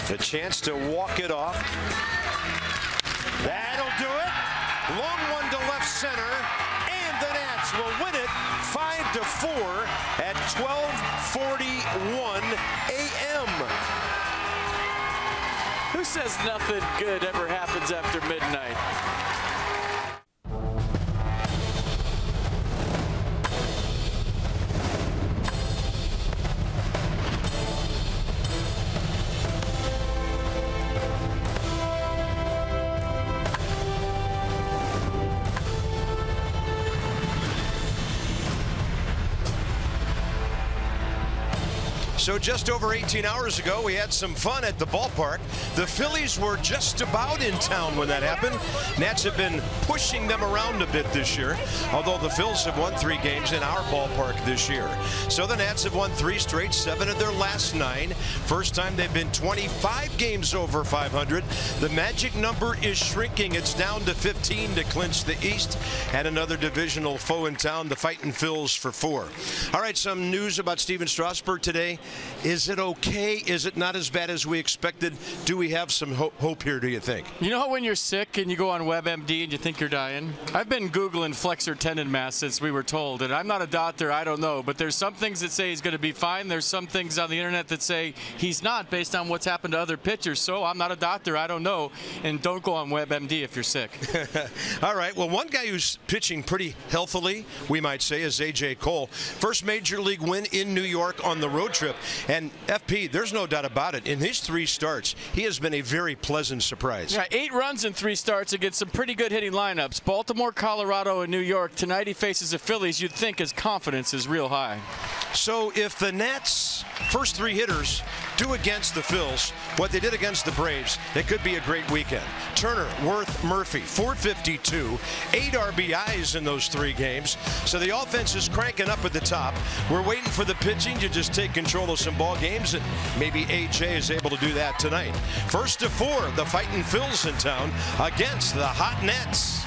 The chance to walk it off. That'll do it. Long one to left center, and the Nats will win it 5-4 at 12:41 a.m. Who says nothing good ever happens after midnight? So just over 18 hours ago, we had some fun at the ballpark. The Phillies were just about in town when that happened. Nats have been pushing them around a bit this year, although the Phils have won 3 games in our ballpark this year. So the Nats have won 3 straight, 7 of their last 9. First time they've been 25 games over 500. The magic number is shrinking. It's down to 15 to clinch the East, and another divisional foe in town, the Fightin' Phils, for 4. All right, some news about Steven Strasburg today. Is it okay? Is it not as bad as we expected? Do we have some hope here, do you think? You know when you're sick and you go on WebMD and you think you're dying? I've been Googling flexor tendon mass since we were told, and I'm not a doctor, I don't know, but there's some things that say he's going to be fine. There's some things on the internet that say he's not based on what's happened to other pitchers. So I'm not a doctor, I don't know, and don't go on WebMD if you're sick. All right, well, one guy who's pitching pretty healthily, we might say, is A.J. Cole. First major league win in New York on the road trip. And FP, there's no doubt about it. In his 3 starts, he has been a very pleasant surprise. Yeah, 8 runs in 3 starts against some pretty good hitting lineups. Baltimore, Colorado, and New York. Tonight he faces the Phillies. You'd think his confidence is real high. So if the Nats' first 3 hitters do against the Phils what they did against the Braves, it could be a great weekend. Turner, Worth, Murphy, 452, 8 RBIs in those 3 games. So the offense is cranking up at the top. We're waiting for the pitching to just take control of some ball games, and maybe AJ is able to do that tonight. 1-4, the Fightin' Phils in town against the hot Nats.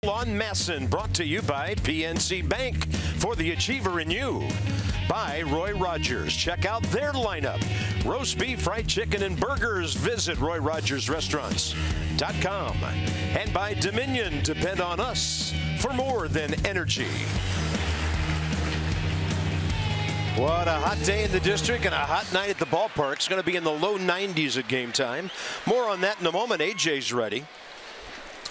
On Masson, brought to you by PNC Bank, for the achiever in you. By Roy Rogers. Check out their lineup. Roast beef, fried chicken, and burgers. Visit RoyRogersRestaurants.com. And by Dominion. Depend on us for more than energy. What a hot day in the district and a hot night at the ballpark. It's going to be in the low 90s at game time. More on that in a moment. AJ's ready.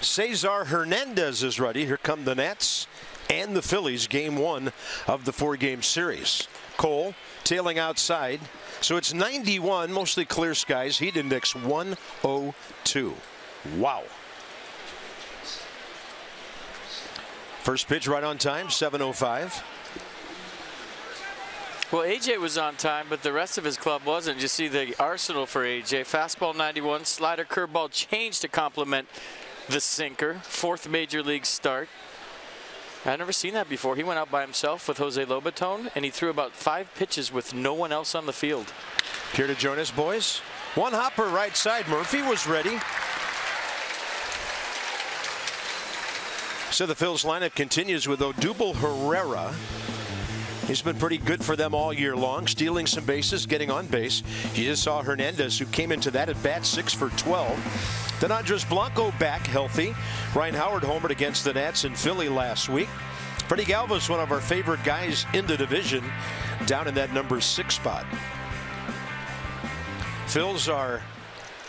CESAR Hernandez is ready. Here come the Nats and the Phillies, game 1 of the 4-game series. Cole tailing outside. So it's 91, mostly clear skies. Heat index 102. Wow. First pitch right on time, 7:05. Well, AJ was on time, but the rest of his club wasn't. You see the arsenal for AJ. Fastball 91, slider, curveball change to complement the sinker. 4th major league start. I've never seen that before. He went out by himself with Jose Lobaton, and he threw about 5 pitches with no one else on the field. Here to join us, boys. One hopper right side. Murphy was ready. So the Phil's lineup continues with ODUBEL Herrera. He's been pretty good for them all year long, stealing some bases, getting on base. You just saw Hernandez, who came into that at bat 6 for 12. Then Andres Blanco back healthy. Ryan Howard homered against the Nats in Philly last week. Freddie Galvis, one of our favorite guys in the division, down in that number 6 spot. Phils are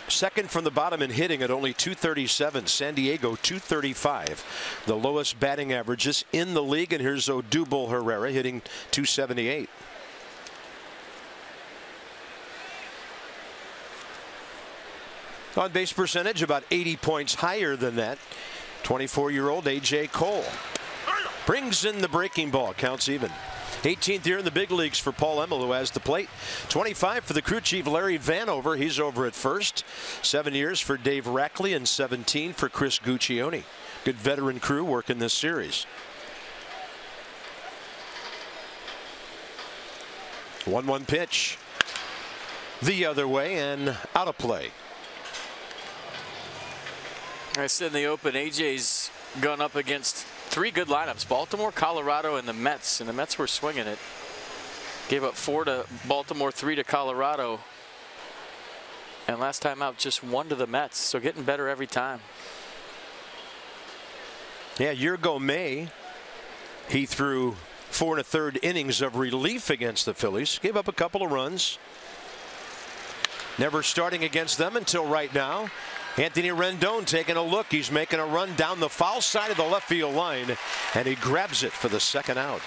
second from the bottom in hitting at only 237. San Diego 235. The lowest batting averages in the league. And here's ODUBEL Herrera hitting 278. On base percentage about 80 points higher than that. 24-year-old AJ Cole brings in the breaking ball. Counts even. 18th year in the big leagues for Paul Emmel, who has the plate. 25 for the crew chief Larry Vanover. He's over at first. 7 years for Dave Rackley and 17 for Chris Guccione. Good veteran crew working this series. 1-1 pitch. The other way and out of play. I said in the open, AJ's gone up against 3 good lineups: Baltimore, Colorado, and the Mets. And the Mets were swinging it. Gave up 4 to Baltimore, 3 to Colorado. And last time out, just 1 to the Mets. So getting better every time. Yeah, a year ago May, he threw 4 1/3 innings of relief against the Phillies. Gave up a couple of runs. Never starting against them until right now. Anthony Rendon taking a look. He's making a run down the foul side of the left field line, and he grabs it for the 2nd out.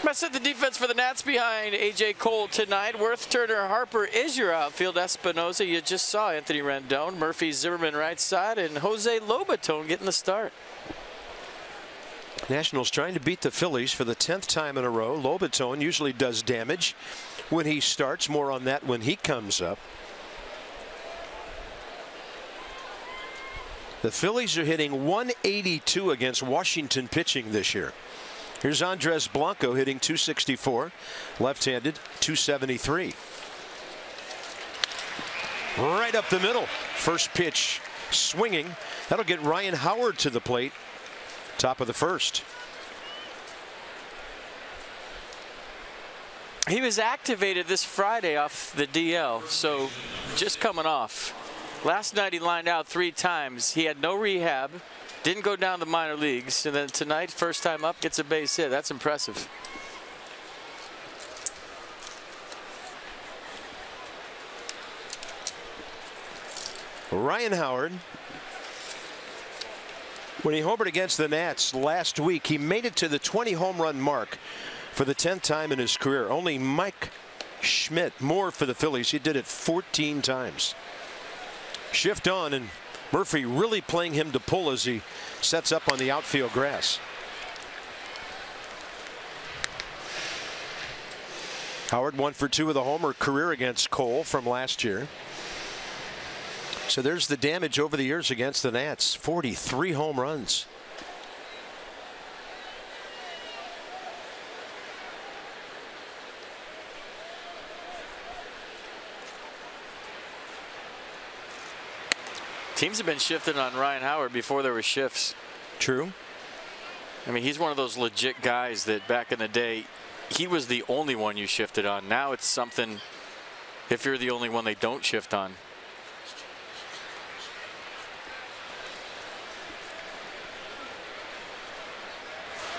I said the defense for the Nats behind AJ Cole tonight. Worth, Turner, Harper is your outfield. Espinosa, you just saw Anthony Rendon. Murphy, Zimmerman right side, and Jose Lobaton getting the start. Nationals trying to beat the Phillies for the 10th time in a row. Lobaton usually does damage when he starts. More on that when he comes up. The Phillies are hitting 182 against Washington pitching this year. Here's Andres Blanco hitting 264, left-handed, 273. Right up the middle. First pitch swinging. That'll get Ryan Howard to the plate. Top of the 1st. He was activated this Friday off the DL, so just coming off. Last night he lined out 3 times. He had no rehab, didn't go down the minor leagues, and then tonight, first time up, gets a base hit. That's impressive. Ryan Howard, when he homered against the Nats last week, he made it to the 20 home run mark for the 10th time in his career. Only Mike Schmidt more for the Phillies. He did it 14 times. Shift on, and Murphy really playing him to pull as he sets up on the outfield grass. Howard 1 for 2 with a homer career against Cole from last year. So there's the damage over the years against the Nats. 43 home runs. Teams have been shifting on Ryan Howard before there were shifts. True. I mean, he's one of those legit guys that back in the day, he was the only one you shifted on. Now it's something, if you're the only one they don't shift on.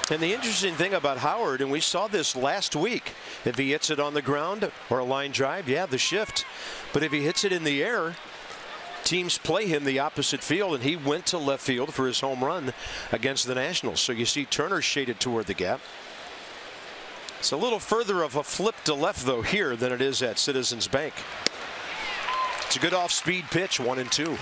And the interesting thing about Howard, and we saw this last week, if he hits it on the ground or a line drive, yeah, the shift. But if he hits it in the air, teams play him the opposite field, and he went to left field for his home run against the Nationals. So you see Turner shaded toward the gap. It's a little further of a flip to left, though, here than it is at Citizens Bank. It's a good off-speed pitch, 1-2.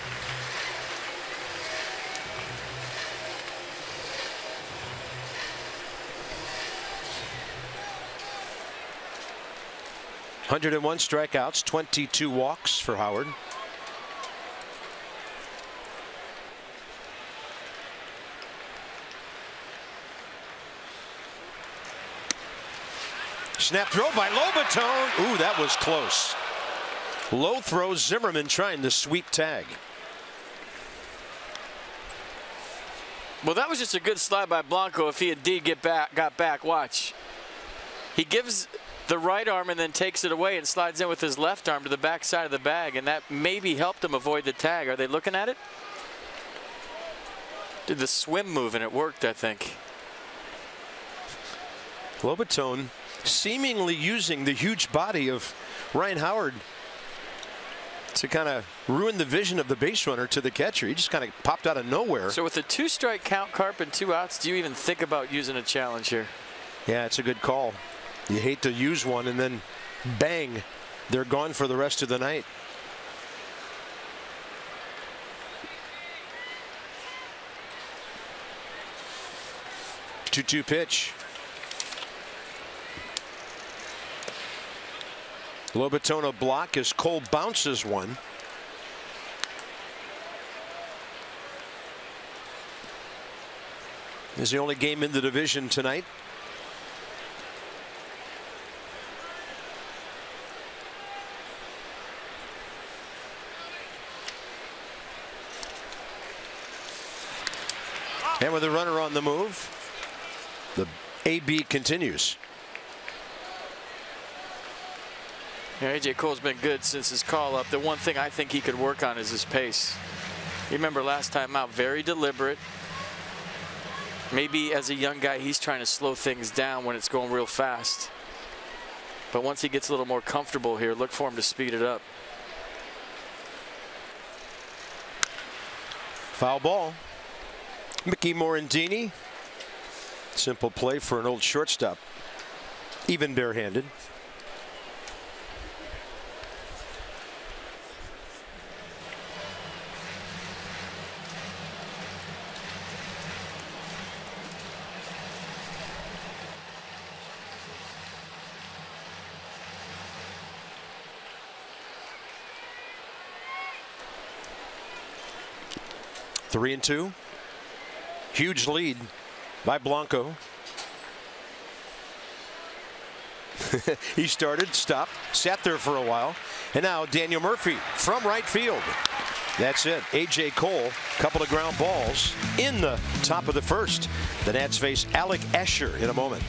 $101 strikeouts, 22 walks for Howard. Snap throw by Lobaton. Ooh, that was close. Low throw, Zimmerman trying to sweep tag. Well, that was just a good slide by Blanco. If he indeed got back, watch. He gives the right arm and then takes it away and slides in with his left arm to the back side of the bag, and that maybe helped him avoid the tag. Are they looking at it? Did the swim move and it worked, I think. Lobaton seemingly using the huge body of Ryan Howard to kind of ruin the vision of the base runner to the catcher. He just kind of popped out of nowhere. So with a 2-strike count, Carp, and 2 outs, do you even think about using a challenge here? Yeah, it's a good call. You hate to use one and then bang, they're gone for the rest of the night. Two-two pitch. Lobaton block as Cole bounces one. This is the only game in the division tonight. And with a runner on the move, the AB continues. Yeah, A.J. Cole's been good since his call-up. The one thing I think he could work on is his pace. You remember last time out, very deliberate. Maybe as a young guy, he's trying to slow things down when it's going real fast. But once he gets a little more comfortable here, look for him to speed it up. Foul ball. Mickey Morandini. Simple play for an old shortstop. Even barehanded. Three and two. Huge lead by Blanco. He started, stopped, sat there for a while, and now Daniel Murphy from right field. That's it. A.J. Cole, couple of ground balls in the top of the first. The Nats face ALEC in a moment.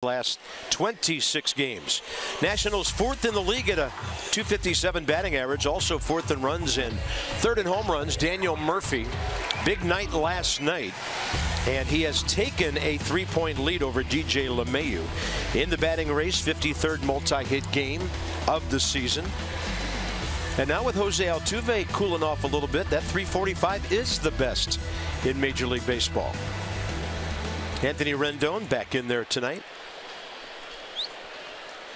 last 26 games. Nationals 4th in the league at a .257 batting average, also 4th in runs and 3rd in home runs. Daniel Murphy, big night last night, and he has taken a 3-point lead over DJ LeMahieu in the batting race. 53rd multi-hit game of the season. And now with Jose Altuve cooling off a little bit, that 345 is the best in Major League Baseball. Anthony Rendon back in there tonight.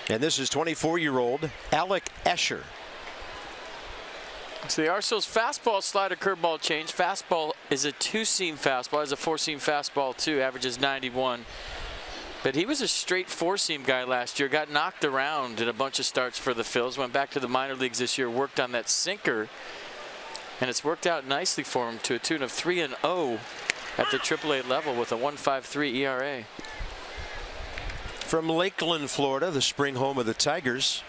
And this is 24-year-old ALEC Escher. So the Arsenal's fastball, slider, curveball change. Fastball is a 2-seam fastball. It's a 4-seam fastball too. Averages 91. But he was a straight 4-seam guy last year. Got knocked around in a bunch of starts for the Phils. Went back to the minor leagues this year. Worked on that sinker, and it's worked out nicely for him to a tune of 3-0 at the AAA level with a 1.53 ERA. From Lakeland, Florida, the spring home of the Tigers.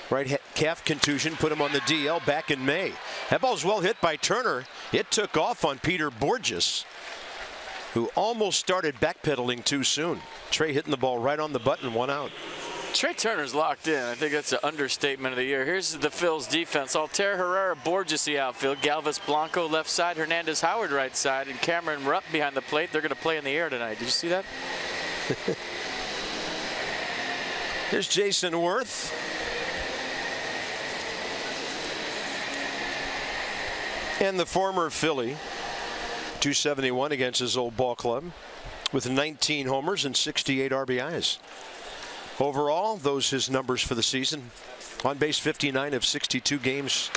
Right calf contusion put him on the DL back in May. That ball's well hit by Turner. It took off on Peter BOURJOS, who almost started backpedaling too soon. Trey hitting the ball right on the button, 1 out. Trey Turner's locked in. I think that's an understatement of the year. Here's the Phils defense. Altair, Herrera, BOURJOS the outfield. Galvis, Blanco left side. Hernandez, Howard right side. And Cameron Rupp behind the plate. They're going to play in the air tonight. Did you see that? Here's Jason Worth. And the former Philly, 271 against his old ball club with 19 homers and 68 RBIs. Overall, those his numbers for the season. On base 59 of 62 games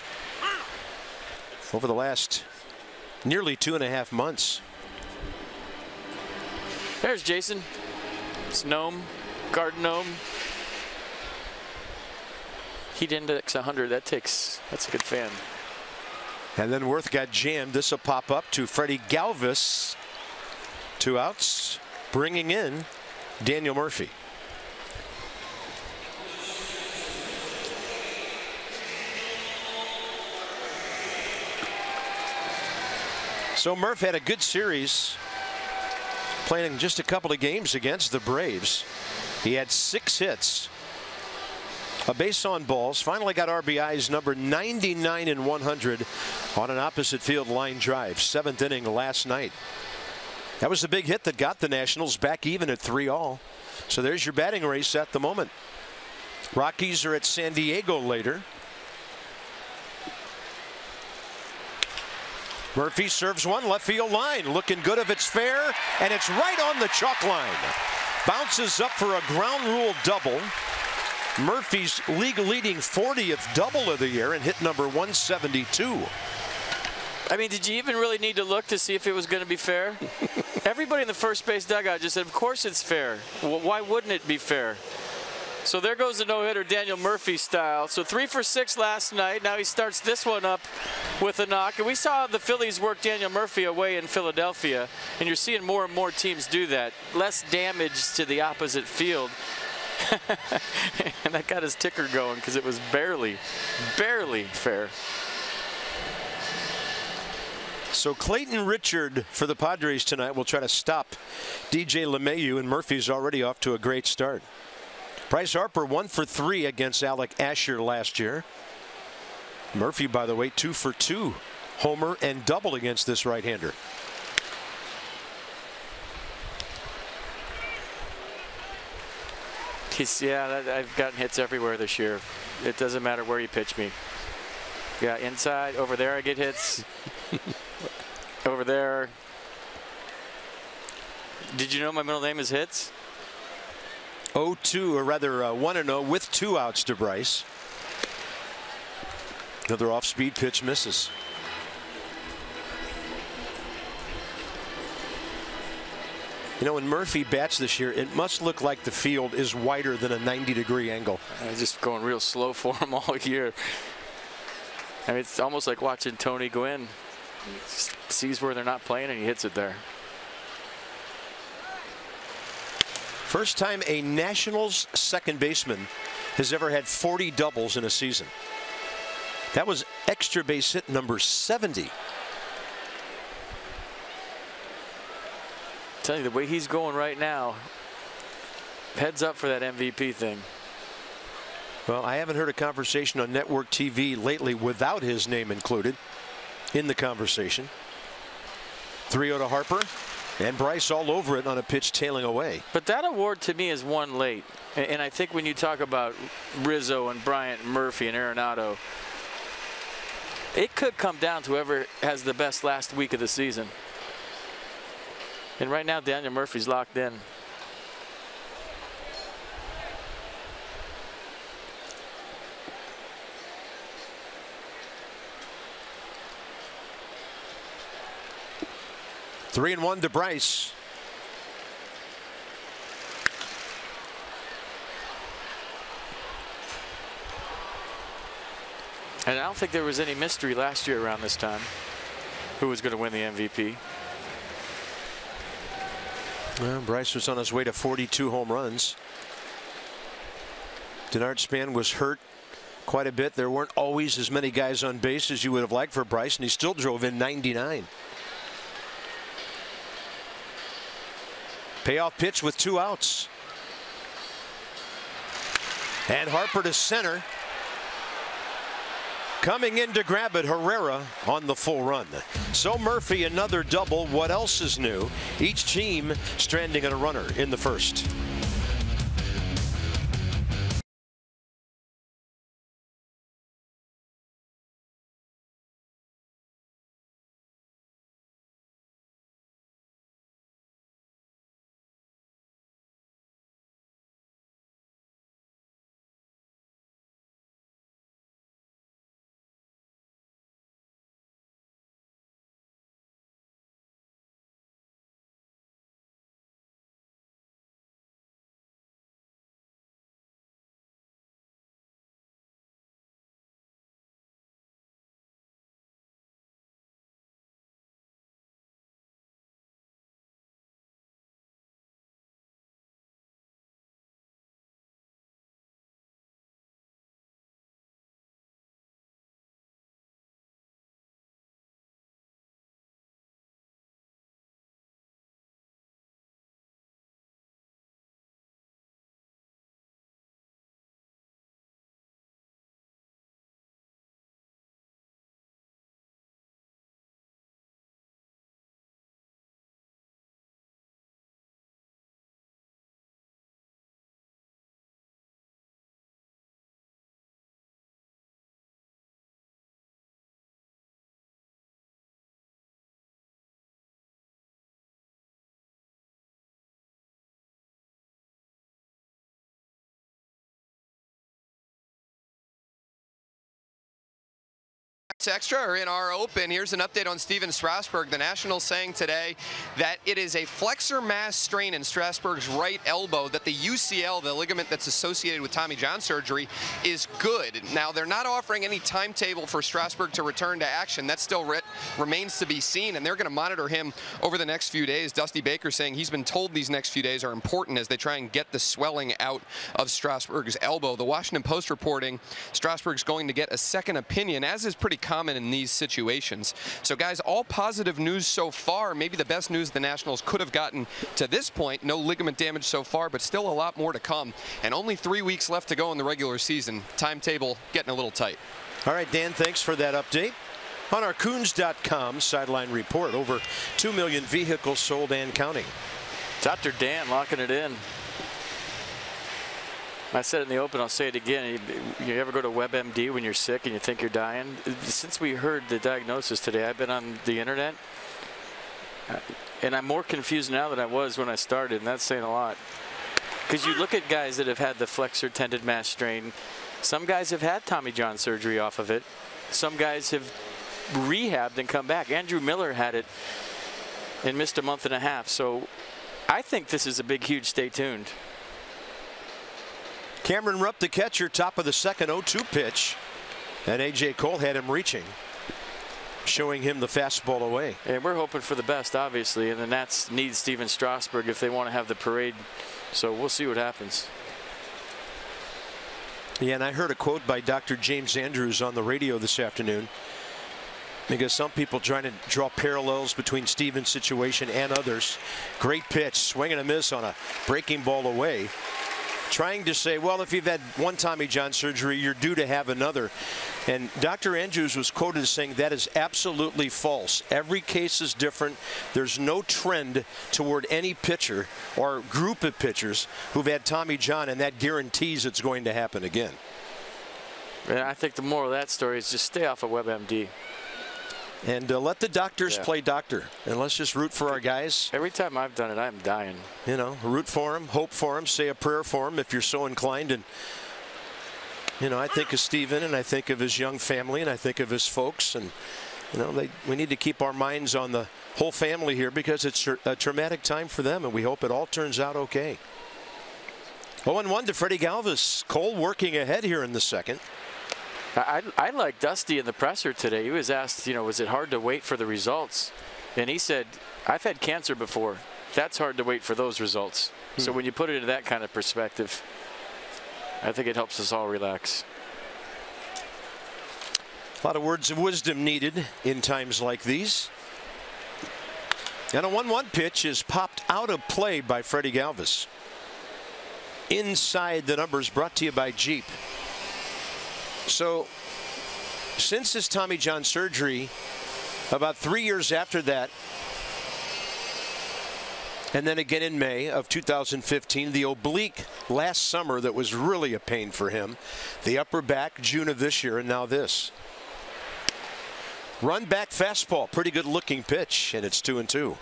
over the last nearly 2.5 months. There's Jason. It's Gnome, Garden Gnome. Heat index 100. That's a good fan. And then Worth got jammed. This will pop up to Freddie Galvis. 2 outs, bringing in Daniel Murphy. So Murph had a good series, playing just a couple of games against the Braves. He had 6 hits, a base on balls, finally got RBIs number 99 and 100 on an opposite field line drive. 7th inning last night. That was the big hit that got the Nationals back even at 3-all. So there's your batting race at the moment. Rockies are at San Diego later. Murphy serves one left field line, looking good if it's fair, and it's right on the chalk line. Bounces up for a ground rule double. Murphy's league-leading 40th double of the year and hit number 172. I mean, did you even really need to look to see if it was going to be fair? Everybody in the first base dugout just said, of course it's fair. Well, why wouldn't it be fair? So there goes the no-hitter, Daniel Murphy style. So 3 for 6 last night. Now he starts this one up with a knock. And we saw the Phillies work Daniel Murphy away in Philadelphia. And you're seeing more and more teams do that. Less damage to the opposite field. And that got his ticker going because it was barely fair. So Clayton Richard for the Padres tonight will try to stop DJ LeMahieu, and Murphy's already off to a great start. Bryce Harper 1 for 3 against ALEC Escher last year. Murphy, by the way, 2 for 2, homer and double against this right-hander. I've gotten hits everywhere this year. It doesn't matter where you pitch me. Yeah, inside, over there I get hits. Over there. Did you know my middle name is Hits? 0-2, or rather 1-0 with 2 outs to Bryce. Another off-speed pitch misses. You know, when Murphy bats this year, it must look like the field is wider than a 90-degree angle. Just going real slow for him all year. I mean, it's almost like watching Tony Gwynn. He sees where they're not playing and he hits it there. First time a Nationals second baseman has ever had 40 doubles in a season. That was extra base hit number 70. Tell you, the way he's going right now, heads up for that MVP thing. Well, I haven't heard a conversation on network TV lately without his name included in the conversation. 3-0 to Harper, and Bryce all over it on a pitch tailing away. But that award to me is won late. And I think when you talk about Rizzo and Bryant and Murphy and Arenado, it could come down to whoever has the best last week of the season. And right now, Daniel Murphy's locked in. 3-1 to Bryce. And I don't think there was any mystery last year around this time who was going to win the MVP. Well, Bryce was on his way to 42 home runs. Denard Span was hurt quite a bit. There weren't always as many guys on base as you would have liked for Bryce, and he still drove in 99. Payoff pitch with 2 outs. And Harper to center. Coming in to grab it, Herrera on the full run. So Murphy another double. What else is new? Each team stranding on a runner in the first. Extra or in our open. Here's an update on Steven Strasburg. The Nationals saying today that it is a flexor mass strain in Strasburg's right elbow, that the UCL, the ligament that's associated with Tommy John surgery, is good. Now, they're not offering any timetable for Strasburg to return to action. That still remains to be seen, and they're going to monitor him over the next few days. Dusty Baker saying he's been told these next few days are important as they try and get the swelling out of Strasburg's elbow. The Washington Post reporting Strasburg's going to get a second opinion, as is pretty common in these situations. So guys, all positive news so far. Maybe the best news the Nationals could have gotten to this point. No ligament damage so far, but still a lot more to come. And only 3 weeks left to go in the regular season. Timetable getting a little tight. All right, Dan, thanks for that update. On our Coons.com sideline report, over 2 million vehicles sold and counting. Dr. Dan locking it in. I said it in the open, I'll say it again. You ever go to WebMD when you're sick and you think you're dying? Since we heard the diagnosis today, I've been on the internet, and I'm more confused now than I was when I started, and that's saying a lot. Because you look at guys that have had the flexor tendon mass strain. Some guys have had Tommy John surgery off of it. Some guys have rehabbed and come back. Andrew Miller had it and missed a month and a half. So I think this is a big, huge stay tuned. Cameron Rupp, the catcher, top of the second, 0-2 pitch. And A.J. Cole had him reaching, showing him the fastball away. And we're hoping for the best, obviously, and the Nats need Steven Strasburg if they want to have the parade. So we'll see what happens. Yeah, and I heard a quote by Dr. James Andrews on the radio this afternoon. Because some people trying to draw parallels between Steven's situation and others. Great pitch, swing and a miss on a breaking ball away. Trying to say, well, if you've had one Tommy John surgery, you're due to have another. And Dr. Andrews was quoted as saying that is absolutely false. Every case is different. There's no trend toward any pitcher or group of pitchers who've had Tommy John, and that guarantees it's going to happen again. And I think the moral of that story is just stay off of WebMD. And let the doctors play doctor. And let's just root for our guys. Every time I've done it, I'm dying. You know, root for them, hope for them, say a prayer for them if you're so inclined. And, you know, I think of Steven, and I think of his young family, and I think of his folks. And, you know, we need to keep our minds on the whole family here because it's a traumatic time for them, and we hope it all turns out okay. 0-1 to Freddie Galvis. Cole working ahead here in the second. I like Dusty in the presser today. He was asked, you know, was it hard to wait for the results? And he said, I've had cancer before. That's hard to wait for those results. So when you put it into that kind of perspective, I think it helps us all relax. A lot of words of wisdom needed in times like these. And a 1-1 pitch is popped out of play by Freddie Galvis. Inside the numbers, brought to you by Jeep. So, since his Tommy John surgery, about 3 years after that, and then again in May of 2015, the oblique last summer that was really a pain for him, the upper back June of this year, and now this. Run back fastball, pretty good looking pitch, and it's 2-2.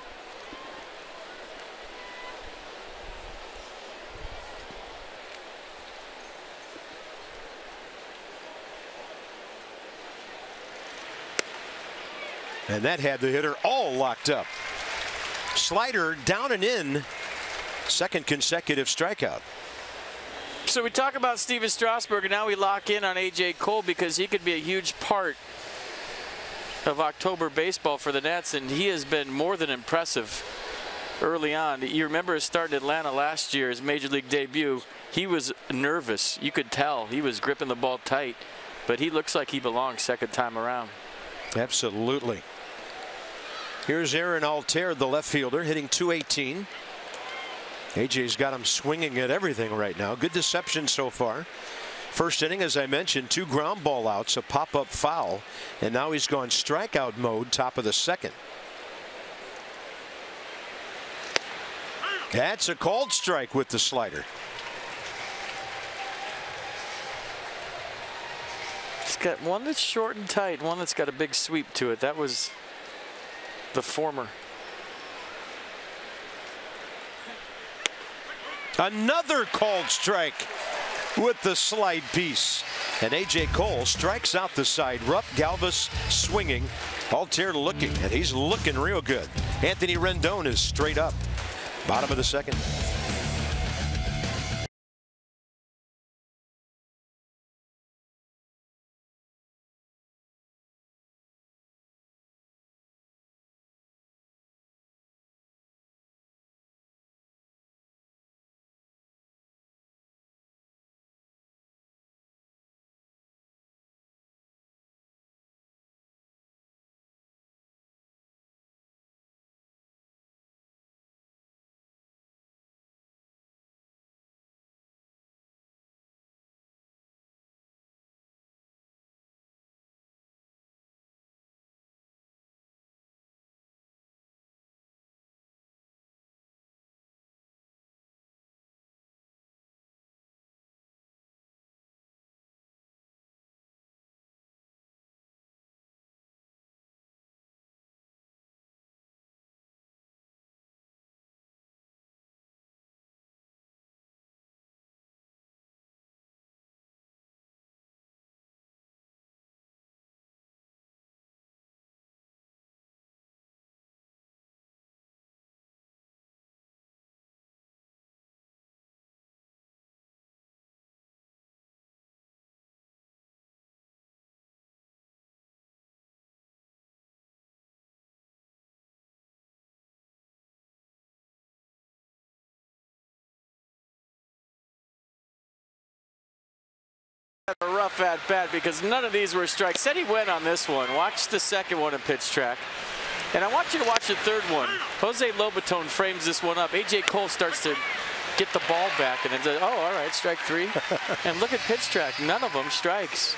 And that had the hitter all locked up. Slider down and in. Second consecutive strikeout. So we talk about Steven Strasburg, and now we lock in on A.J. Cole because he could be a huge part of October baseball for the Nats, and he has been more than impressive early on. You remember his start in Atlanta last year, his Major League debut. He was nervous. You could tell. He was gripping the ball tight, but he looks like he belongs second time around. Absolutely. Here's Aaron Altair, the left fielder, hitting .218. AJ's got him swinging at everything right now. Good deception so far. First inning, as I mentioned, 2 ground ball outs, a pop-up foul, and now he's gone strikeout mode, top of the second. That's a called strike with the slider. It's got one that's short and tight, one that's got a big sweep to it. That was the former. Another called strike with the slide piece. And A.J. Cole strikes out the side. Rupp, Galvis swinging. Altair looking, and he's looking real good. Anthony Rendon is straight up. Bottom of the second. tough at bat because none of these were strikes. Said he went on this one. Watch the second one in pitch track. And I want you to watch the third one. Jose Lobaton frames this one up. A.J. Cole starts to get the ball back and then says, oh, all right, strike 3. And look at pitch track. None of them strikes.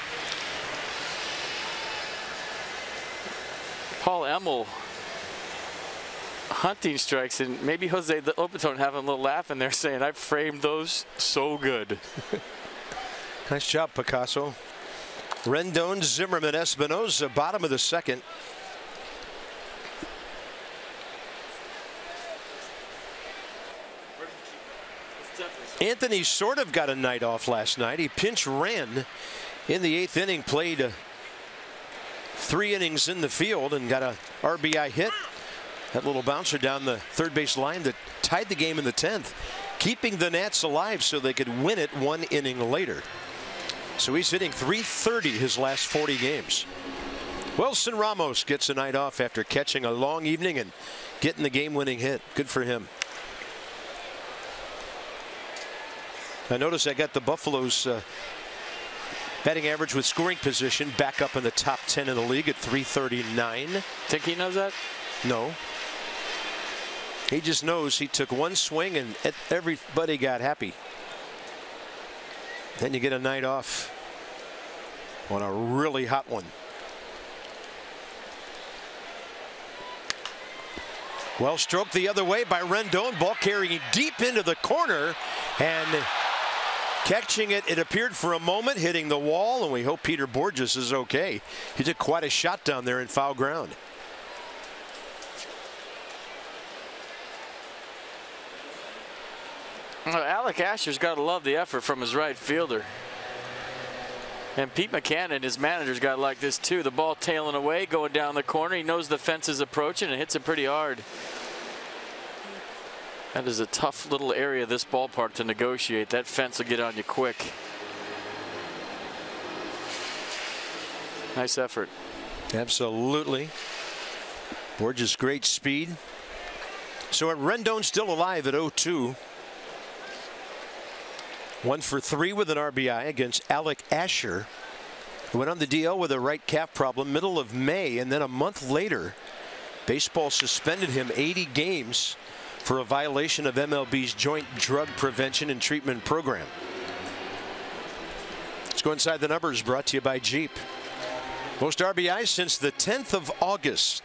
Paul Emmel hunting strikes, and maybe Jose Lobaton having a little laugh in there saying, I framed those so good. Nice job, Picasso. Rendon, Zimmerman, Espinosa, bottom of the second. Anthony sort of got a night off last night. He pinch ran in the 8th inning, played 3 innings in the field and got a RBI hit. That little bouncer down the third base line that tied the game in the 10th, keeping the Nats alive so they could win it 1 inning later. So he's hitting .330 his last 40 games. Wilson Ramos gets a night off after catching a long evening and getting the game-winning hit. Good for him. I notice I got the Buffalo's batting average with scoring position back up in the top 10 in the league at .339. Think he knows that? No. He just knows he took one swing and everybody got happy. Then you get a night off on a really hot one. Well stroked the other way by Rendon. Ball carrying deep into the corner and catching it. It appeared for a moment, hitting the wall, and we hope Peter BOURJOS is okay. He took quite a shot down there in foul ground. Well, Alec Asher's got to love the effort from his right fielder. And Pete McCann, his manager's got to like this too. The ball tailing away, going down the corner. He knows the fence is approaching and hits it pretty hard. That is a tough little area, this ballpark, to negotiate. That fence will get on you quick. Nice effort. Absolutely. BOURJOS great speed. So Rendon still alive at 0-2. 1 for 3 with an RBI against Alec Asher, who went on the DL with a right calf problem middle of May, and then a month later baseball suspended him 80 games for a violation of MLB's Joint Drug Prevention and Treatment Program. Let's go inside the numbers, brought to you by Jeep. Most RBIs since the 10th of August,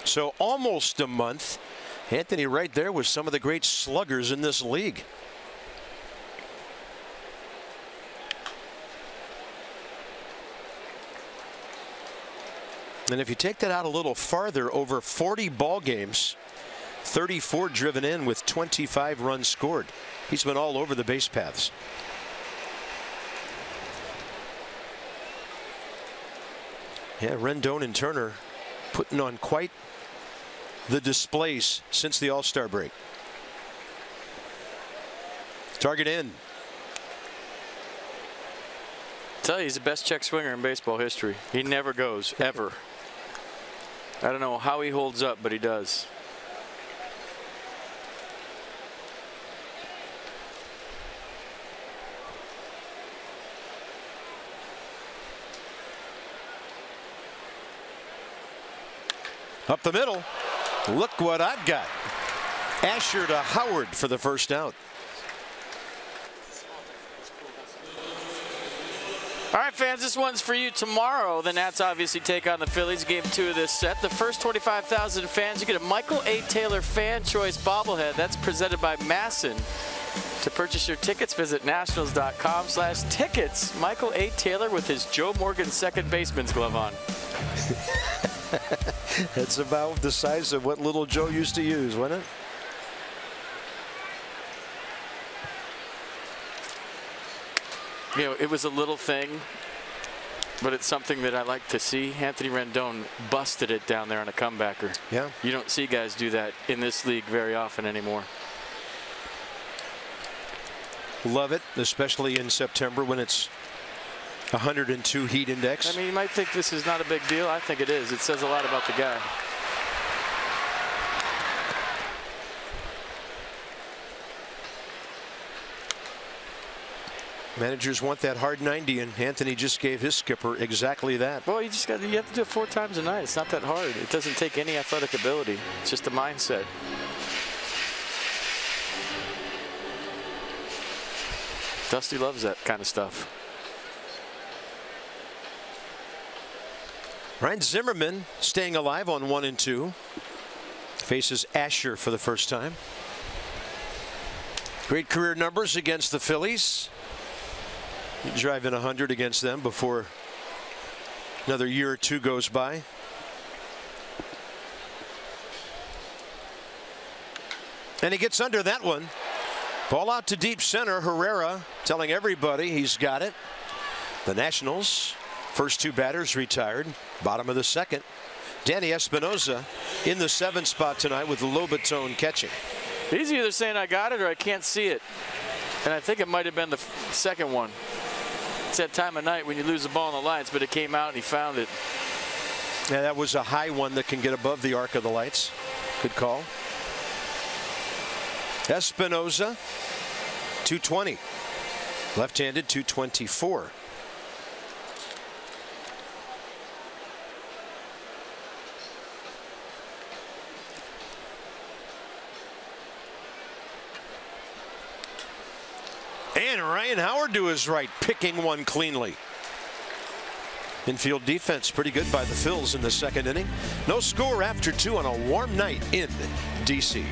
so almost a month. Anthony right there with some of the great sluggers in this league. And if you take that out a little farther, over 40 ball games, 34 driven in with 25 runs scored. He's been all over the base paths. Yeah, Rendon and Turner putting on quite the displays since the All-Star break. Target in. I tell you, he's the best check swinger in baseball history. He never goes, ever. I don't know how he holds up, but he does. Up the middle. Look what I've got. Asher to Howard for the first out. All right, fans, this one's for you tomorrow. The Nats obviously take on the Phillies, game 2 of this set. The first 25,000 fans, you get a Michael A. Taylor Fan Choice bobblehead. That's presented by Masson. To purchase your tickets, visit nationals.com/tickets. Michael A. Taylor with his Joe Morgan second baseman's glove on. It's about the size of what little Joe used to use, wasn't it? You know, it was a little thing, but it's something that I like to see. Anthony Rendon busted it down there on a comebacker. Yeah. You don't see guys do that in this league very often anymore. Love it, especially in September when it's 102 heat index. I mean, you might think this is not a big deal. I think it is. It says a lot about the guy. Managers want that hard 90, and Anthony just gave his skipper exactly that. Well, you have to do it 4 times a night. It's not that hard. It doesn't take any athletic ability. It's just a mindset. Dusty loves that kind of stuff. Ryan Zimmerman staying alive on 1 and 2. Faces Asher for the first time. Great career numbers against the Phillies. Driving 100 against them before another year or 2 goes by. And he gets under that one. Ball out to deep center. Herrera telling everybody he's got it. The Nationals, first 2 batters retired. Bottom of the 2nd. Danny Espinosa in the 7th spot tonight with Lobaton catching. He's either saying I got it or I can't see it. And I think it might have been the second one. It's that time of night when you lose the ball in the lights, but it came out and he found it. Yeah, that was a high one that can get above the arc of the lights. Good call. Espinosa, 220. Left-handed, 224. And Ryan Howard to his right, picking one cleanly. Infield defense pretty good by the Phils in the 2nd inning. No score after 2 on a warm night in D.C.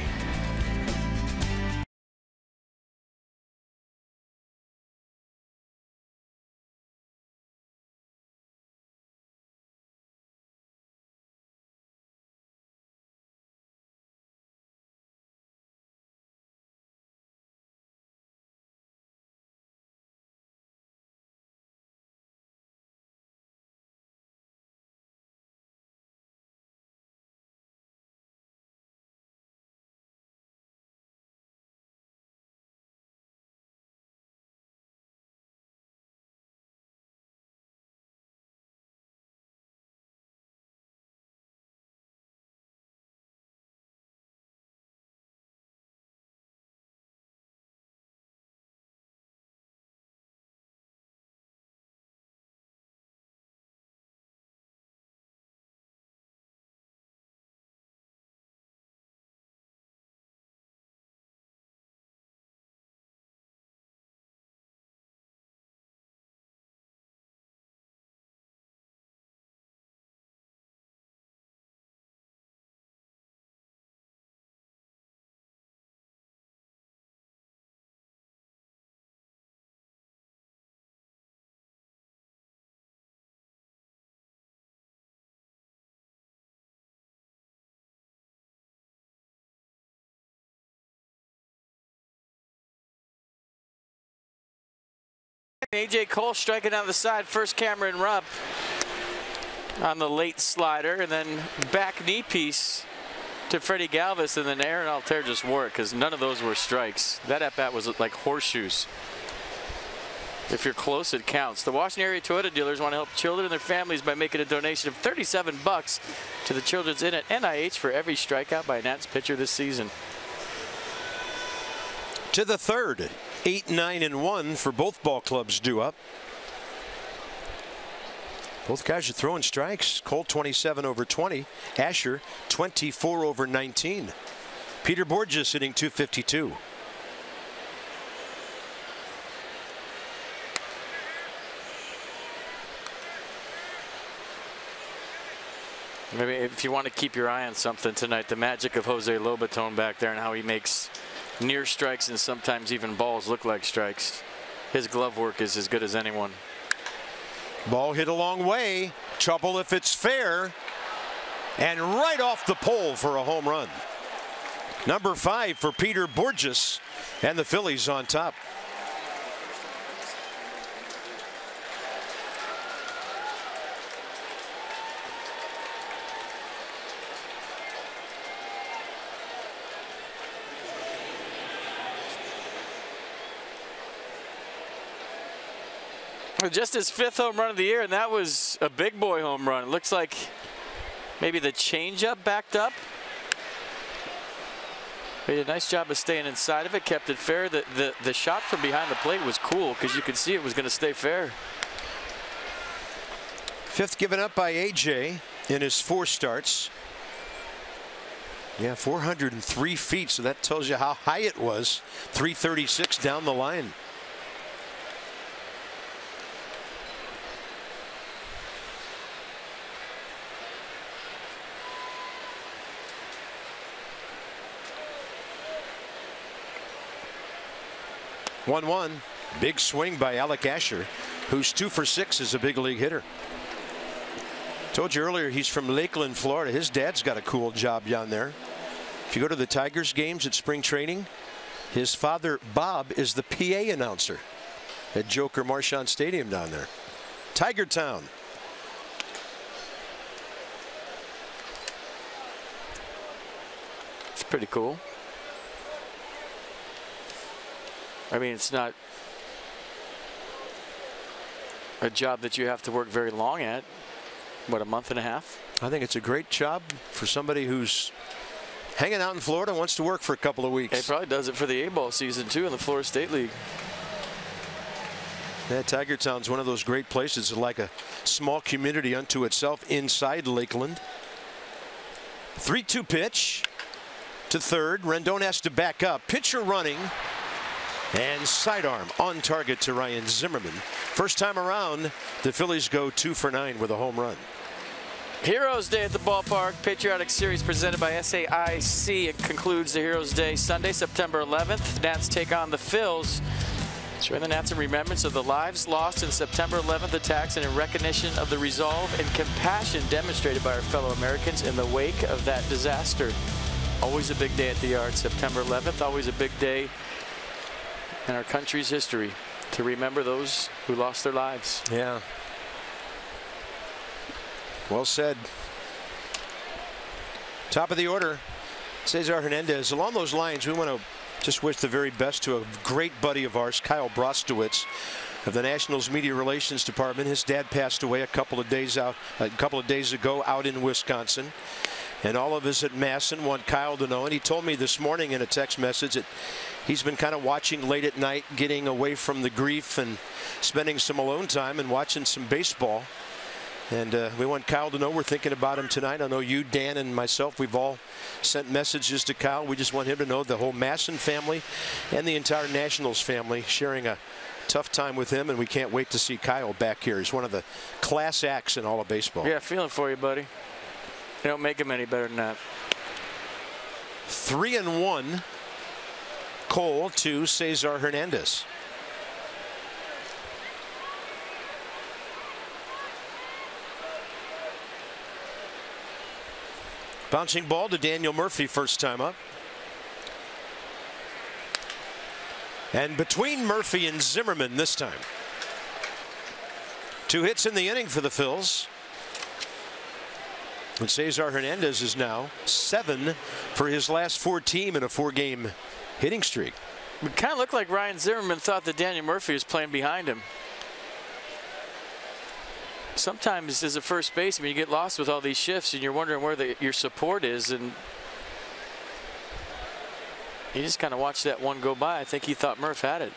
A.J. Cole striking down the side. First Cameron Rupp on the late slider, and then back knee piece to Freddie Galvis, and then Aaron Altair just wore it because none of those were strikes. That at-bat was like horseshoes. If you're close, it counts. The Washington area Toyota dealers want to help children and their families by making a donation of $37 to the Children's Inn at NIH for every strikeout by a Nats pitcher this season. To the 3rd. 8, 9, and 1 for both ball clubs due up. Both guys are throwing strikes. Cole 27 over 20. Asher 24 over 19. Peter BOURJOS hitting 252. Maybe if you want to keep your eye on something tonight, the magic of Jose Lobaton back there and how he makes near strikes and sometimes even balls look like strikes. His glove work is as good as anyone. Ball hit a long way. Trouble if it's fair. And right off the pole for a home run. Number 5 for Peter BOURJOS, and the Phillies on top. Just his 5th home run of the year, and that was a big boy home run. It looks like maybe the changeup backed up. He did a nice job of staying inside of it, kept it fair. The shot from behind the plate was cool because you could see it was going to stay fair. 5th given up by AJ in his 4 starts. Yeah, 403 feet, so that tells you how high it was. 336 down the line. One. Big swing by Alec Asher, who's 2 for 6 as a big league hitter. Told you earlier he's from Lakeland, Florida. His dad's got a cool job down there. If you go to the Tigers games at spring training, his father Bob is the PA announcer at Joker Marchand Stadium down there. Tiger Town. It's pretty cool. I mean, it's not a job that you have to work very long at. What, a month and a half? I think it's a great job for somebody who's hanging out in Florida and wants to work for a couple of weeks. He probably does it for the A-ball season too in the Florida State League. Yeah, Tiger Town's one of those great places. It's like a small community unto itself inside Lakeland. 3-2 pitch to third. Rendon has to back up. Pitcher running. And sidearm on target to Ryan Zimmerman. First time around, the Phillies go 2 for 9 with a home run. Heroes Day at the ballpark. Patriotic Series presented by SAIC. It concludes the Heroes Day Sunday, September 11th. Nats take on the Phils. Join the Nats in remembrance of the lives lost in September 11th attacks and in recognition of the resolve and compassion demonstrated by our fellow Americans in the wake of that disaster. Always a big day at the Yard. September 11th, always a big day in our country's history to remember those who lost their lives. Yeah. Well said. Top of the order, Cesar Hernandez. Along those lines, we want to just wish the very best to a great buddy of ours, Kyle Brostowitz of the Nationals Media Relations Department. His dad passed away a couple of days ago out in Wisconsin. And all of us at Masson want Kyle to know, and he told me this morning in a text message that he's been kind of watching late at night, getting away from the grief and spending some alone time and watching some baseball. And we want Kyle to know we're thinking about him tonight. I know you, Dan, and myself, we've all sent messages to Kyle. We just want him to know the whole Masson family and the entire Nationals family sharing a tough time with him, and we can't wait to see Kyle back here. He's one of the class acts in all of baseball. Yeah, feeling for you, buddy. They don't make him any better than that. 3-1. Cole to Cesar Hernandez. Bouncing ball to Daniel Murphy, first time up. And between Murphy and Zimmerman this time. 2 hits in the inning for the Phils. And Cesar Hernandez is now 7 for his last 14 in a 4-game hitting streak. It kind of looked like Ryan Zimmerman thought that Daniel Murphy was playing behind him. Sometimes as a first baseman you get lost with all these shifts and you're wondering where your support is, and you just kind of watched that one go by. I think he thought Murph had it.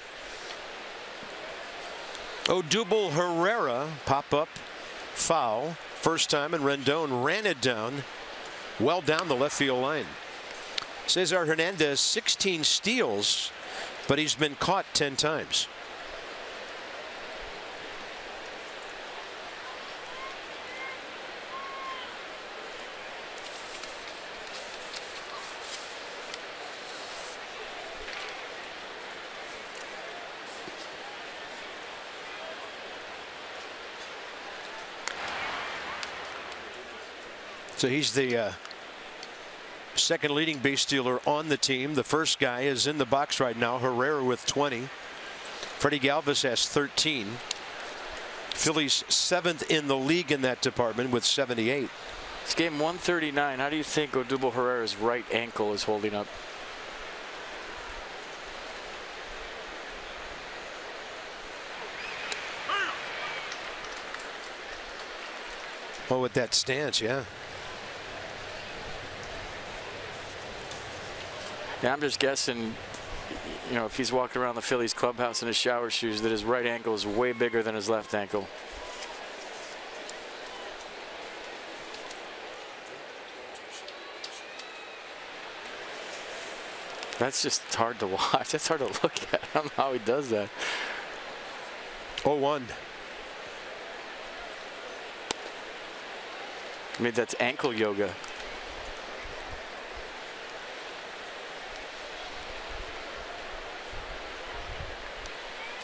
ODUBEL HERRERA pop up foul first time, and Rendon ran it down well down the left field line. Cesar Hernandez 16 steals, but he's been caught 10 times. So he's the second leading base stealer on the team. The first guy is in the box right now, Herrera with 20. Freddie Galvis has 13. Phillies 7th in the league in that department with 78. It's game 139. How do you think ODUBEL Herrera's right ankle is holding up? Well, with that stance, yeah. Yeah, I'm just guessing, you know, if he's walking around the Phillies clubhouse in his shower shoes, that his right ankle is way bigger than his left ankle. That's just hard to watch. That's hard to look at. I don't know how he does that. 0-1. I mean, that's ankle yoga.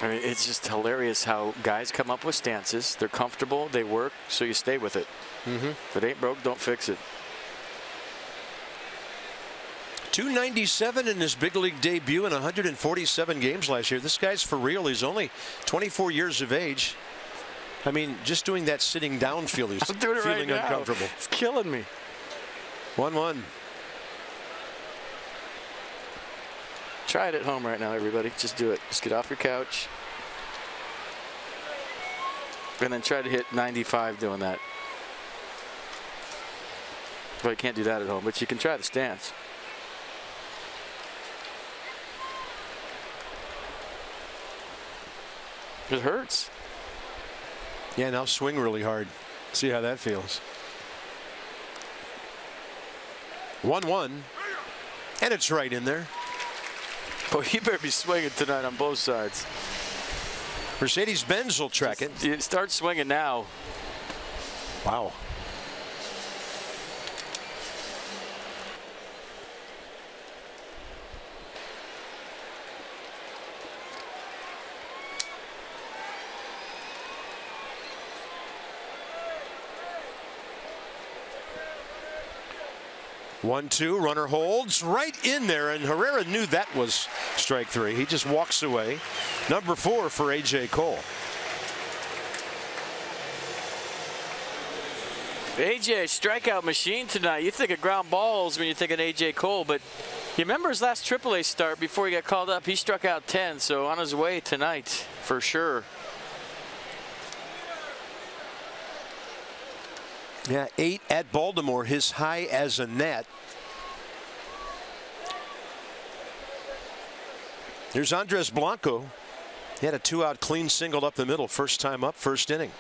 I mean, it's just hilarious how guys come up with stances. They're comfortable, they work, so you stay with it. If it ain't broke, don't fix it. 297 in his big league debut in 147 games last year. This guy's for real. He's only 24 years of age. I mean, just doing that sitting down feel, he's feeling right uncomfortable. It's killing me. 1-1. Try it at home right now, everybody. Just do it. Just get off your couch. And then try to hit 95 doing that. Well, you can't do that at home, but you can try the stance. It hurts. Yeah, now swing really hard. See how that feels. 1-1. And it's right in there. Boy, you better be swinging tonight on both sides. Mercedes-Benz will track it. You start swinging now. Wow. One-two, runner holds right in there, and Herrera knew that was strike three. He just walks away. Number 4 for A.J. Cole. A.J. strikeout machine tonight. You think of ground balls when you think of A.J. Cole, but you remember his last AAA start before he got called up. He struck out 10, so on his way tonight for sure. Yeah, 8 at Baltimore, his high as a net. There's Andres Blanco. He had a 2-out clean single up the middle, first time up, first inning.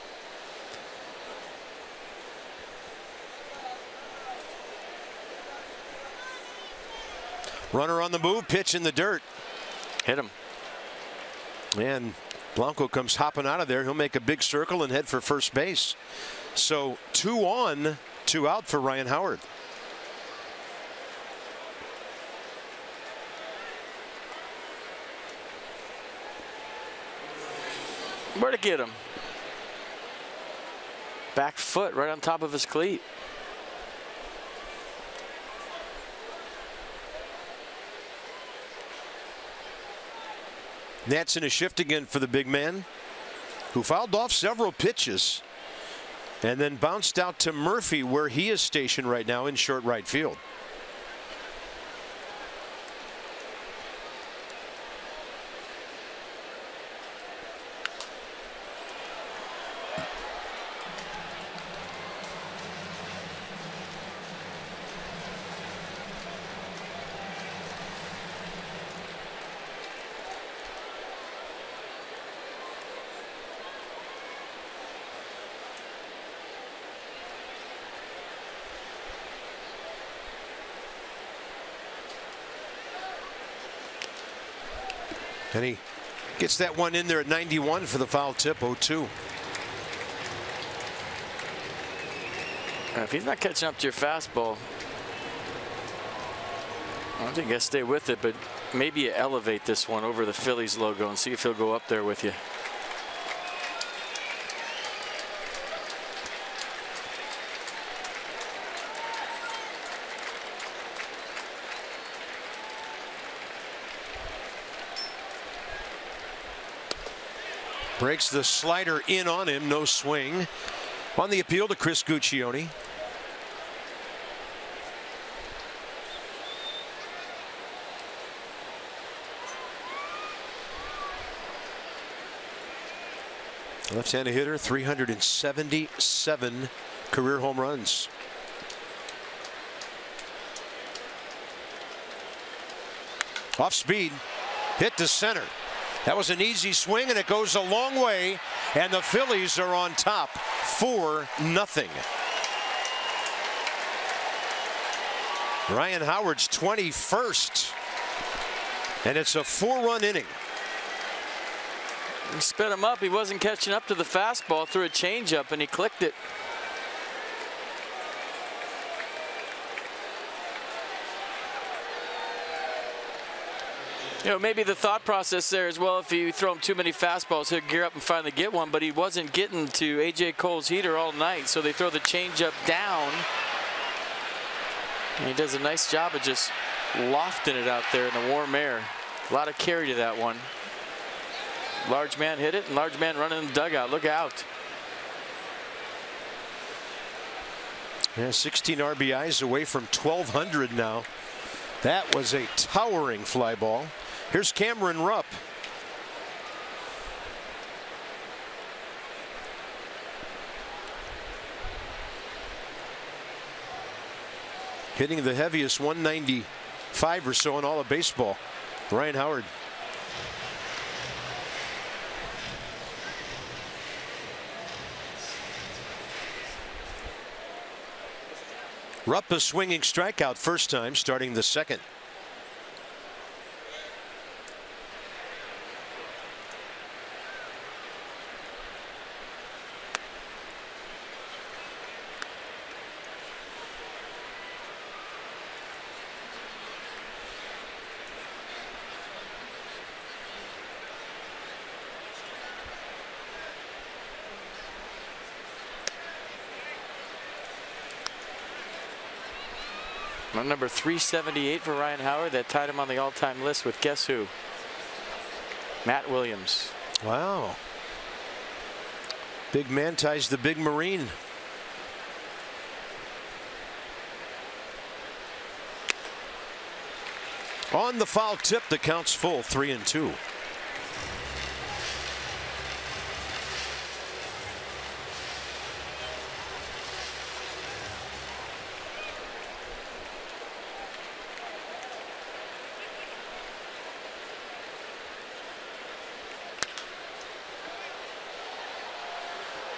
Runner on the move, pitch in the dirt. Hit him. And Blanco comes hopping out of there. He'll make a big circle and head for first base. So 2 on, 2 out for Ryan Howard. Where'd it get him? Back foot right on top of his cleat. Nats in a shift again for the big man, who fouled off several pitches and then bounced out to Murphy, where he is stationed right now in short right field. And he gets that one in there at 91 for the foul tip. 0-2. If he's not catching up to your fastball, I don't think you got to stay with it, but maybe you elevate this one over the Phillies logo and see if he'll go up there with you. Breaks the slider in on him, no swing. On the appeal to Chris Guccione. Left-handed hitter, 377 career home runs. Off speed, hit to center. That was an easy swing, and it goes a long way, and the Phillies are on top 4-0. Ryan Howard's 21st, and it's a 4-run inning. He sped him up. He wasn't catching up to the fastball, threw a changeup, and he clicked it. You know, maybe the thought process there as well, if you throw him too many fastballs, he'll gear up and finally get one, but he wasn't getting to A.J. Cole's heater all night, so they throw the changeup down. And he does a nice job of just lofting it out there in the warm air. A lot of carry to that one. Large man hit it, and large man running in the dugout. Look out. Yeah, 16 RBIs away from 1,200 now. That was a towering fly ball. Here's Cameron Rupp. Hitting the heaviest 195 or so in all of baseball. Ryan Howard. Rupp a swinging strikeout first time, starting the second. Number 378 for Ryan Howard. That tied him on the all-time list with guess who? Matt Williams. Wow. Big man ties the big Marine. On the foul tip, the count's full, 3-2.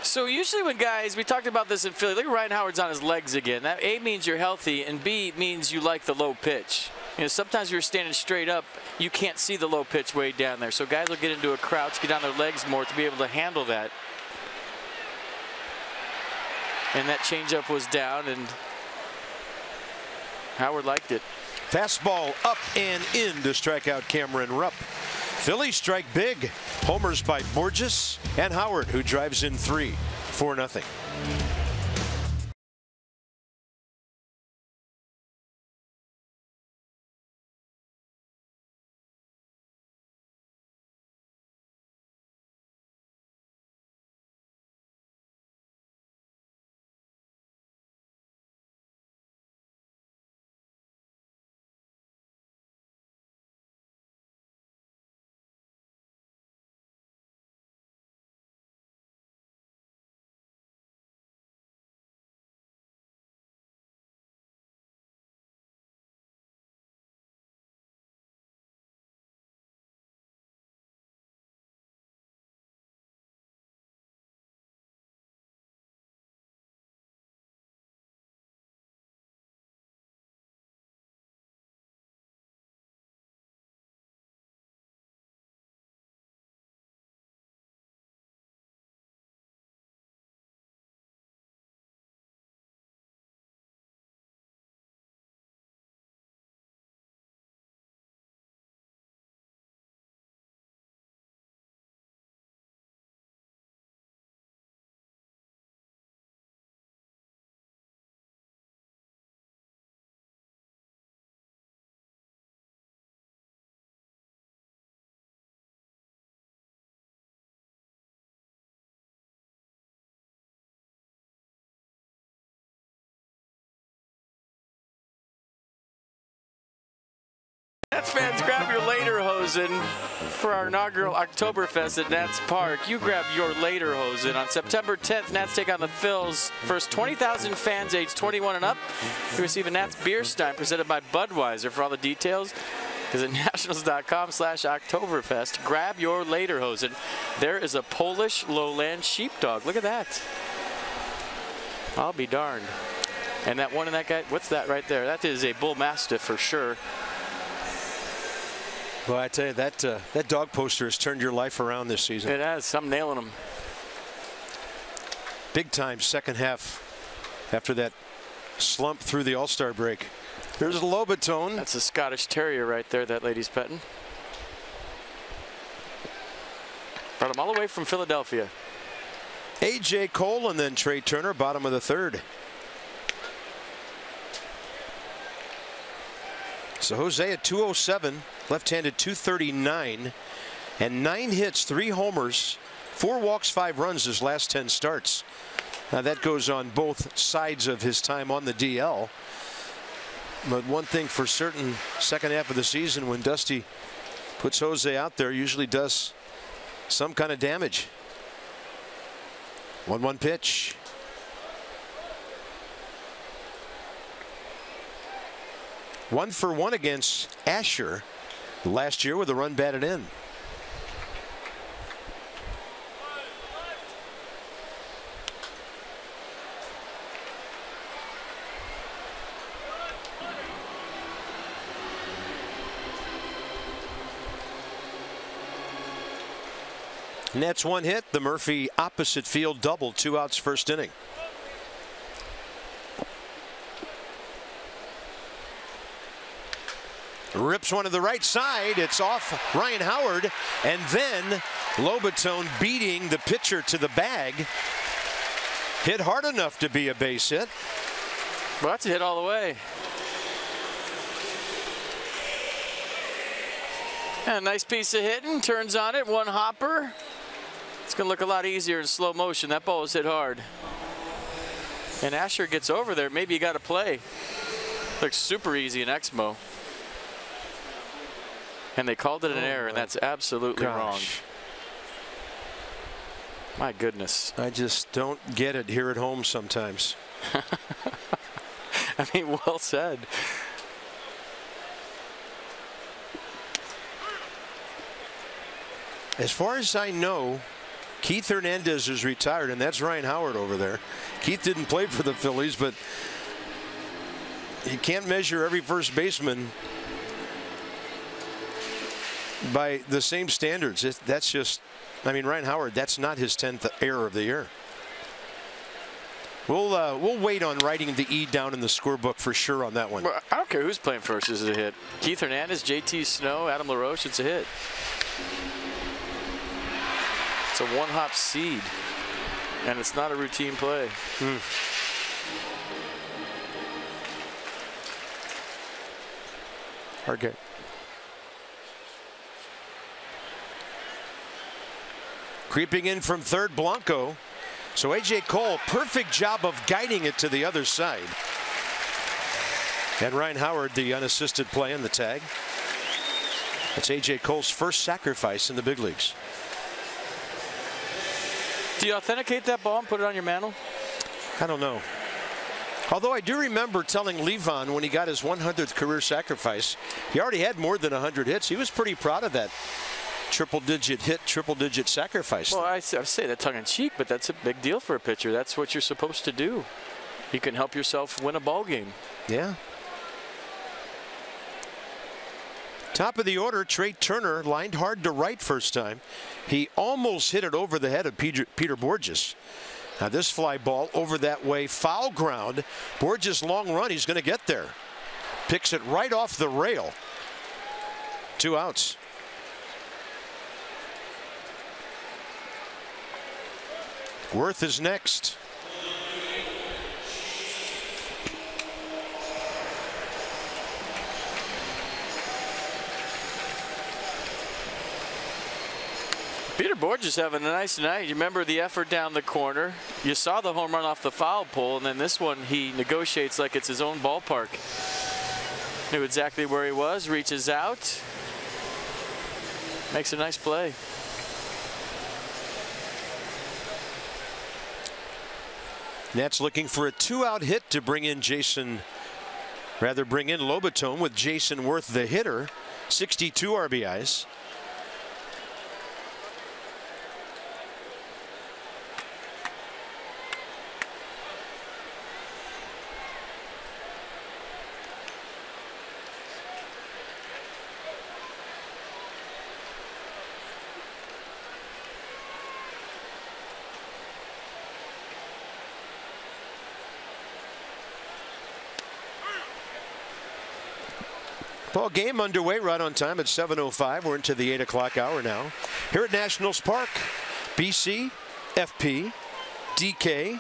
So usually when guys, we talked about this in Philly, look at Ryan Howard's on his legs again. That A means you're healthy, and B means you like the low pitch. You know, sometimes you're standing straight up, you can't see the low pitch way down there. So guys will get into a crouch, get on their legs more to be able to handle that. And that changeup was down, and Howard liked it. Fastball up and in to strike out Cameron Rupp. Phillies strike big. Homers by BOURJOS and Howard, who drives in 3, 4-0. Nats fans, grab your lederhosen for our inaugural Oktoberfest at Nats Park. You grab your lederhosen. On September 10th, Nats take on the Phils. First 20,000 fans aged 21 and up. You receive a Nats beer stein presented by Budweiser. For all the details, Visit nationals.com/Oktoberfest. Grab your lederhosen. There is a Polish lowland sheepdog. Look at that. I'll be darned. And that one in that guy, what's that right there? That is a bull mastiff for sure. Well, I tell you, that dog poster has turned your life around this season. It has. I'm nailing them. Big time second half after that slump through the All-Star break. There's a Lobatone. That's a Scottish Terrier right there that lady's petting. Brought him all the way from Philadelphia. A.J. Cole and then Trey Turner, bottom of the third. So Jose at 207, left-handed 239, and 9 hits, 3 homers, 4 walks, 5 runs his last 10 starts. Now that goes on both sides of his time on the DL. But one thing for certain, second half of the season when Dusty puts Jose out there, usually does some kind of damage. 1-1 pitch. One for one against Asher last year with a run batted in. Nets 1 hit, the Murphy opposite field double, 2 outs first inning. Rips one to the right side. It's off Ryan Howard, and then Lobatone beating the pitcher to the bag. Hit hard enough to be a base hit. Well, that's a hit all the way. And a nice piece of hitting. Turns on it. One hopper. It's going to look a lot easier in slow motion. That ball was hit hard. And Asher gets over there. Maybe you got to play. Looks super easy in Exmo. And they called it an error, and that's absolutely wrong. My goodness. I just don't get it here at home sometimes. I mean, well said. As far as I know, Keith Hernandez is retired, and that's Ryan Howard over there. Keith didn't play for the Phillies, but you can't measure every first baseman by the same standards. That's just, I mean, Ryan Howard, that's not his 10th error of the year. We'll wait on writing the E down in the scorebook for sure on that one. Well, I don't care who's playing first. This is a hit. Keith Hernandez, JT Snow, Adam LaRoche, it's a hit. It's a one-hop seed, and it's not a routine play. Okay. Creeping in from third, Blanco. So A.J. Cole, perfect job of guiding it to the other side. And Ryan Howard, the unassisted play in the tag. That's A.J. Cole's first sacrifice in the big leagues. Do you authenticate that ball and put it on your mantle? I don't know. Although I do remember telling Levon when he got his 100th career sacrifice, he already had more than 100 hits. He was pretty proud of that triple-digit hit, triple-digit sacrifice. Well, I say that tongue-in-cheek, but that's a big deal for a pitcher. That's what you're supposed to do. You can help yourself win a ball game. Yeah. Top of the order, Trey Turner lined hard to right first time. He almost hit it over the head of Peter BOURJOS. Now this fly ball over that way, foul ground. BOURJOS long run, he's going to get there. Picks it right off the rail. 2 outs. Worth is next. Peter BOURJOS having a nice night. You remember the effort down the corner. You saw the home run off the foul pole, and then this one he negotiates like it's his own ballpark. Knew exactly where he was, reaches out, makes a nice play. Nats looking for a 2-out hit to bring in Lobatone with Jason Worth the hitter. 62 RBIs. Ball game underway right on time at 7:05. We're into the 8 o'clock hour now. Here at Nationals Park, BC, FP, DK.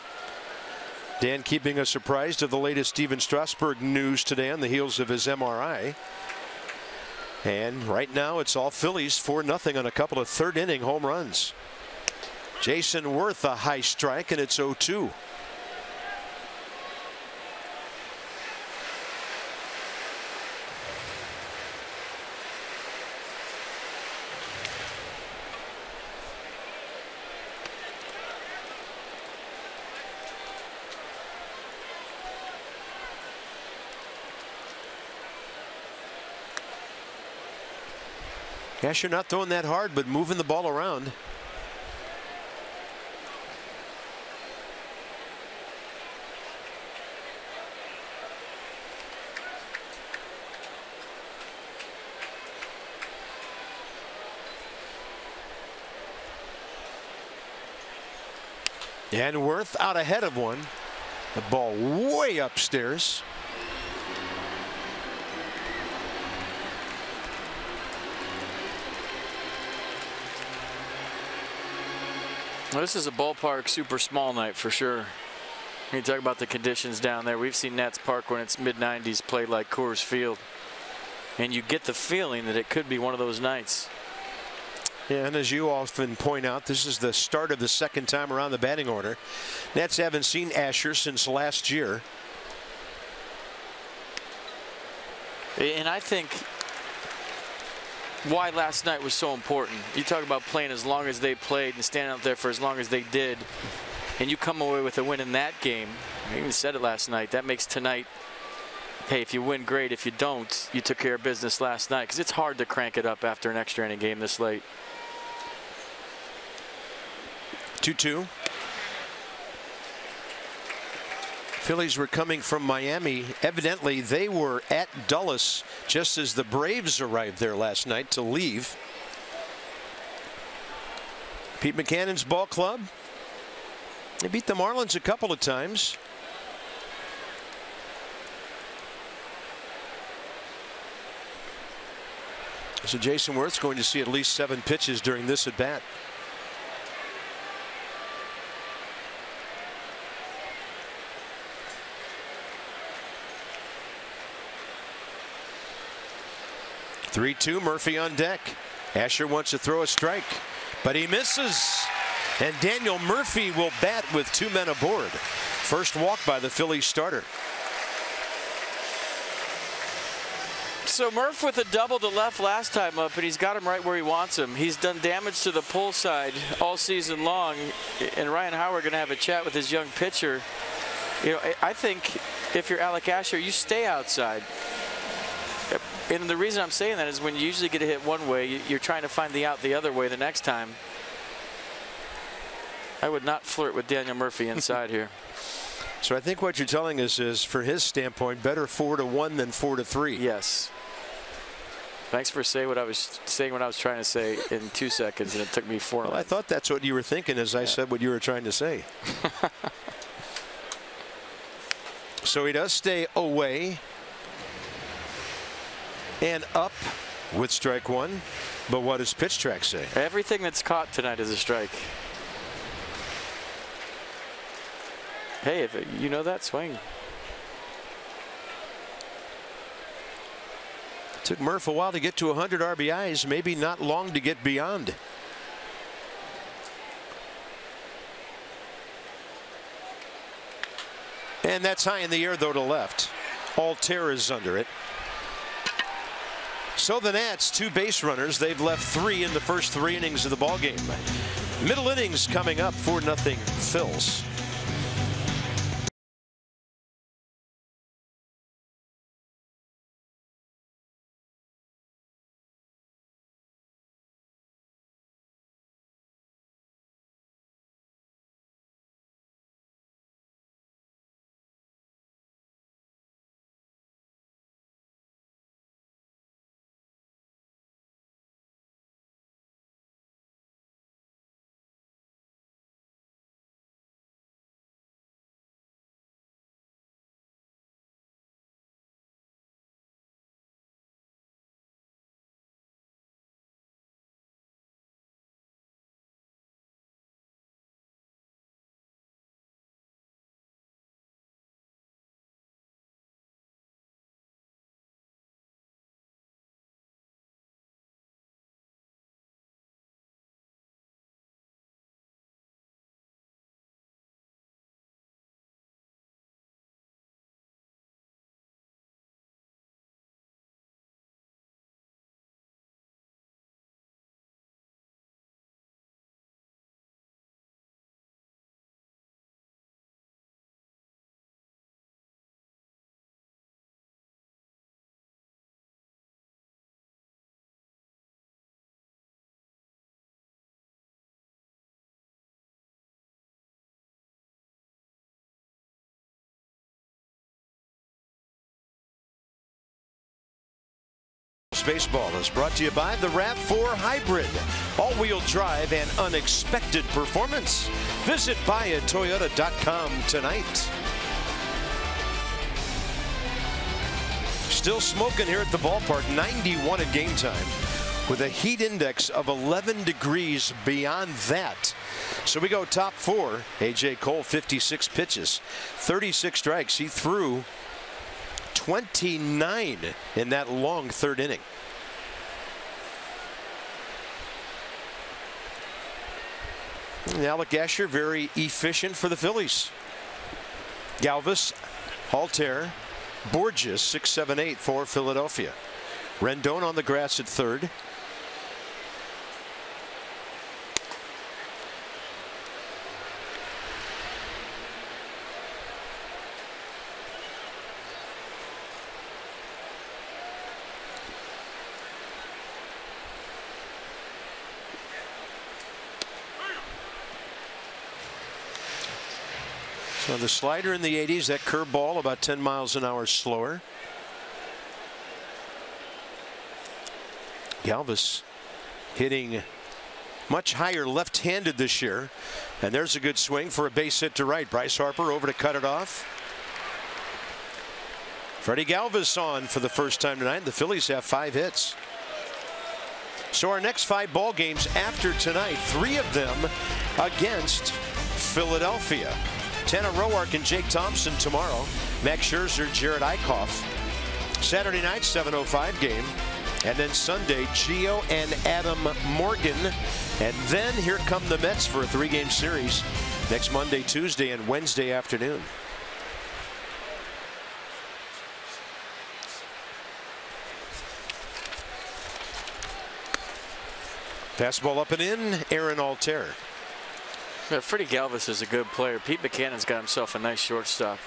Dan keeping us surprised of the latest Stephen Strasburg news today on the heels of his MRI. And right now it's all Phillies 4-0 on a couple of third inning home runs. Jason Worth a high strike, and it's 0-2. Asher not throwing that hard, but moving the ball around. And Worth out ahead of one. The ball way upstairs. This is a ballpark super small night for sure. You talk about the conditions down there. We've seen Nats Park when it's mid-90s play like Coors Field, and you get the feeling that it could be one of those nights. Yeah, and as you often point out, this is the start of the second time around the batting order. Nats haven't seen Asher since last year. And I think why last night was so important. You talk about playing as long as they played and standing out there for as long as they did, and you come away with a win in that game. I even said it last night. That makes tonight, hey, if you win, great. If you don't, you took care of business last night, because it's hard to crank it up after an extra inning game this late. 2-2. Phillies were coming from Miami. Evidently, they were at Dulles just as the Braves arrived there last night to leave. Pete Maccannon's ball club. They beat the Marlins a couple of times. So Jason Worth's going to see at least 7 pitches during this at bat. Three-two, Murphy on deck. Asher wants to throw a strike, but he misses. And Daniel Murphy will bat with 2 men aboard. First walk by the Phillies starter. So Murph with a double to left last time up, and he's got him right where he wants him. He's done damage to the pull side all season long, and Ryan Howard going to have a chat with his young pitcher. You know, I think if you're Alec Asher, you stay outside. And the reason I'm saying that is when you usually get a hit one way, you're trying to find the out the other way the next time. I would not flirt with Daniel Murphy inside here. So I think what you're telling us is, for his standpoint, better 4-1 than 4-3. Yes. Thanks for saying what I was trying to say in 2 seconds, and it took me 4 minutes. I thought that's what you were thinking as I said what you were trying to say. So he does stay away and up with strike 1. But what does pitch track say? Everything that's caught tonight is a strike. Hey, if you know that, swing. Took Murph a while to get to 100 RBIs, maybe not long to get beyond. And that's high in the air, though, to left. Altair is under it. So the Nats, 2 base runners. They've left 3 in the first 3 innings of the ballgame. Middle innings coming up, 4-0 Phils. Baseball is brought to you by the RAV4 Hybrid. All-wheel drive and unexpected performance. Visit buyatoyota.com tonight. Still smoking here at the ballpark. 91 at game time with a heat index of 11 degrees beyond that. So we go top four. A.J. Cole, 56 pitches, 36 strikes. He threw 29 in that long third inning. And Alec Asher, very efficient for the Phillies. Galvis, Altair, BOURJOS, 6, 7, 8 for Philadelphia. Rendon on the grass at third. So the slider in the 80s, that curveball about 10 miles an hour slower. Galvis hitting much higher left-handed this year. And there's a good swing for a base hit to right. Bryce Harper over to cut it off. Freddie Galvis on for the first time tonight. The Phillies have 5 hits. So our next 5 ball games after tonight, 3 of them against Philadelphia. Tanner Roark and Jake Thompson tomorrow. Max Scherzer, Jared Eichhoff. Saturday night, 7:05 game. And then Sunday, Gio and Adam Morgan. And then here come the Mets for a 3-game series next Monday, Tuesday, and Wednesday afternoon. Fastball up and in, Aaron Altair. Yeah, Freddie Galvis is a good player. Pete Buchanan's got himself a nice shortstop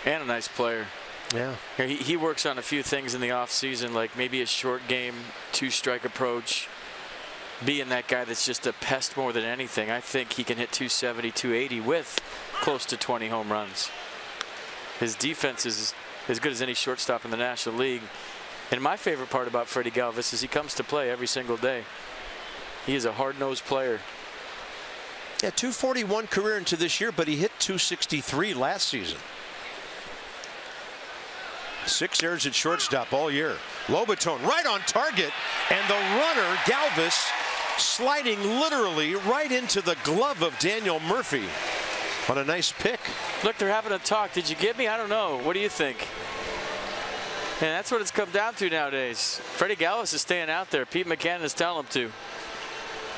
and a nice player. Yeah. He works on a few things in the offseason, like maybe a short game, 2-strike approach, being that guy that's just a pest more than anything. I think he can hit 270, 280 with close to 20 home runs. His defense is as good as any shortstop in the National League. And my favorite part about Freddie Galvis is he comes to play every single day. He is a hard-nosed player. Yeah, 241 career into this year, but he hit 263 last season. 6 errors at shortstop all year. Lobaton right on target, and the runner, Galvis, sliding literally right into the glove of Daniel Murphy on a nice pick. Look, they're having a talk. Did you get me? I don't know. What do you think? And that's what it's come down to nowadays. Freddie Galvis is staying out there. Pete Buchanan is telling him to.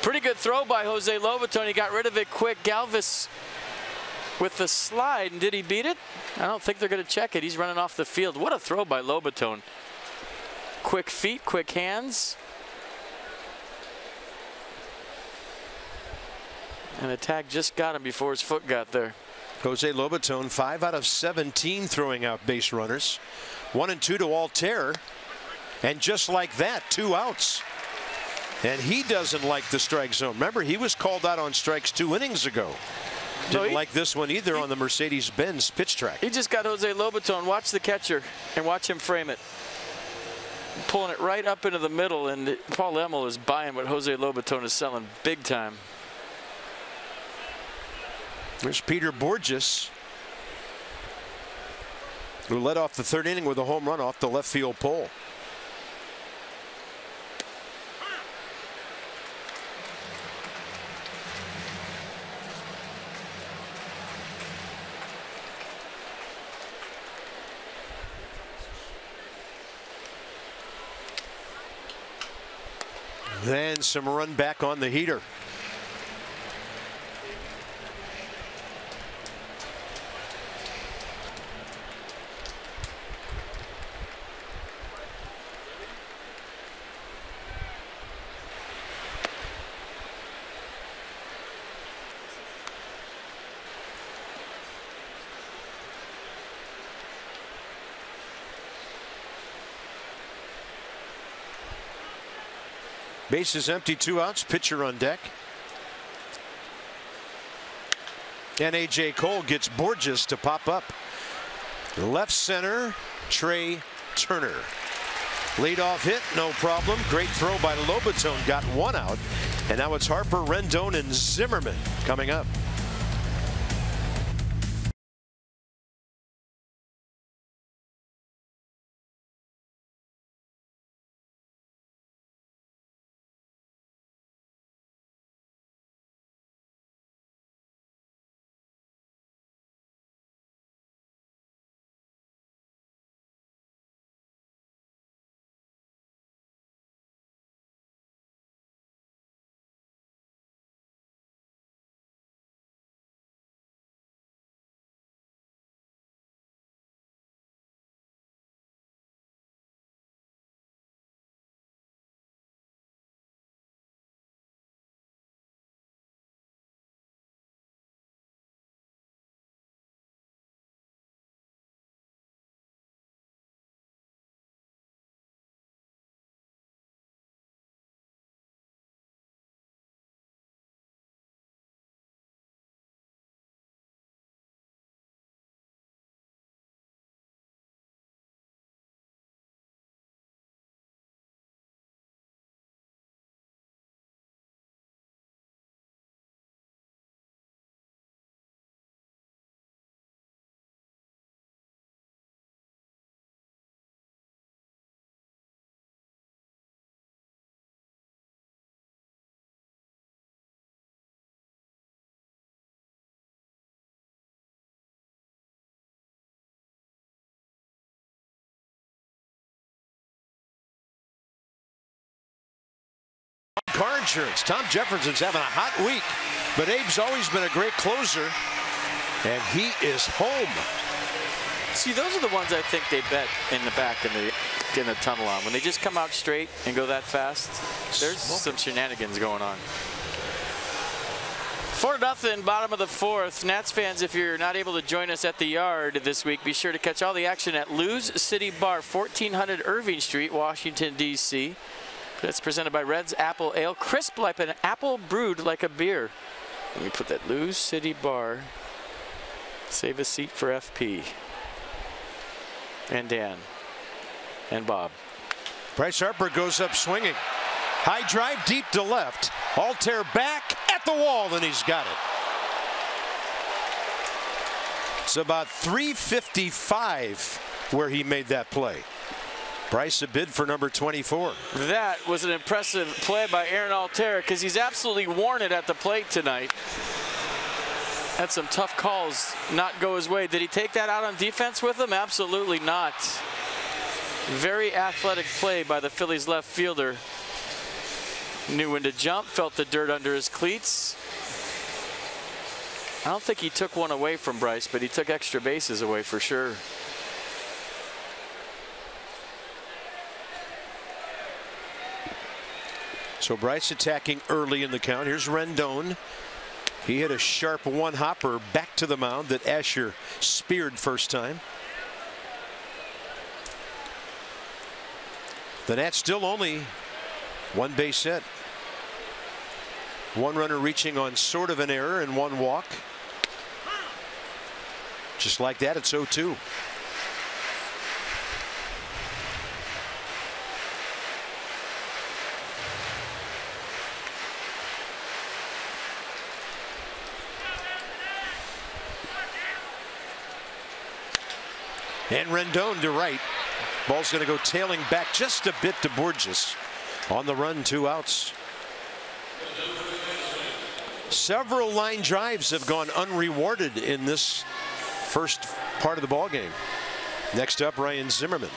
Pretty good throw by Jose Lobaton. He got rid of it quick. Galvis with the slide. And did he beat it? I don't think they're going to check it. He's running off the field. What a throw by Lobaton. Quick feet, quick hands. And the tag just got him before his foot got there. Jose Lobaton, 5 out of 17 throwing out base runners. 1 and 2 to Altair. And just like that, 2 outs. And he doesn't like the strike zone. Remember, he was called out on strikes 2 innings ago. Didn't like this one either on the Mercedes-Benz pitch track. He just got Jose Lobaton. Watch the catcher and watch him frame it. Pulling it right up into the middle, and Paul Emmel is buying what Jose Lobaton is selling big time. There's Peter BOURJOS, who led off the 3rd inning with a home run off the left field pole. Then some run back on the heater. Bases empty, 2 outs, pitcher on deck. And A.J. Cole gets BOURJOS to pop up. Left center, Trey Turner. Leadoff hit, no problem. Great throw by Lobaton, got one out. And now it's Harper, Rendon, and Zimmerman coming up. Car insurance. Tom Jefferson's having a hot week, but Abe's always been a great closer, and he is home. See, those are the ones I think they bet in the back in the tunnel on. When they just come out straight and go that fast, there's some shenanigans going on. 4-0, bottom of the fourth. Nats fans, if you're not able to join us at the Yard this week, be sure to catch all the action at Lou's City Bar, 1400 Irving Street, Washington, D.C. That's presented by Red's Apple Ale, crisp like an apple brewed like a beer. Let me put that Lou's City Bar. Save a seat for FP. And Dan. And Bob. Bryce Harper goes up swinging. High drive deep to left. Altair back at the wall, and he's got it. It's about 355 where he made that play. Bryce a bid for number 24. That was an impressive play by Aaron Altair because he's absolutely worn it at the plate tonight. Had some tough calls not go his way. Did he take that out on defense with him? Absolutely not. Very athletic play by the Phillies left fielder. Knew when to jump, felt the dirt under his cleats. I don't think he took one away from Bryce, but he took extra bases away for sure. So Bryce attacking early in the count. Here's Rendon. He hit a sharp one-hopper back to the mound that Asher speared first time. The Nats still only one base hit. One runner reaching on sort of an error and one walk. Just like that, it's 0-2. And Rendon to right. Ball's going to go tailing back just a bit to BOURJOS. On the run, 2 outs. Several line drives have gone unrewarded in this first part of the ball game. Next up, Ryan Zimmerman.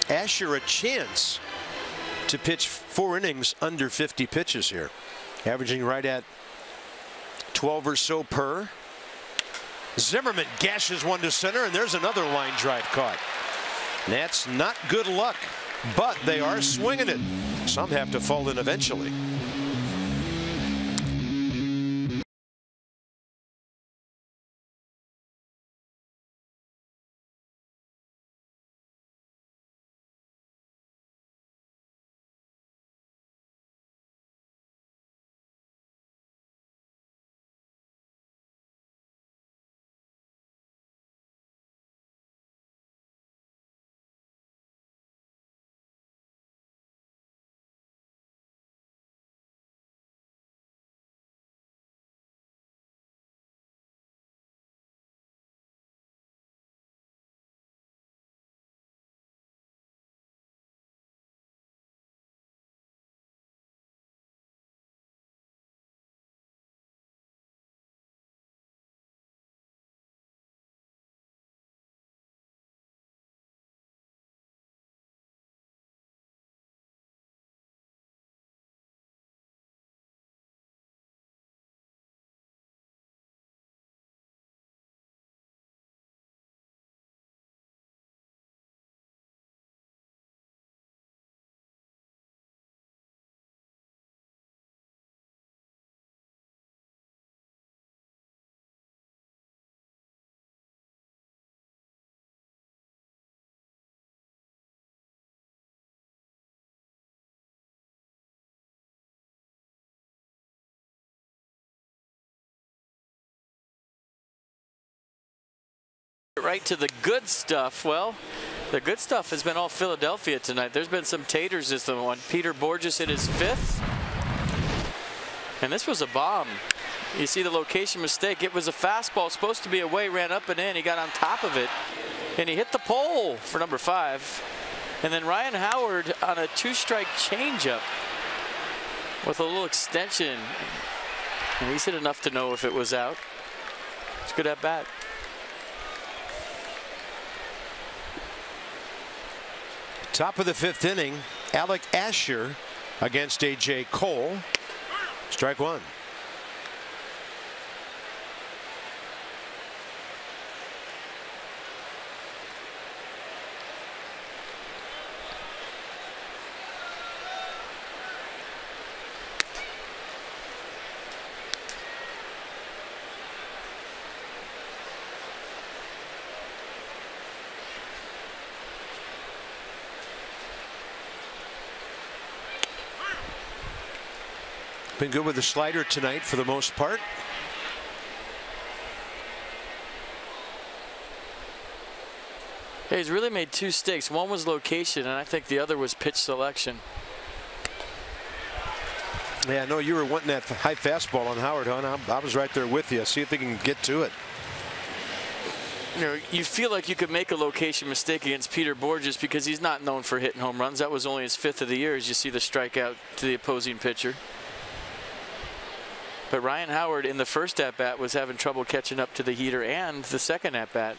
Asher a chance to pitch 4 innings under 50 pitches here, averaging right at 12 or so per. Zimmerman gashes one to center, and there's another line drive caught. That's not good luck, but they are swinging it. Some have to fall in eventually. Right to the good stuff. Well, the good stuff has been all Philadelphia tonight. There's been some taters as the one. Peter BOURJOS hit his 5th. And this was a bomb. You see the location mistake. It was a fastball supposed to be away, ran up and in. He got on top of it, and he hit the pole for number 5. And then Ryan Howard on a 2-strike changeup with a little extension. And he's hit enough to know if it was out. It's good at bat. Top of the 5th inning, Alec Asher against A.J. Cole. Strike one. Been good with the slider tonight for the most part. Hey, he's really made 2 stakes. One was location, and I think the other was pitch selection. Yeah, I know you were wanting that high fastball on Howard, huh? I was right there with you. See if they can get to it. You know, you feel like you could make a location mistake against Peter BOURJOS because he's not known for hitting home runs. That was only his 5th of the year as you see the strikeout to the opposing pitcher. But Ryan Howard in the first at-bat was having trouble catching up to the heater, and the second at-bat.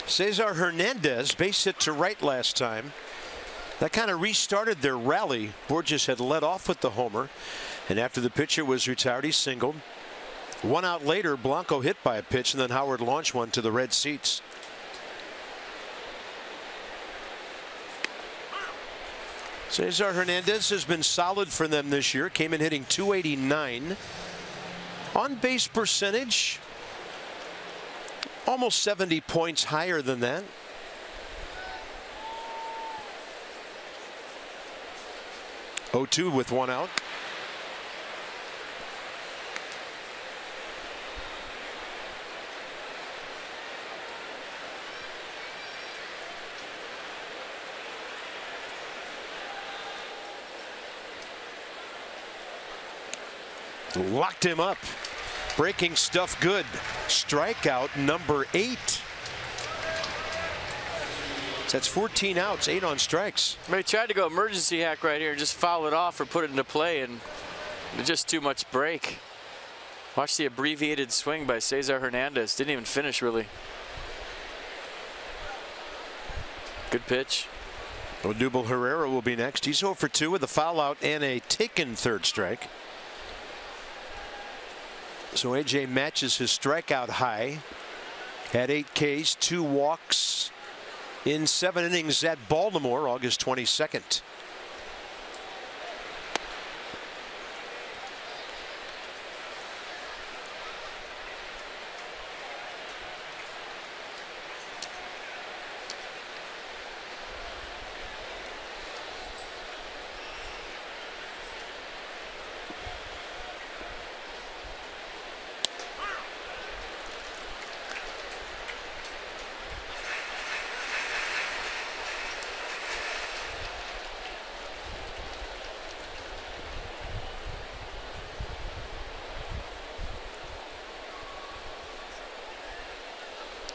CESAR Hernandez base hit to right last time. That kind of restarted their rally. BOURJOS had led off with the homer, and after the pitcher was retired, he singled. 1 out later, Blanco hit by a pitch, and then Howard launched one to the red seats. CESAR Hernandez has been solid for them this year. Came in hitting .289. On base percentage, almost 70 points higher than that. .02 with 1 out. Locked him up. Breaking stuff good. Strikeout number 8. That's 14 outs, 8 on strikes. He tried to go emergency hack right here and just foul it off or put it into play, and just too much break. Watch the abbreviated swing by CESAR Hernandez. Didn't even finish really. Good pitch. ODUBEL Herrera will be next. He's 0 for 2 with a foul out and a taken third strike. So AJ matches his strikeout high. Had 8 Ks, 2 walks in 7 innings at Baltimore, August 22nd.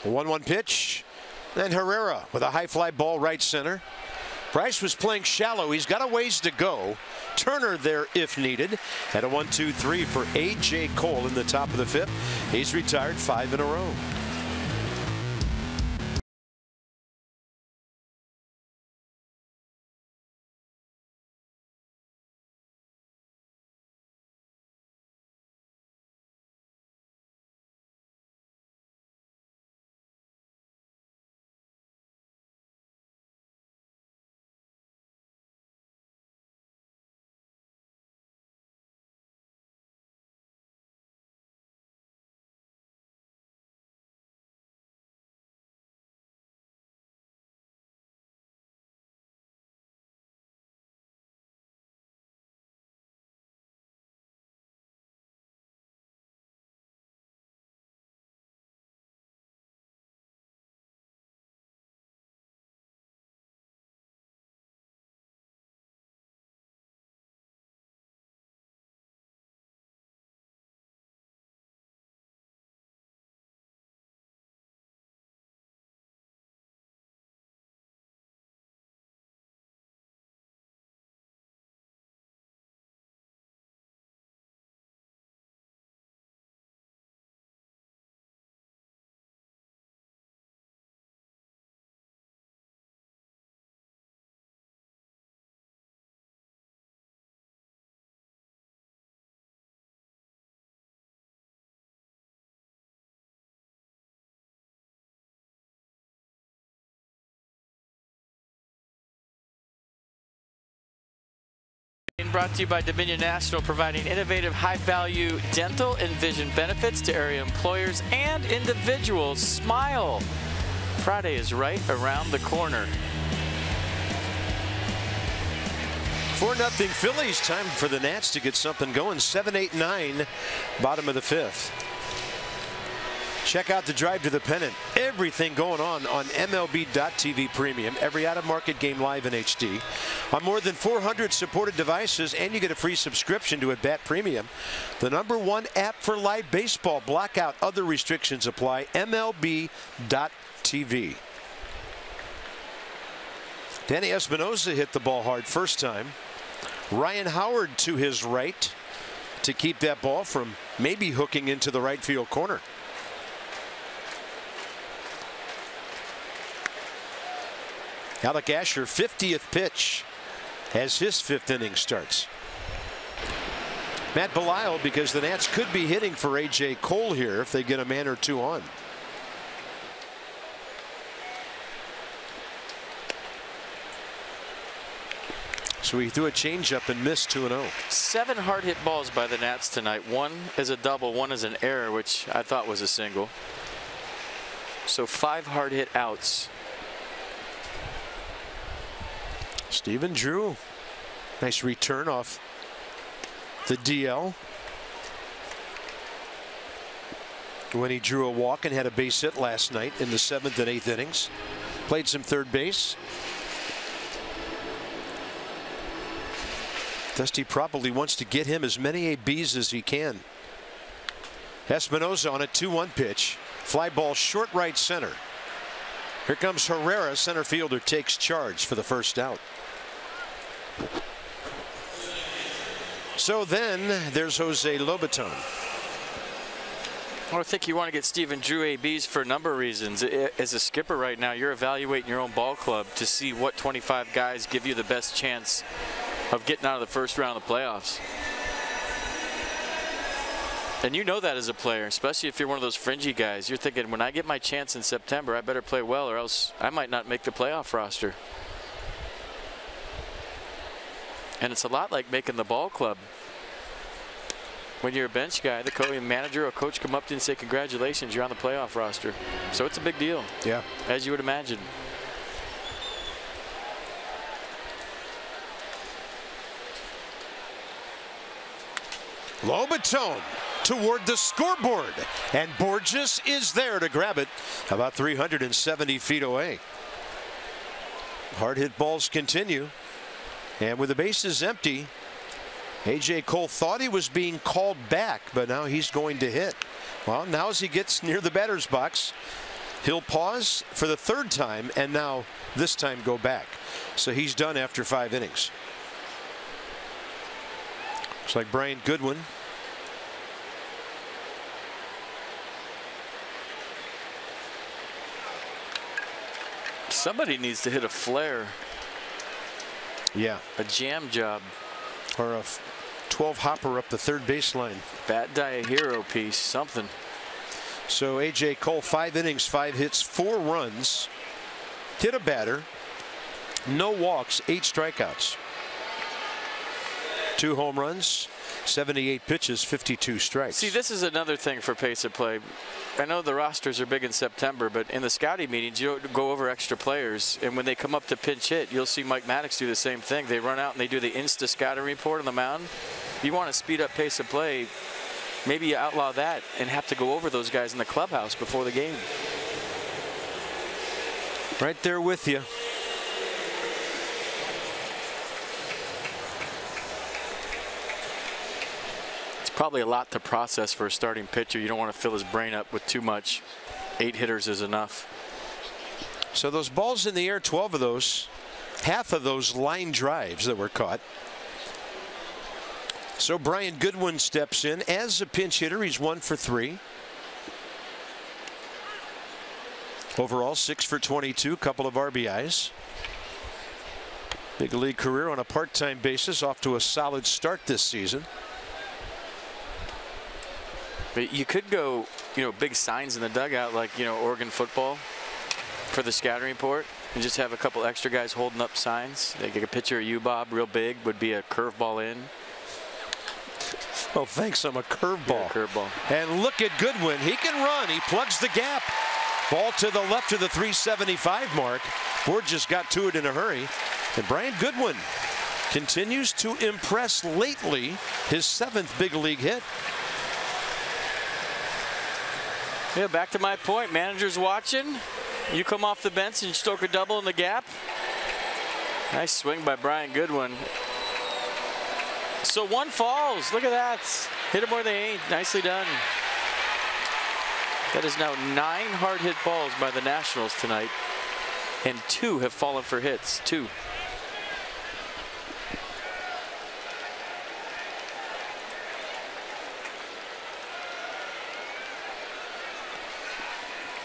A 1-1 pitch. Then Herrera with a high fly ball right center. Bryce was playing shallow. He's got a ways to go. Turner there if needed. At a 1-2-3 for A.J. Cole in the top of the 5th. He's retired 5 in a row. Brought to you by Dominion National, providing innovative, high-value dental and vision benefits to area employers and individuals. Smile. Friday is right around the corner. 4-0 Phillies. Time for the Nats to get something going. 7, 8, 9, bottom of the 5th. Check out the drive to the pennant. Everything going on MLB.TV Premium. Every out-of-market game live in HD. On more than 400 supported devices, and you get a free subscription to At Bat Premium. The #1 app for live baseball. Blackout. Other restrictions apply. MLB.TV. Danny Espinosa hit the ball hard first time. Ryan Howard to his right to keep that ball from maybe hooking into the right field corner. Alec Asher, 50th pitch as his 5th inning starts. Matt Belisle, because the Nats could be hitting for A.J. Cole here if they get a man or two on. So he threw a changeup and missed 2-0. 7 hard hit balls by the Nats tonight. 1 is a double, 1 is an error, which I thought was a single. So 5 hard hit outs. Stephen Drew, nice return off the DL when he drew a walk and had a base hit last night in the 7th and 8th innings. Played some third base. Dusty probably wants to get him as many ABs as he can. Espinosa on a 2-1 pitch. Fly ball short right center. Here comes Herrera. Center fielder takes charge for the first out. So then there's Jose Lobaton. Well, I think you want to get Stephen Drew ABs for a number of reasons. As a skipper right now, you're evaluating your own ball club to see what 25 guys give you the best chance of getting out of the first round of the playoffs. And you know that as a player, especially if you're one of those fringy guys. You're thinking, when I get my chance in September, I better play well or else I might not make the playoff roster. And it's a lot like making the ball club. When you're a bench guy, the manager or coach come up to you and say, congratulations, you're on the playoff roster. So it's a big deal. Yeah. As you would imagine. Lobaton toward the scoreboard, and BOURJOS is there to grab it about 370 feet away. Hard hit balls continue, and with the bases empty, A.J. Cole thought he was being called back, but now he's going to hit. Well, now as he gets near the batter's box, he'll pause for the third time and now this time go back. So he's done after 5 innings. Looks like Brian Goodwin. Somebody needs to hit a flare. Yeah. A jam job. Or a 12 hopper up the third baseline. Bat die a hero piece, something. So A.J. Cole, 5 innings, 5 hits, 4 runs, hit a batter, no walks, 8 strikeouts. 2 home runs, 78 pitches, 52 strikes. See, this is another thing for pace of play. I know the rosters are big in September, but in the scouting meetings, you don't go over extra players. And when they come up to pinch hit, you'll see Mike Maddox do the same thing. They run out and they do the Insta scouting report on the mound. You want to speed up pace of play, maybe you outlaw that and have to go over those guys in the clubhouse before the game. Right there with you. Probably a lot to process for a starting pitcher. You don't want to fill his brain up with too much. 8 hitters is enough. So those balls in the air, 12 of those, half of those line drives that were caught. So Brian Goodwin steps in as a pinch hitter. He's 1 for 3. Overall 6 for 22, couple of RBIs. Big league career on a part-time basis, off to a solid start this season. But you could go, big signs in the dugout like, Oregon football for the scouting report and just have a couple extra guys holding up signs. They get a picture of you, Bob, real big, would be a curveball in. Oh, thanks. I'm a curveball. Curveball. And look at Goodwin. He can run. He plugs the gap. Ball to the left of the 375 mark. BOURJOS got to it in a hurry. And Brian Goodwin continues to impress lately. His 7th big league hit. Yeah, back to my point. Manager's watching. You come off the bench and stoke a double in the gap. Nice swing by Brian Goodwin. So 1 falls. Look at that. Hit him where they ain't. Nicely done. That is now 9 hard hit balls by the Nationals tonight. And 2 have fallen for hits. 2.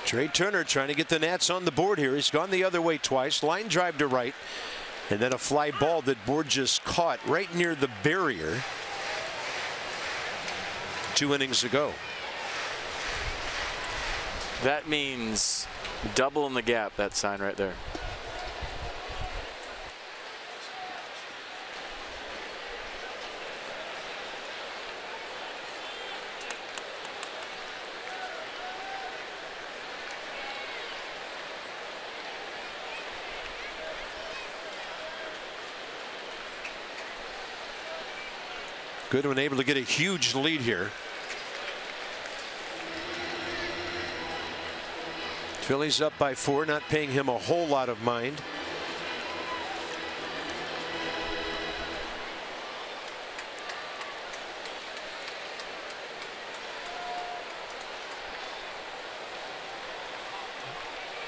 Trey Turner trying to get the Nats on the board here. He's gone the other way twice. Line drive to right. And then a fly ball that BOURJOS caught right near the barrier 2 innings ago. That means double in the gap, that sign right there. Goodwin able to get a huge lead here. Phillies up by 4, not paying him a whole lot of mind.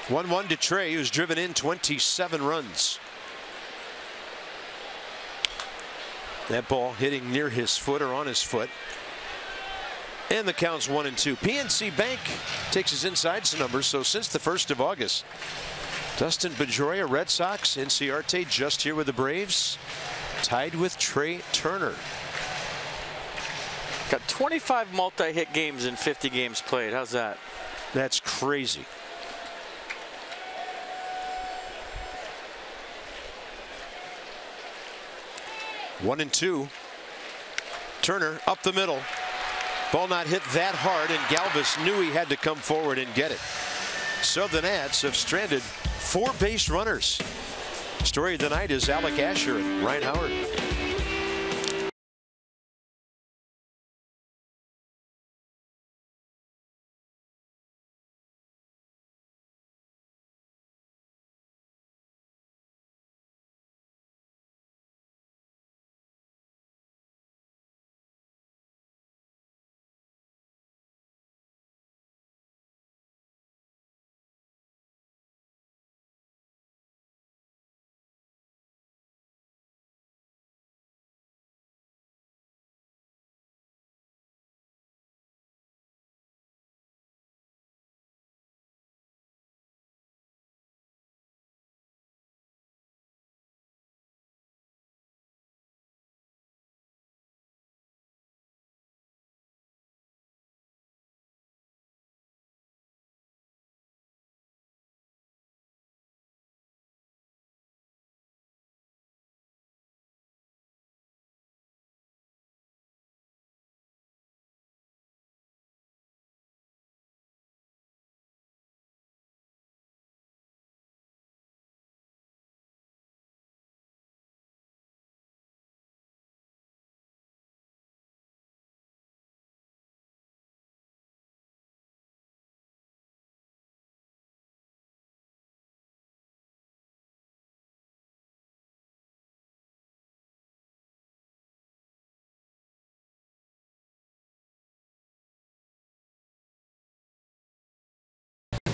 One to Trey, who's driven in 27 runs. That ball hitting near his foot or on his foot. And the count's 1-2. PNC Bank takes his insides numbers. So since the 1st of August, Dustin Pedroia, Red Sox, Inciarte just here with the Braves, tied with Trey Turner. Got 25 multi-hit games in 50 games played. How's that? That's crazy. One and two. Turner up the middle. Ball not hit that hard, and Galvis knew he had to come forward and get it. So the Nats have stranded 4 base runners. Story of the night is Alec Asher and Ryan Howard.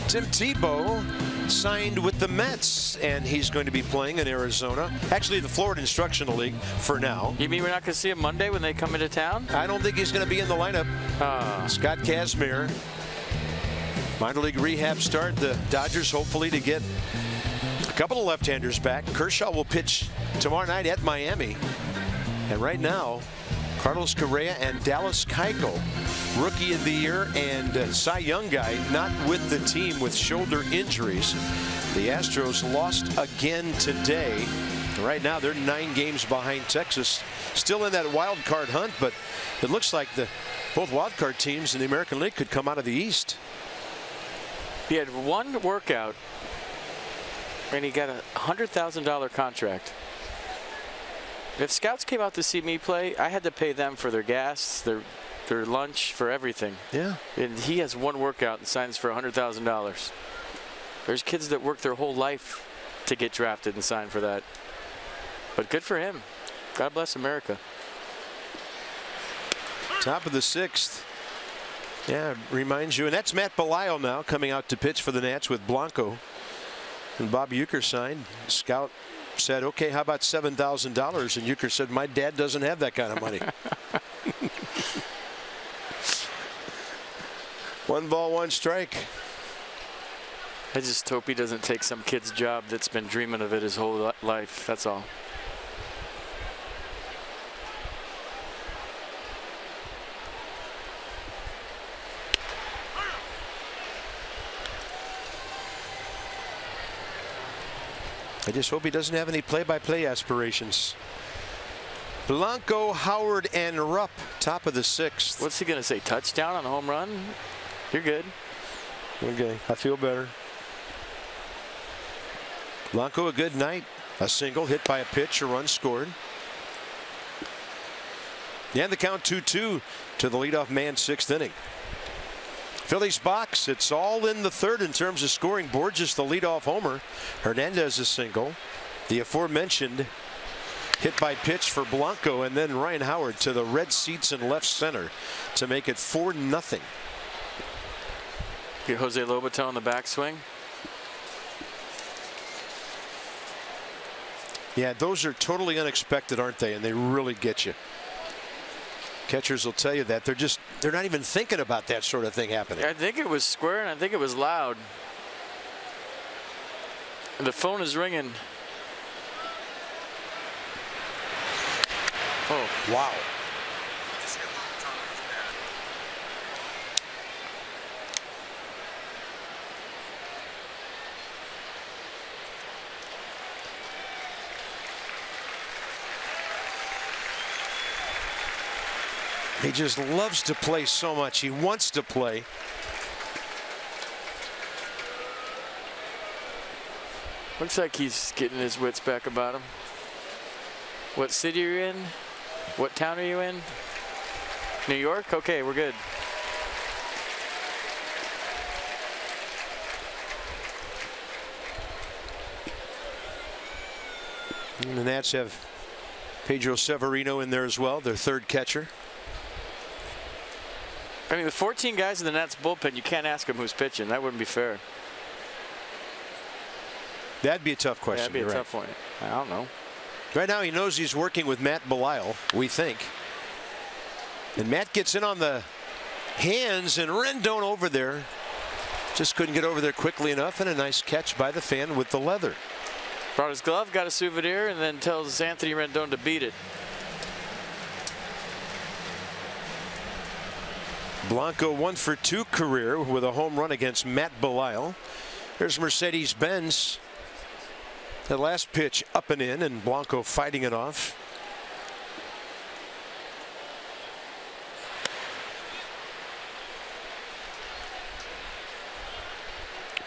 Tim Tebow signed with the Mets, and he's going to be playing in Arizona. Actually, the Florida Instructional League for now. You mean we're not going to see him Monday when they come into town? I don't think he's going to be in the lineup. Scott Kazmir, minor league rehab start. The Dodgers hopefully to get a couple of left-handers back. Kershaw will pitch tomorrow night at Miami. And right now, Carlos Correa and Dallas Keuchel, Rookie of the Year and Cy Young guy, not with the team with shoulder injuries. The Astros lost again today. Right now, they're 9 games behind Texas. Still in that wild card hunt, but it looks like both wild card teams in the American League could come out of the East. He had one workout, and he got a $100,000 contract. If scouts came out to see me play, I had to pay them for their gas, their lunch, for everything. Yeah. And he has one workout and signs for $100,000. There's kids that work their whole life to get drafted and sign for that. But good for him. God bless America. Top of the 6th. Yeah, reminds you, and that's Matt Belisle now coming out to pitch for the Nats with Blanco. And Bob Uecker signed. Scout said, okay, how about $7,000? And Uecker said, my dad doesn't have that kind of money. 1 ball, 1 strike. I just hope he doesn't take some kid's job that's been dreaming of it his whole life. That's all. I just hope he doesn't have any play-by-play aspirations. Blanco, Howard, and Rupp, top of the 6th. What's he going to say? Touchdown on a home run? You're good. Okay, I feel better. Blanco, a good night. A single hit by a pitch, a run scored. And the count 2-2 to the leadoff man, 6th inning. Phillies box, it's all in the 3rd in terms of scoring. BOURJOS the leadoff homer. Hernandez a single. The aforementioned hit by pitch for Blanco, and then Ryan Howard to the red seats in left center to make it 4-0. Get Jose Lobaton on the backswing. Yeah, those are totally unexpected, aren't they? And they really get you. Catchers will tell you that. They're not even thinking about that sort of thing happening. I think it was square, and I think it was loud. The phone is ringing. Oh, wow. He just loves to play so much. He wants to play. Looks like he's getting his wits back about him. What city are you in? What town are you in? New York? Okay, we're good. And the Nats have Pedro Severino in there as well, their third catcher. I mean, the 14 guys in the Nats bullpen, you can't ask them who's pitching. That wouldn't be fair. That'd be a tough question. That'd be a tough one. I don't know. Right now he knows he's working with Matt Belisle, we think. And Matt gets in on the hands, and Rendon over there just couldn't get over there quickly enough, and a nice catch by the fan with the leather. Brought his glove, got a souvenir, and then tells Anthony Rendon to beat it. Blanco 1 for 2 career with a home run against Matt Belisle. There's Mercedes-Benz. The last pitch up and in, and Blanco fighting it off.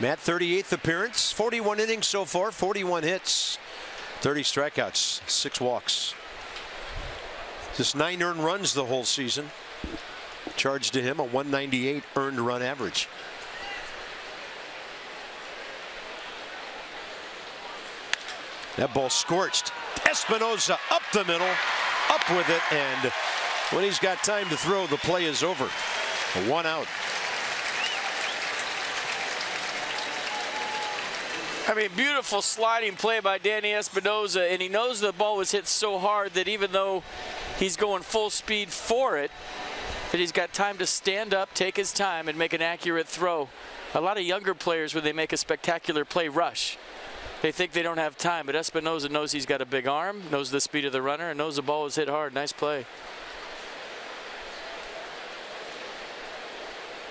Matt, 38th appearance, 41 innings so far, 41 hits, 30 strikeouts, 6 walks. Just 9 earned runs the whole season. Charged to him a 198 earned run average. That ball scorched. Espinosa up the middle, up with it, and when he's got time to throw, the play is over. 1 out. I mean, beautiful sliding play by Danny Espinosa, and he knows the ball was hit so hard that even though he's going full speed for it, that he's got time to stand up, take his time, and make an accurate throw. A lot of younger players, when they make a spectacular play, rush. They think they don't have time, but Espinosa knows he's got a big arm, knows the speed of the runner, and knows the ball was hit hard. Nice play.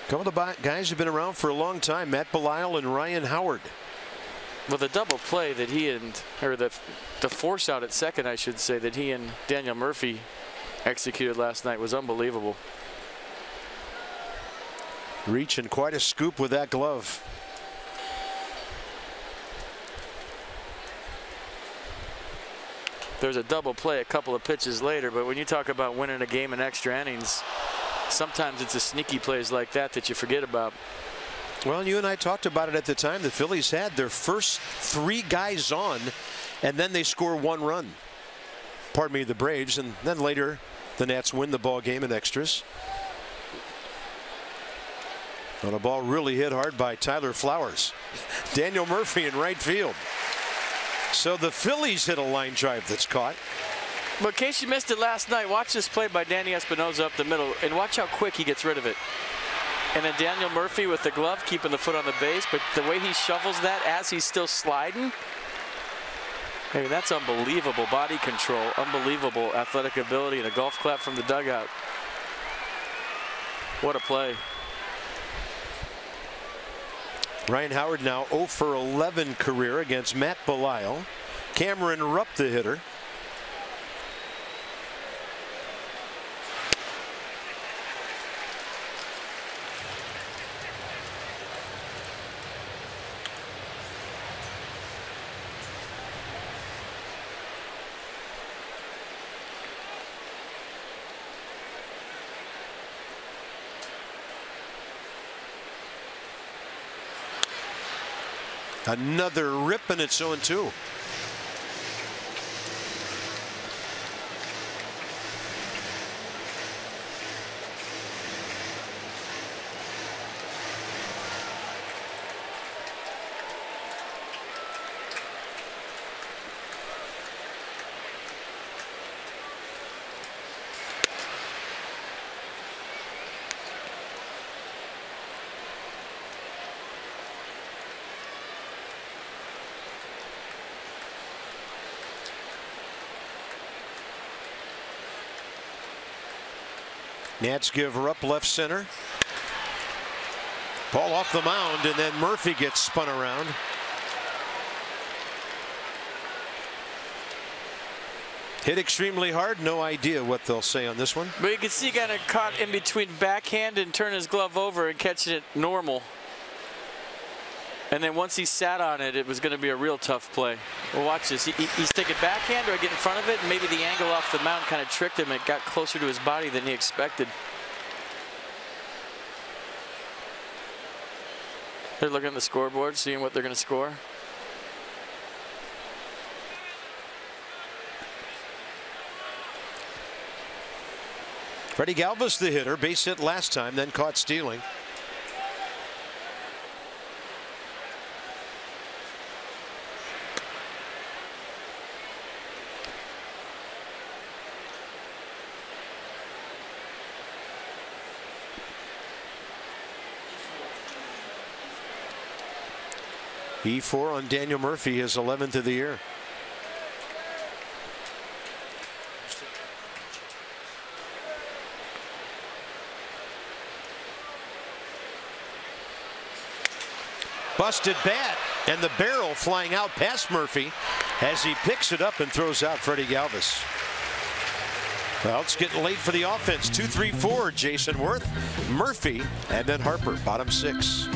A couple of guys have been around for a long time, Matt Belisle and Ryan Howard. Well, the double play that he and, or the force out at second, I should say, that he and Daniel Murphy executed last night was unbelievable. Reach and quite a scoop with that glove. There's a double play a couple of pitches later, but when you talk about winning a game in extra innings, sometimes it's the sneaky plays like that that you forget about. Well, you and I talked about it at the time. The Phillies had their first 3 guys on, and then they score 1 run. Pardon me, the Braves, and then later the Nats win the ball game in extras. On a ball really hit hard by Tyler Flowers. Daniel Murphy in right field. So the Phillies hit a line drive that's caught. But in case you missed it last night, watch this play by Danny Espinosa up the middle, and watch how quick he gets rid of it. And then Daniel Murphy with the glove, keeping the foot on the base, but the way he shovels that as he's still sliding, I mean, that's unbelievable body control, unbelievable athletic ability, and a golf clap from the dugout. What a play. Ryan Howard now 0 for 11 career against Matt Belisle. Cameron Rupp, the hitter. Another rip, and it's 0-2. Nats give Rupp left center. Ball off the mound, and then Murphy gets spun around. Hit extremely hard. No idea what they'll say on this one. But you can see he got caught in between backhand and turn his glove over and catching it normal. And then once he sat on it, it was going to be a real tough play. Well, watch this. He's taking backhand, or I get in front of it, and maybe the angle off the mound kind of tricked him. It got closer to his body than he expected. They're looking at the scoreboard, seeing what they're going to score. Freddie Galvis, the hitter, base hit last time, then caught stealing. E4 on Daniel Murphy, his 11th of the year. Busted bat, and the barrel flying out past Murphy as he picks it up and throws out Freddie Galvis. Well, it's getting late for the offense. 2-3-4, Jason Worth, Murphy, and then Harper, bottom 6.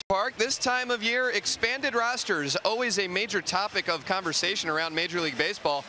Park, this time of year, expanded rosters, always a major topic of conversation around Major League Baseball,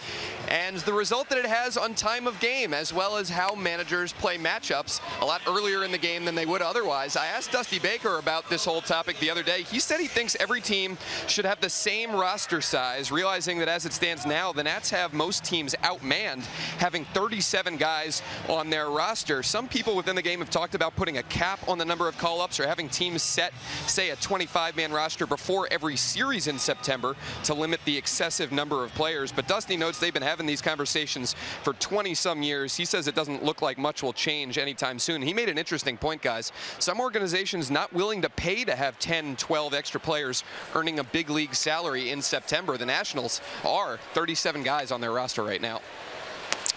and the result that it has on time of game, as well as how managers play matchups a lot earlier in the game than they would otherwise. I asked Dusty Baker about this whole topic the other day. He said he thinks every team should have the same roster size, realizing that as it stands now, the Nats have most teams outmanned, having 37 guys on their roster. Some people within the game have talked about putting a cap on the number of call-ups or having teams set, say, a 25-man roster before every series in September to limit the excessive number of players. But Dusty notes they've been having these conversations for 20-some years. He says it doesn't look like much will change anytime soon. He made an interesting point, guys. Some organizations not willing to pay to have 10, 12 extra players earning a big league salary in September. The Nationals are 37 guys on their roster right now.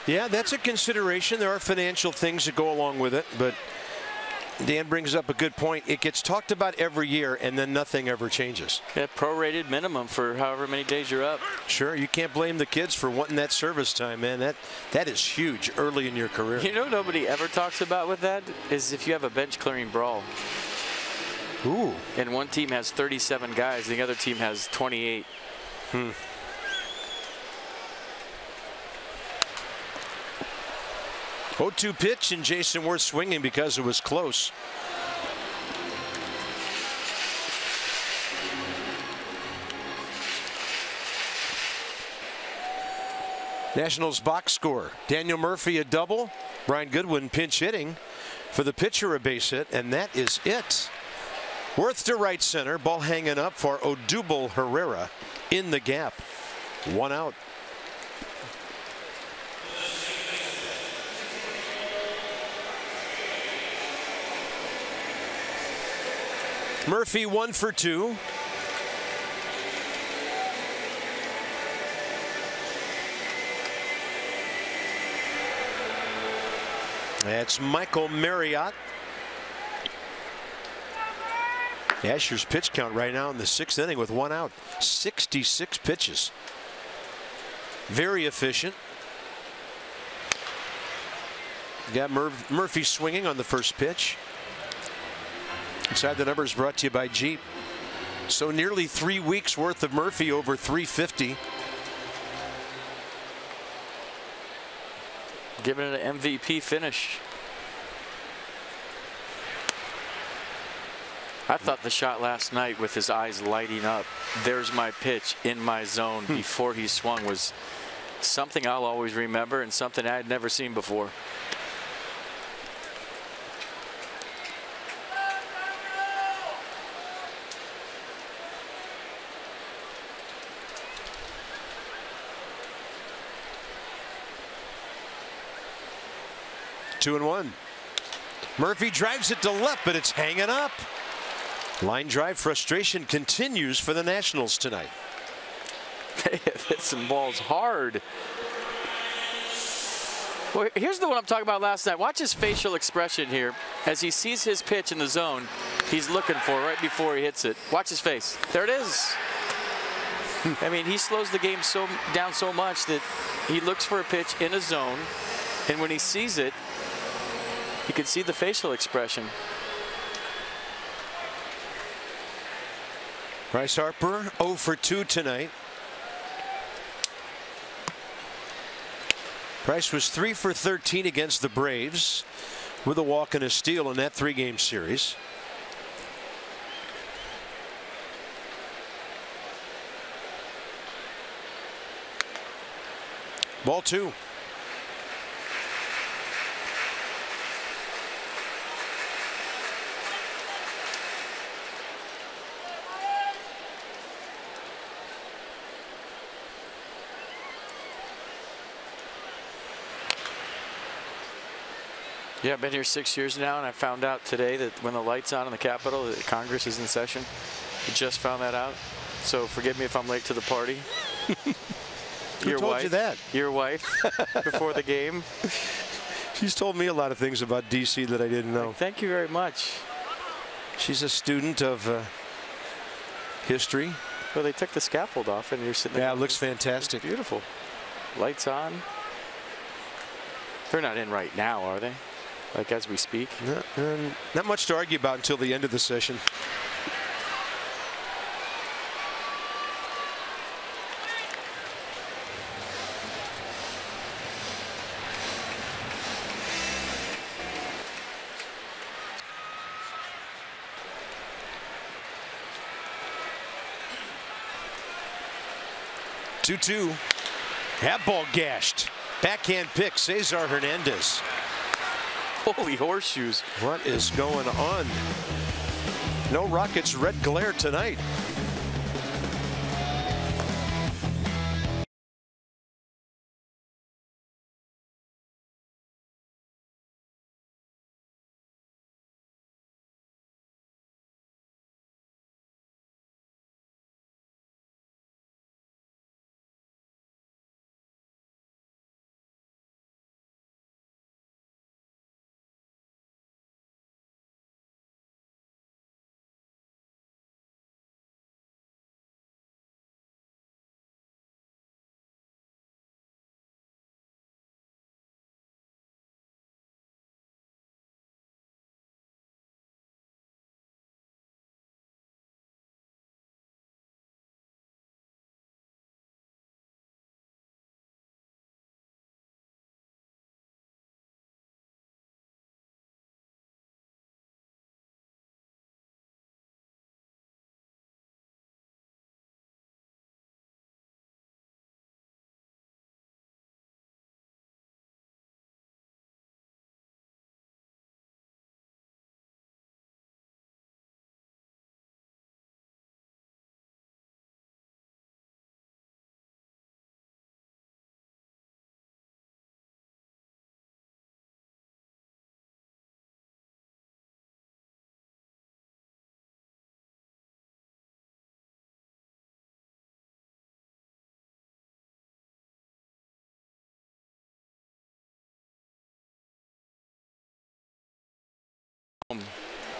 Yeah, that's a consideration. There are financial things that go along with it, but Dan brings up a good point. It gets talked about every year, and then nothing ever changes. Yeah, prorated minimum for however many days you're up. Sure, you can't blame the kids for wanting that service time, man. That is huge early in your career. You know, nobody ever talks about with that is if you have a bench clearing brawl. Ooh. And one team has 37 guys, and the other team has 28. 0-2 pitch, and Jason Worth swinging because it was close. Nationals box score. Daniel Murphy a double. Brian Goodwin pinch hitting. For the pitcher a base hit, and that is it. Worth to right center. Ball hanging up for ODUBEL Herrera in the gap. 1 out. Murphy 1 for 2. That's Michael Marriott. Asher's pitch count right now in the 6th inning with 1 out. 66 pitches. Very efficient. Got Murphy swinging on the first pitch. Inside the Numbers brought to you by Jeep. So nearly 3 weeks worth of Murphy over 350. Giving it an MVP finish. I thought the shot last night with his eyes lighting up, there's my pitch in my zone before he swung, was something I'll always remember and something I had never seen before. Two and one. Murphy drives it to left, but it's hanging up. Line drive frustration continues for the Nationals tonight. They have hit some balls hard. Well, here's the one I'm talking about last night. Watch his facial expression here as he sees his pitch in the zone he's looking for right before he hits it. Watch his face. There it is. I mean, he slows the game down so much that he looks for a pitch in a zone, and when he sees it, you can see the facial expression. Bryce Harper 0 for 2 tonight. Bryce was 3 for 13 against the Braves with a walk and a steal in that 3-game series. Ball 2. Yeah, I've been here 6 years now, and I found out today that when the light's on in the Capitol, that Congress is in session. I just found that out. So forgive me if I'm late to the party. Who told you that? Your wife, before the game. She's told me a lot of things about D.C. that I didn't know. Thank you very much. She's a student of history. Well, they took the scaffold off, and you're sitting there. Yeah, it looks fantastic. It's beautiful. Lights on. They're not in right now, are they? Like as we speak? Not much to argue about until the end of the session. Two. That ball gashed. Backhand pick, CESAR HERNANDEZ. Holy horseshoes. What is going on? No Rockets red glare tonight.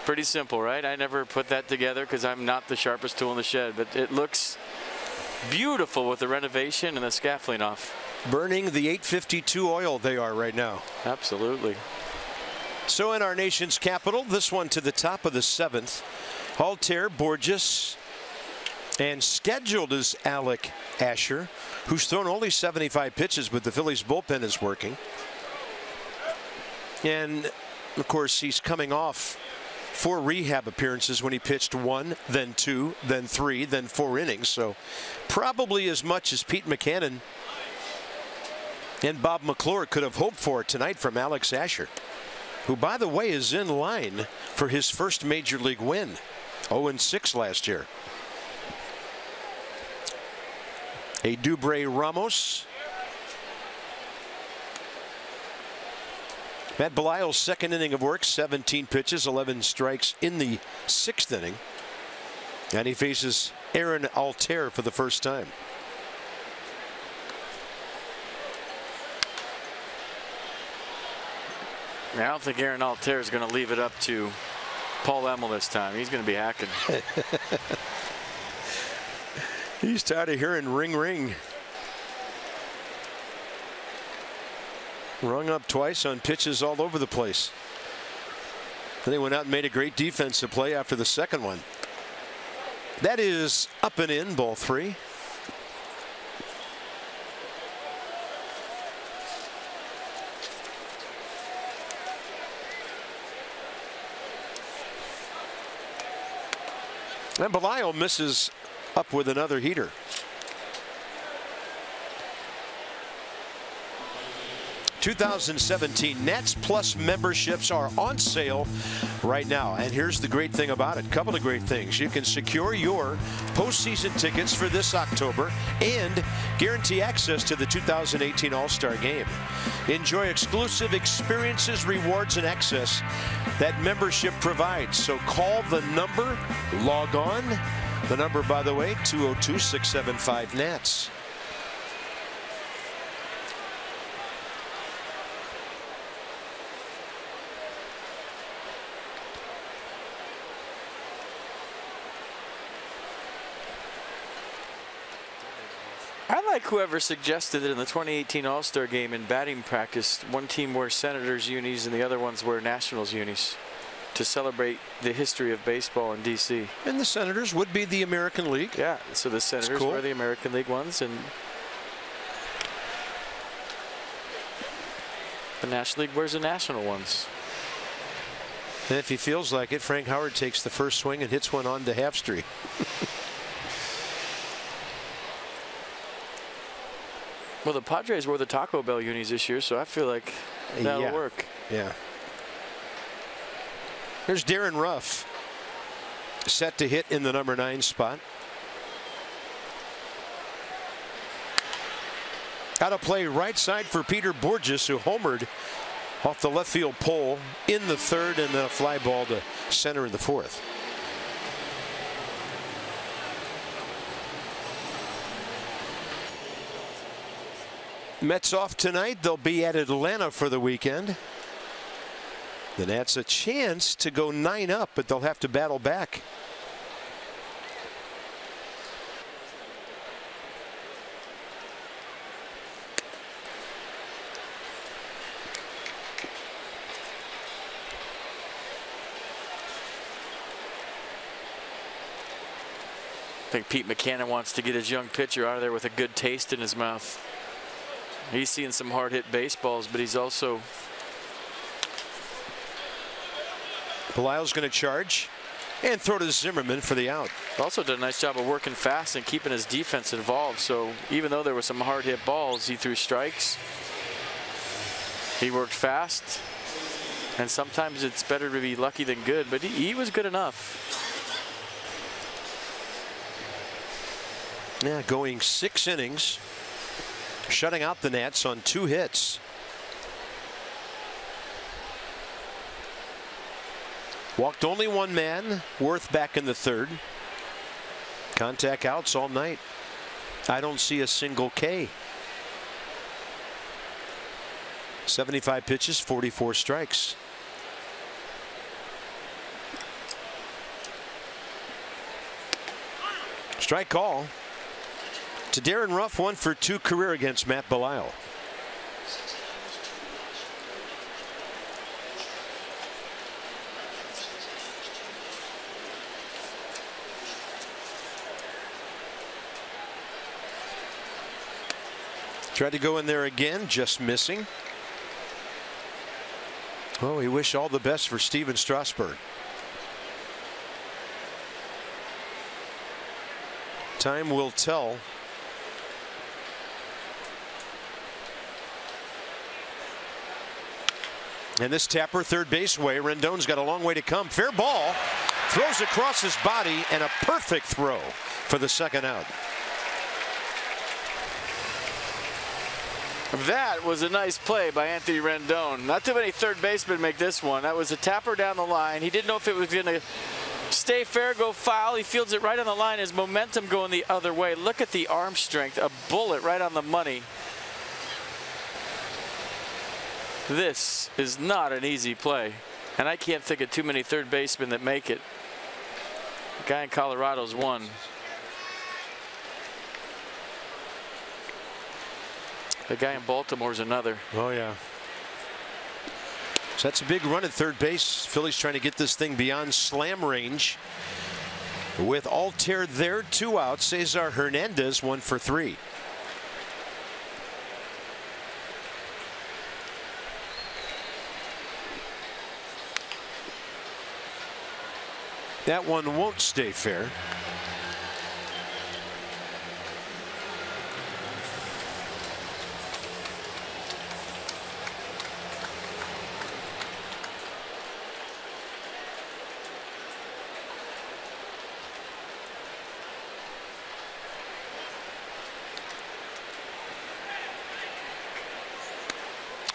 Pretty simple, right? I never put that together because I'm not the sharpest tool in the shed, but it looks beautiful with the renovation and the scaffolding off. Burning the 852 oil they are right now. Absolutely. So in our nation's capital, this one to the top of the 7th. Altair, BOURJOS, and scheduled is ALEC Asher, who's thrown only 75 pitches, but the Phillies bullpen is working. And of course, he's coming off 4 rehab appearances when he pitched 1, then 2, then 3, then 4 innings. So probably as much as Pete Mackanin and Bob McClure could have hoped for tonight from Alex Asher, who, by the way, is in line for his first major league win. 0-6 last year. ODUBEL Ramos. Matt Belisle's second inning of work, 17 pitches, 11 strikes in the 6th inning. And he faces Aaron Altair for the first time. I don't think Aaron Altair is going to leave it up to Paul Emmel this time. He's going to be hacking. He's tired of hearing ring, ring. Rung up twice on pitches all over the place. And they went out and made a great defensive play after the second one. That is up and in, ball 3. And Belisle misses up with another heater. (2017) Nats Plus memberships are on sale right now, and here's the great thing about it. Couple of great things. You can secure your postseason tickets for this October and guarantee access to the 2018 All-Star Game. Enjoy exclusive experiences, rewards, and access that membership provides. So call the number, log on. The number, by the way, 202-675-NATS. I like whoever suggested that in the 2018 All-Star Game in batting practice, one team wears Senators unis and the other ones wear Nationals unis to celebrate the history of baseball in D.C. And the Senators would be the American League. Yeah, so the Senators cool. wear the American League ones, and the National League wears the National ones. And if he feels like it, Frank Howard takes the first swing and hits one on to Half Street. Well, the Padres wore the Taco Bell unis this year, so I feel like that'll work. Yeah. There's Darren Ruff, set to hit in the number 9 spot. Out of play right side for Peter BOURJOS, who homered off the left field pole in the 3rd, and then a fly ball to center in the 4th. Mets off tonight. They'll be at Atlanta for the weekend. The Nats a chance to go 9 up, but they'll have to battle back. I think Pete Mackanin wants to get his young pitcher out of there with a good taste in his mouth. He's seeing some hard hit baseballs, but he's also. Belisle's going to charge and throw to Zimmerman for the out. Also did a nice job of working fast and keeping his defense involved. So even though there were some hard hit balls, he threw strikes. He worked fast. And sometimes it's better to be lucky than good, but he was good enough. Yeah, going 6 innings, shutting out the Nats on 2 hits. Walked only 1 man, Worth back in the 3rd. Contact outs all night. I don't see a single K. 75 pitches, 44 strikes. Strike call to Darren Ruff, 1 for 2 career against Matt Belisle. Tried to go in there again, just missing. Well, we wish all the best for Stephen Strasburg. Time will tell. And this tapper third base way. Rendon's got a long way to come. Fair ball. Throws across his body, and a perfect throw for the second out. That was a nice play by Anthony Rendon. Not too many third basemen make this one. That was a tapper down the line. He didn't know if it was going to stay fair, go foul. He fields it right on the line. His momentum going the other way. Look at the arm strength. A bullet right on the money. This is not an easy play. And I can't think of too many third basemen that make it. The guy in Colorado's one. The guy in Baltimore's another. Oh, yeah. So that's a big run at third base. Phillies trying to get this thing beyond slam range. With Altair there, 2 outs. Cesar Hernandez, 1 for 3. That one won't stay fair.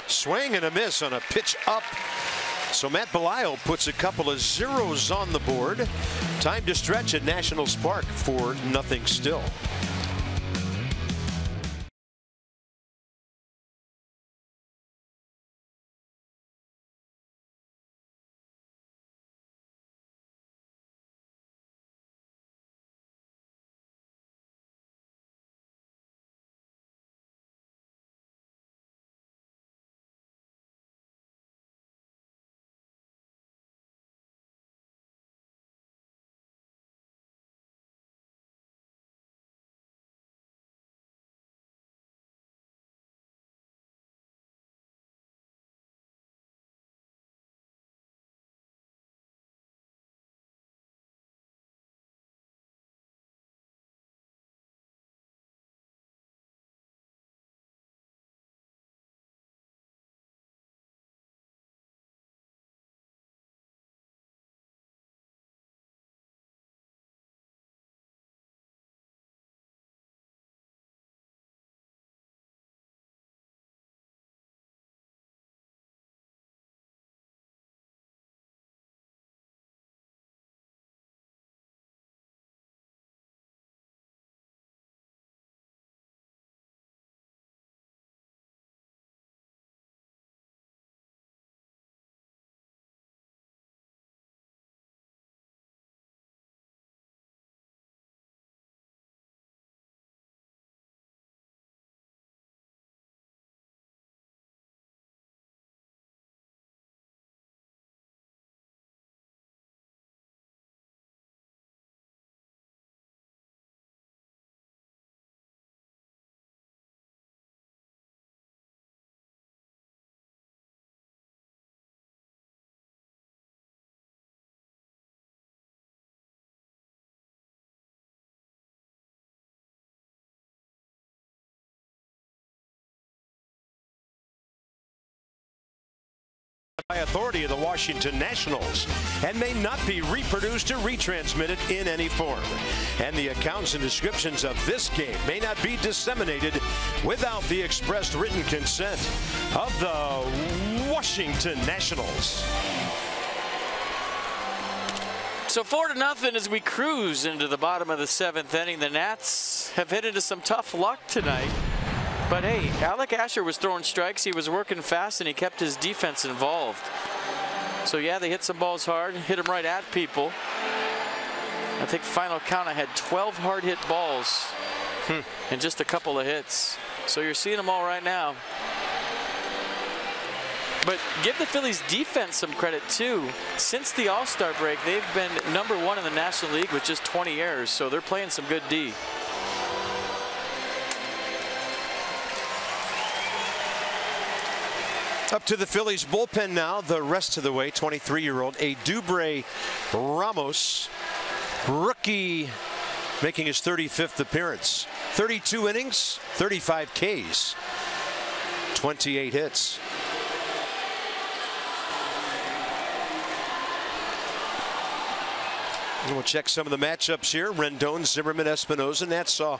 Swing and a miss on a pitch up. So Matt Belisle puts a couple of zeros on the board. Time to stretch at Nationals Park for nothing still. By authority of the Washington Nationals and may not be reproduced or retransmitted in any form. And the accounts and descriptions of this game may not be disseminated without the expressed written consent of the Washington Nationals. So 4-0 as we cruise into the bottom of the 7th inning. The Nats have hit into some tough luck tonight. But hey, Alec Asher was throwing strikes. He was working fast, and he kept his defense involved. So yeah, they hit some balls hard, hit them right at people. I think final count I had 12 hard hit balls and just a couple of hits. So you're seeing them all right now. But give the Phillies defense some credit too. Since the All-Star break, they've been #1 in the National League with just 20 errors, so they're playing some good D. Up to the Phillies bullpen now, the rest of the way. 23-year-old ODUBEL Ramos, rookie, making his 35th appearance. 32 innings, 35 Ks, 28 hits. And we'll check some of the matchups here. Rendon, Zimmerman, Espinosa. Nats saw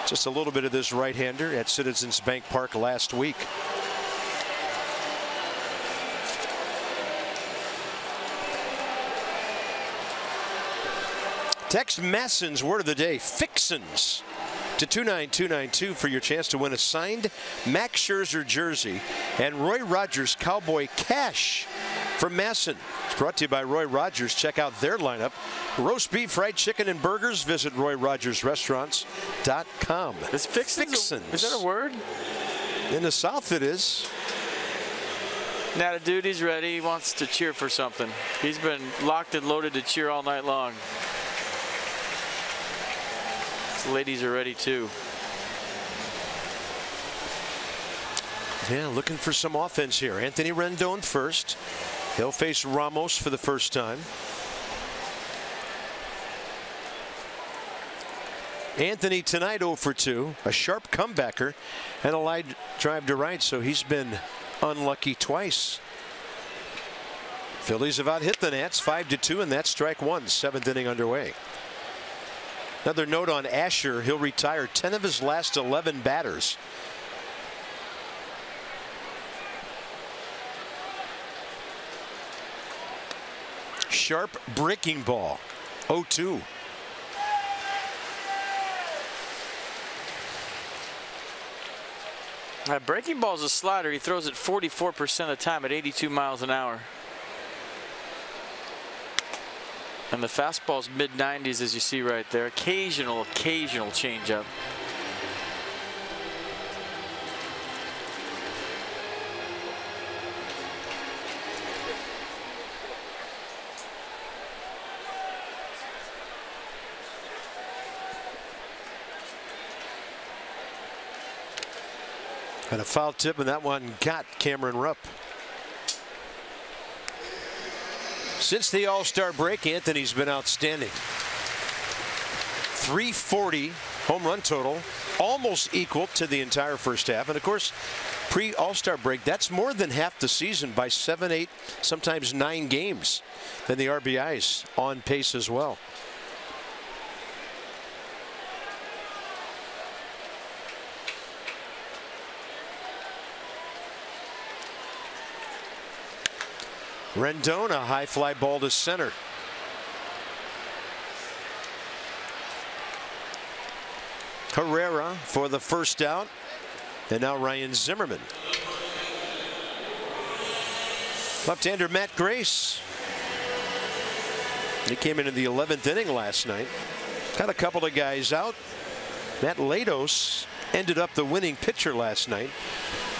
just a little bit of this right-hander at Citizens Bank Park last week. Text Masson's word of the day, fixins, to 29292 for your chance to win a signed Max Scherzer jersey and Roy Rogers Cowboy Cash from Masson. It's brought to you by Roy Rogers. Check out their lineup. Roast beef, fried chicken, and burgers. Visit RoyRogersRestaurants.com. Is fixins? Is that a word? In the South it is. Now the dude, he's ready. He wants to cheer for something. He's been locked and loaded to cheer all night long. The ladies are ready too. Yeah, looking for some offense here. Anthony Rendon first. He'll face Ramos for the first time. Anthony tonight 0 for 2, a sharp comebacker and a line drive to right, so he's been unlucky twice. Phillies have out hit the Nats 5-2, and that's strike one, 7th inning underway. Another note on Asher, he'll retire 10 of his last 11 batters. Sharp breaking ball, 0-2. Breaking ball is a slider. He throws it 44% of the time at 82 miles an hour. And the fastball's mid-90s, as you see right there. Occasional changeup. And a foul tip, and that one got Cameron Rupp. Since the All-Star break, Anthony's been outstanding. 340 home run total, almost equal to the entire first half. And of course, pre-All-Star break, that's more than half the season by 7, 8, sometimes 9 games. Then the RBIs on pace as well. Rendon, a high fly ball to center. Herrera for the first out. And now Ryan Zimmerman. Left-hander Matt Grace. He came into the 11th inning last night. Got a couple of guys out. Matt Latos ended up the winning pitcher last night.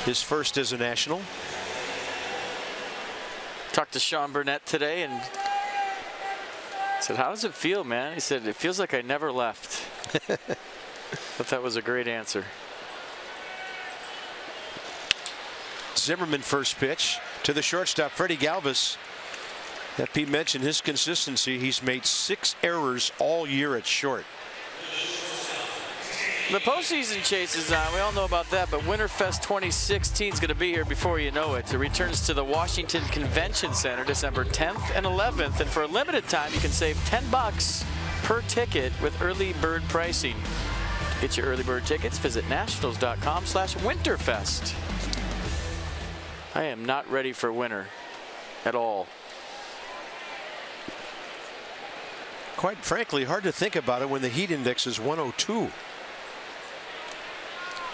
His first as a National. Talked to Sean Burnett today and said, how does it feel, man? He said, it feels like I never left. But that was a great answer. Zimmerman first pitch to the shortstop, Freddie Galvis. That Pete mentioned his consistency. He's made 6 errors all year at short. The postseason chase is on. We all know about that, but Winterfest 2016 is going to be here before you know it. It returns to the Washington Convention Center December 10th and 11th, and for a limited time you can save $10 per ticket with early bird pricing. To get your early bird tickets, visit nationals.com/winterfest. I am not ready for winter at all. Quite frankly, hard to think about it when the heat index is 102.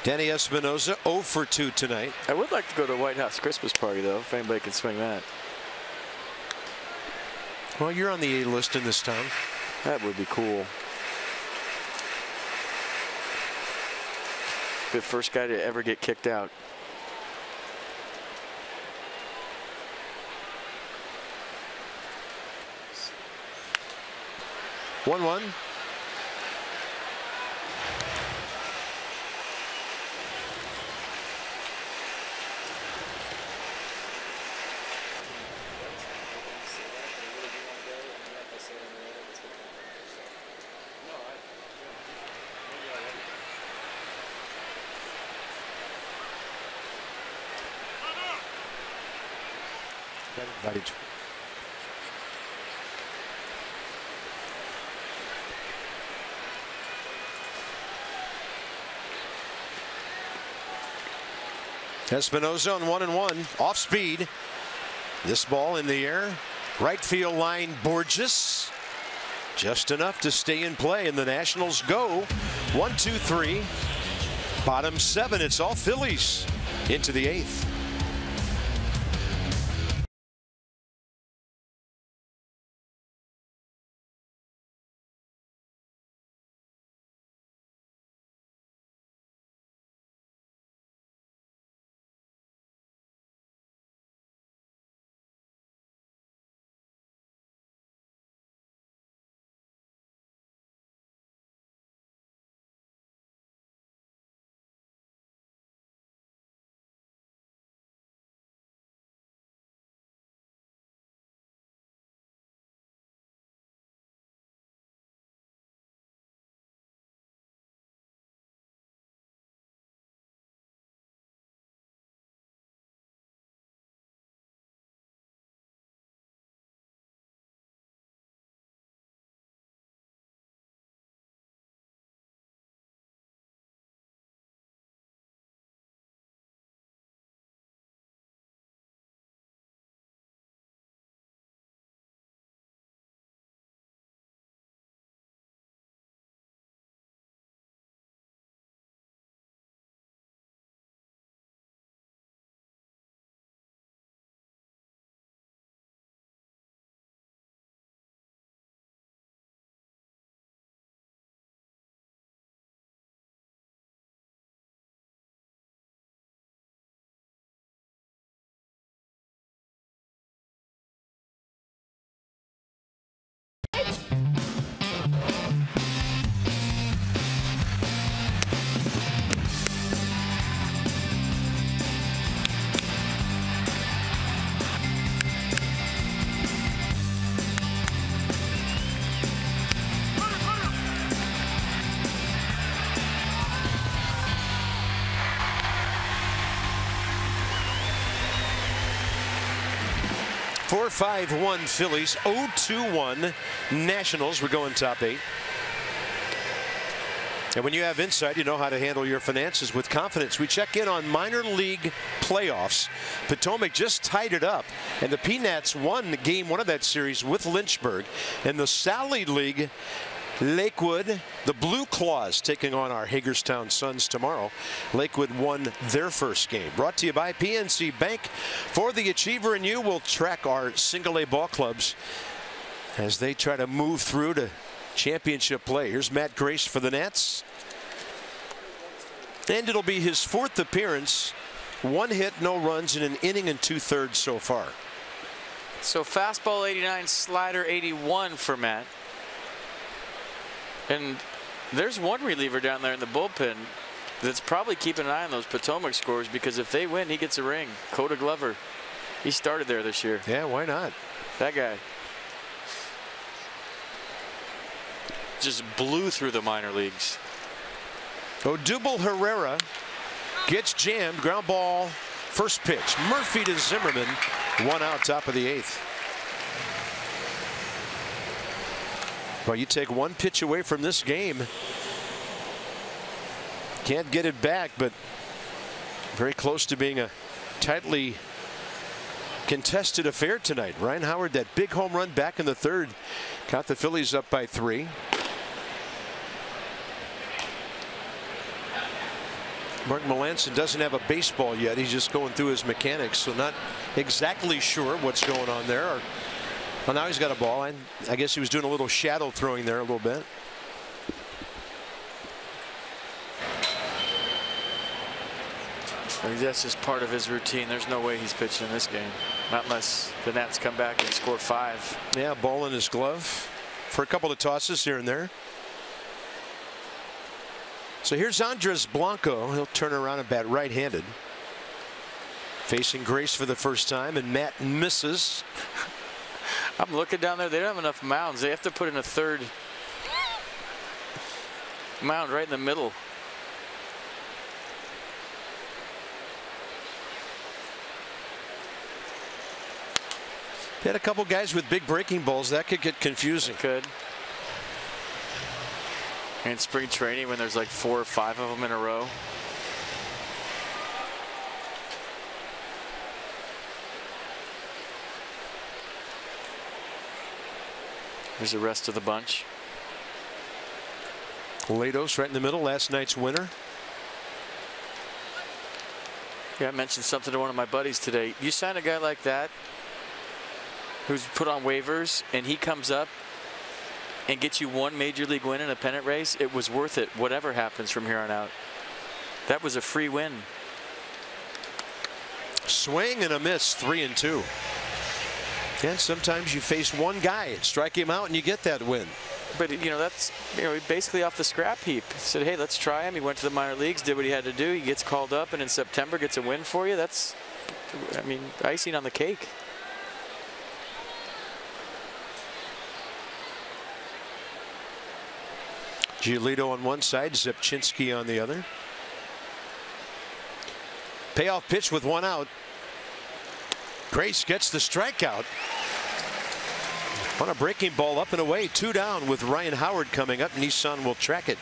Danny Espinosa 0 for 2 tonight. I would like to go to the White House Christmas party, though, if anybody can swing that. Well, you're on the A list in this town. That would be cool. The first guy to ever get kicked out. One. Espinosa on 1-1, off speed. This ball in the air, right field line. BOURJOS just enough to stay in play, and the Nationals go 1-2-3. Bottom 7. It's all Phillies into the 8th. Four, 5-1 Phillies, 0-2-1 Nationals. We're going top 8. And when you have insight, you know how to handle your finances with confidence. We check in on minor league playoffs. Potomac just tied it up, and the Peanuts won game 1 of that series with Lynchburg. And the Sally League, Lakewood, the Blue Claws taking on our Hagerstown Suns tomorrow. Lakewood won their first game. Brought to you by PNC Bank. For the Achiever and you, will track our single A ball clubs as they try to move through to championship play. Here's Matt Grace for the Nats. And it'll be his 4th appearance. 1 hit, no runs in an inning and 2/3 so far. So fastball 89, slider 81 for Matt. And there's one reliever down there in the bullpen that's probably keeping an eye on those Potomac scores, because if they win, he gets a ring. Coda Glover. He started there this year. Yeah, why not? That guy just blew through the minor leagues. ODUBEL HERRERA gets jammed. Ground ball. First pitch. Murphy to Zimmerman. 1 out, top of the 8th. Well, you take 1 pitch away from this game. Can't get it back, but very close to being a tightly contested affair tonight. Ryan Howard, that big home run back in the 3rd, got the Phillies up by 3. Mark Melanson doesn't have a baseball yet. He's just going through his mechanics, so not exactly sure what's going on there. Our Well, now he's got a ball. I guess he was doing a little shadow throwing there a little bit. I think that's just part of his routine. There's no way he's pitching in this game. Not unless the Nats come back and score 5. Yeah, ball in his glove for a couple of tosses here and there. So here's Andres Blanco. He'll turn around and bat right-handed. Facing Grace for the first time, and Matt misses. I'm looking down there. They don't have enough mounds. They have to put in a third mound right in the middle. Had a couple guys with big breaking balls. That could get confusing. It could. In spring training when there's like 4 or 5 of them in a row. Here's the rest of the bunch. Lados right in the middle, last night's winner. Yeah, I mentioned something to one of my buddies today. You sign a guy like that who's put on waivers and he comes up and gets you 1 major league win in a pennant race, it was worth it, whatever happens from here on out. That was a free win. Swing and a miss, 3-2. And sometimes you face one guy and strike him out and you get that win. But you know, that's, you know, basically off the scrap heap. He said, hey, let's try him. He went to the minor leagues, did what he had to do. He gets called up and in September gets a win for you. That's, I mean, icing on the cake. Giolito on one side, Zepchinski on the other. Payoff pitch with 1 out. Grace gets the strikeout. On a breaking ball up and away, 2 down with Ryan Howard coming up. Nissan will track it.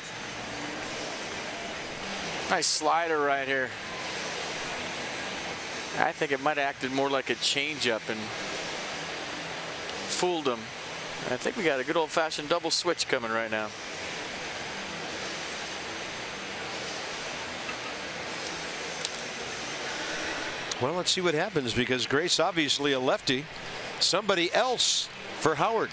Nice slider right here. I think it might have acted more like a changeup and fooled him. I think we got a good old-fashioned double switch coming right now. Well, let's see what happens because Grace obviously a lefty. Somebody else for Howard.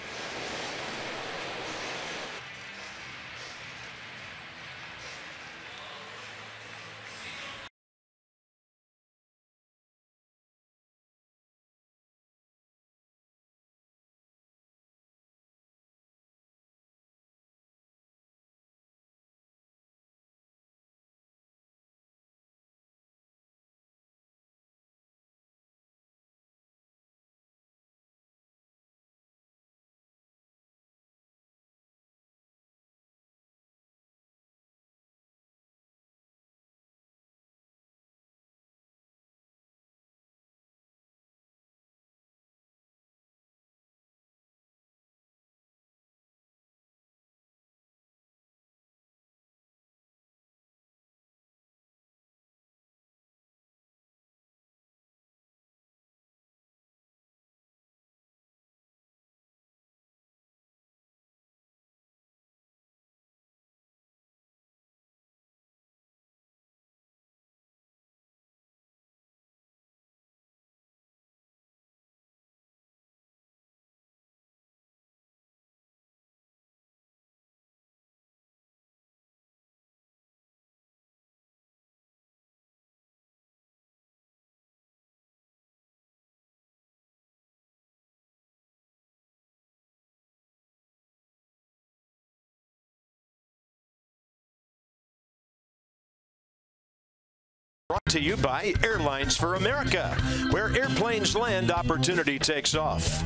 Brought to you by Airlines for America, where airplanes land, opportunity takes off.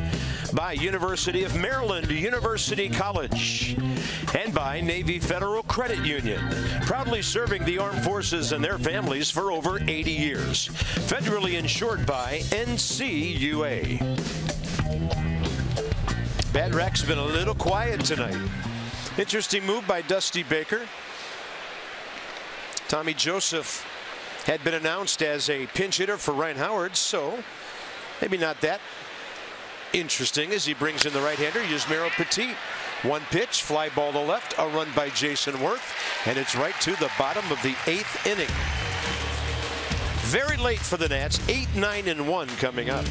By University of Maryland University College. And by Navy Federal Credit Union, proudly serving the armed forces and their families for over 80 years. Federally insured by NCUA. Bad Rack's been a little quiet tonight. Interesting move by Dusty Baker. Tommy Joseph had been announced as a pinch hitter for Ryan Howard, so maybe not that interesting as he brings in the right-hander, Yusmeiro Petit. 1 pitch, fly ball to left, a run by Jason Worth, and it's right to the bottom of the 8th inning. Very late for the Nats, 8, 9, and 1 coming up.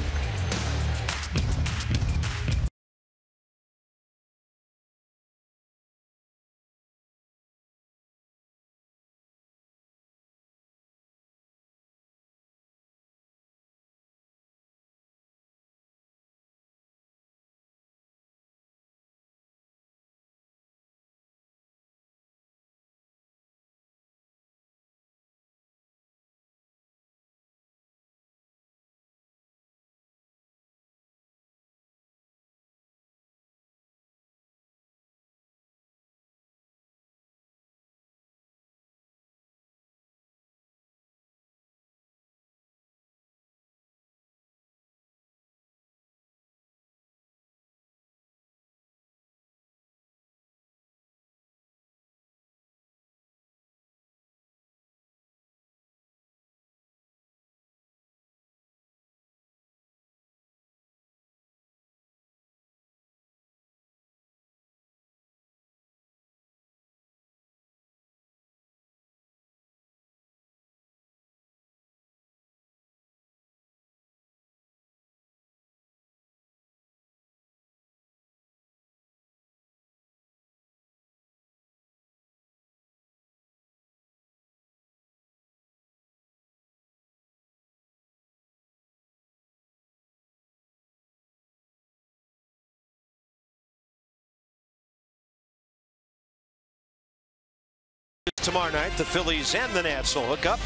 Tomorrow night, the Phillies and the Nats will hook up.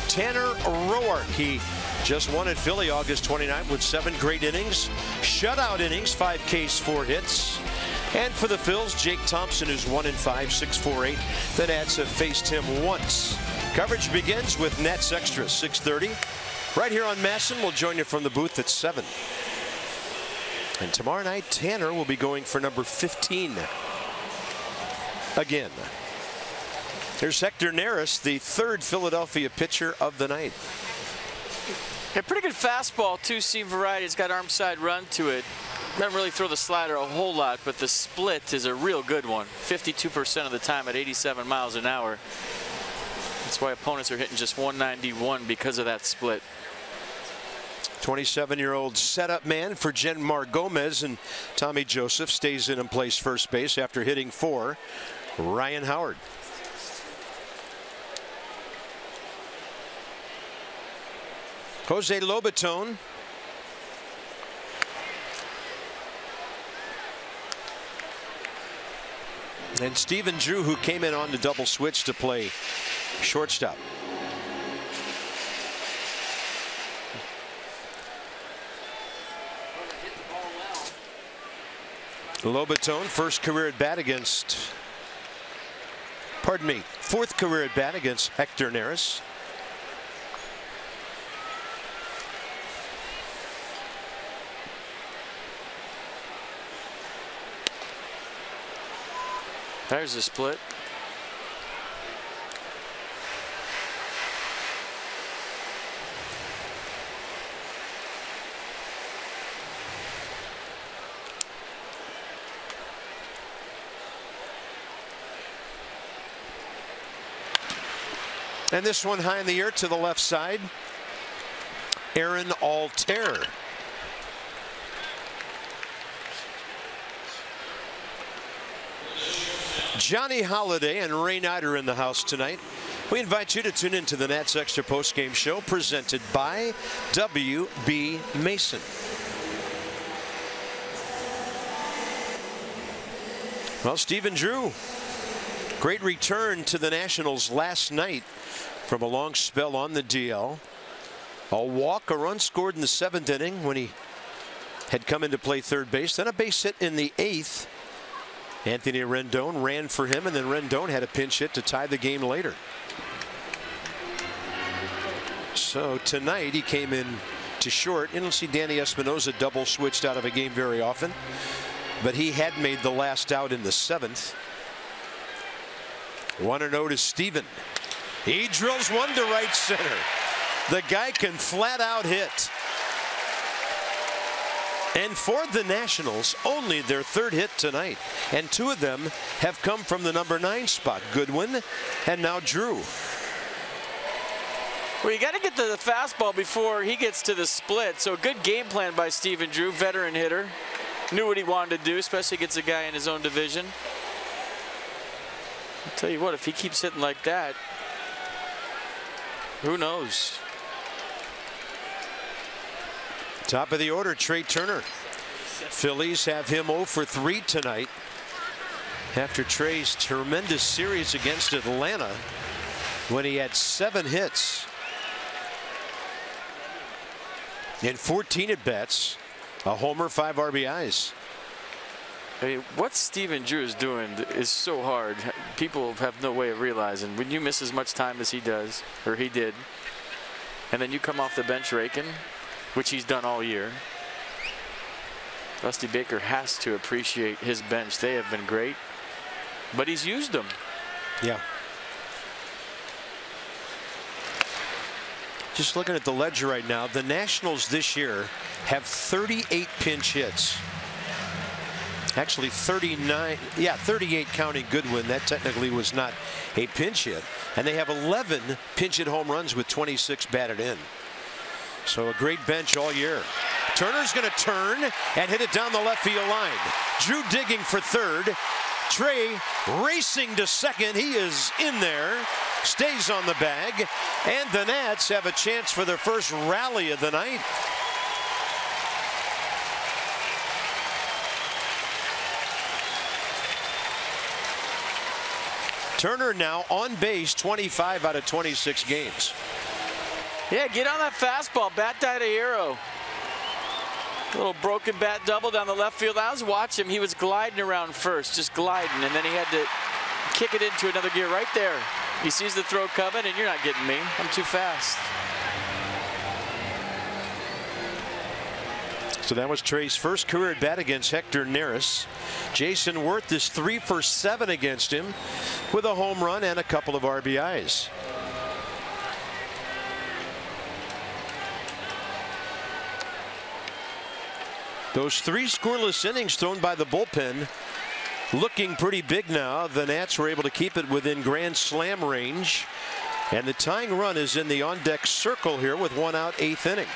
Tanner Roark, he just won at Philly August 29th with 7 great innings, shutout innings, 5 Ks, 4 hits. And for the Phils, Jake Thompson is 1-5, 6.48. The Nats have faced him once. Coverage begins with Nats Extra, 6:30. Right here on Masson. We'll join you from the booth at 7. And tomorrow night, Tanner will be going for number 15 again. Here's Hector Neris, the 3rd Philadelphia pitcher of the night. A pretty good fastball, 2-seam variety. It's got arm side run to it. Doesn't really throw the slider a whole lot, but the split is a real good one. 52% of the time at 87 miles an hour. That's why opponents are hitting just 191 because of that split. 27-year-old setup man for Genmar Gomez, and Tommy Joseph stays in and plays first base after hitting for Ryan Howard. Jose Lobaton. And Stephen Drew, who came in on the double switch to play shortstop. Lobaton, first career at bat against, pardon me, 4th career at bat against Hector Neris. There's a split. And this one high in the air to the left side. Aaron Altair. Johnny Holiday and Ray Knight are in the house tonight. We invite you to tune into the Nats Extra postgame show presented by W.B. Mason. Well, Stephen Drew, great return to the Nationals last night from a long spell on the DL. A walk, a run scored in the 7th inning when he had come in to play third base. Then a base hit in the 8th. Anthony Rendon ran for him, and then Rendon had a pinch hit to tie the game later. So tonight he came in to short. You don't see Danny Espinosa double switched out of a game very often, but he had made the last out in the 7th. 1-0 to Steven. He drills one to right center. The guy can flat out hit. And for the Nationals, only their 3rd hit tonight. And 2 of them have come from the number 9 spot. Goodwin and now Drew. Well, you got to get to the fastball before he gets to the split. So good game plan by Stephen Drew, veteran hitter. Knew what he wanted to do, especially against a guy in his own division. I'll tell you what, if he keeps hitting like that, who knows? Top of the order, Trey Turner. Phillies have him 0 for 3 tonight after Trey's tremendous series against Atlanta when he had 7 hits in 14 at-bats, a homer, 5 RBIs. I mean, what Stephen Drew is doing is so hard. People have no way of realizing. When you miss as much time as he does, or he did, and then you come off the bench raking, which he's done all year, Dusty Baker has to appreciate his bench. They have been great, but he's used them. Yeah. Just looking at the ledger right now, the Nationals this year have 38 pinch hits. Actually 39, yeah, 38 counting Goodwin. That technically was not a pinch hit. And they have 11 pinch hit home runs with 26 batted in. So a great bench all year. Turner's going to turn and hit it down the left field line. Drew digging for third. Trey racing to second. He is in there. Stays on the bag. And the Nats have a chance for their first rally of the night. Turner now on base 25 out of 26 games. Yeah, get on that fastball. Bat died a hero. Little broken bat double down the left field. I was watching him. He was gliding around first, just gliding, and then he had to kick it into another gear right there. He sees the throw coming, and you're not getting me. I'm too fast. So that was Trey's first career at bat against Hector Neris. Jason Worth is 3 for 7 against him with a home run and a couple of RBIs. Those 3 scoreless innings thrown by the bullpen looking pretty big now. The Nats were able to keep it within grand slam range, and the tying run is in the on-deck circle here with 1 out, 8th inning.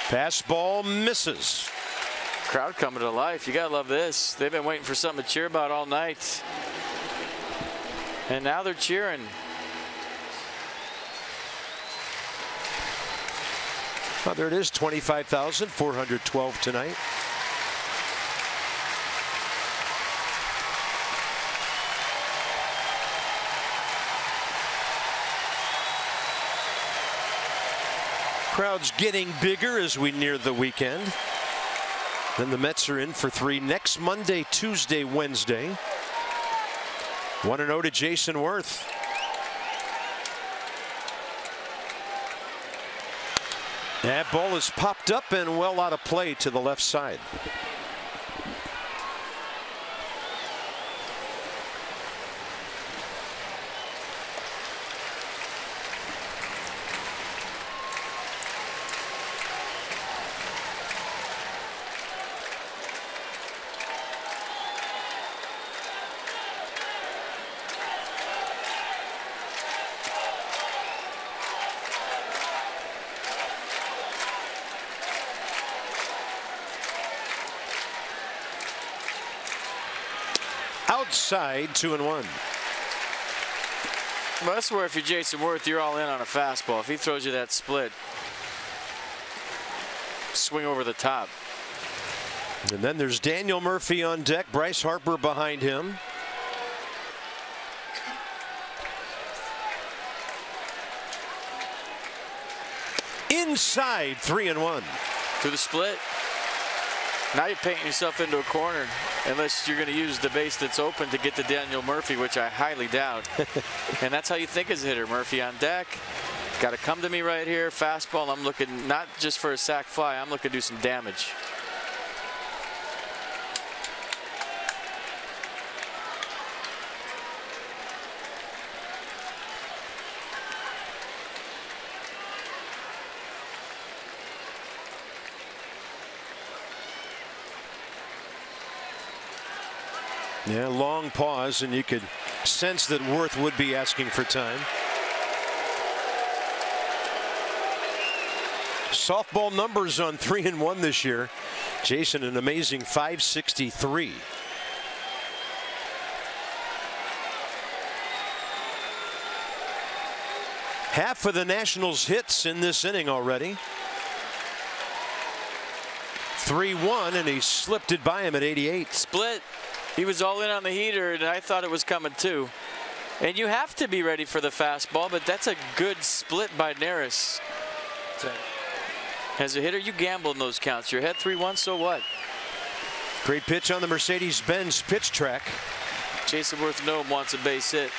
Fastball misses. Crowd coming to life. You gotta love this. They've been waiting for something to cheer about all night, and now they're cheering. Oh, there it is, 25,412 tonight. Crowd's getting bigger as we near the weekend. Then the Mets are in for 3 next Monday, Tuesday, Wednesday. 1-0 to Jason Worth. That ball is popped up and well out of play to the left side. Outside, 2-1. Well, that's where if you're Jason Worth, you're all in on a fastball. If he throws you that split, swing over the top. And then there's Daniel Murphy on deck. Bryce Harper behind him. Inside, 3-1. To the split. Now you're painting yourself into a corner, unless you're going to use the base that's open to get to Daniel Murphy, which I highly doubt. And that's how you think as a hitter. Murphy on deck. Got to come to me right here. Fastball. I'm looking not just for a sac fly. I'm looking to do some damage. Yeah, long pause, and you could sense that Worth would be asking for time. Softball numbers on 3-1 this year. Jason, an amazing 563. Half of the Nationals' hits in this inning already. 3-1, and he slipped it by him at 88. Split. He was all in on the heater, and I thought it was coming too. And you have to be ready for the fastball, but that's a good split by Neris. As a hitter, you gamble in those counts. You're ahead 3-1, so what? Great pitch on the Mercedes-Benz pitch track. Jason Worth Gnome wants a base hit.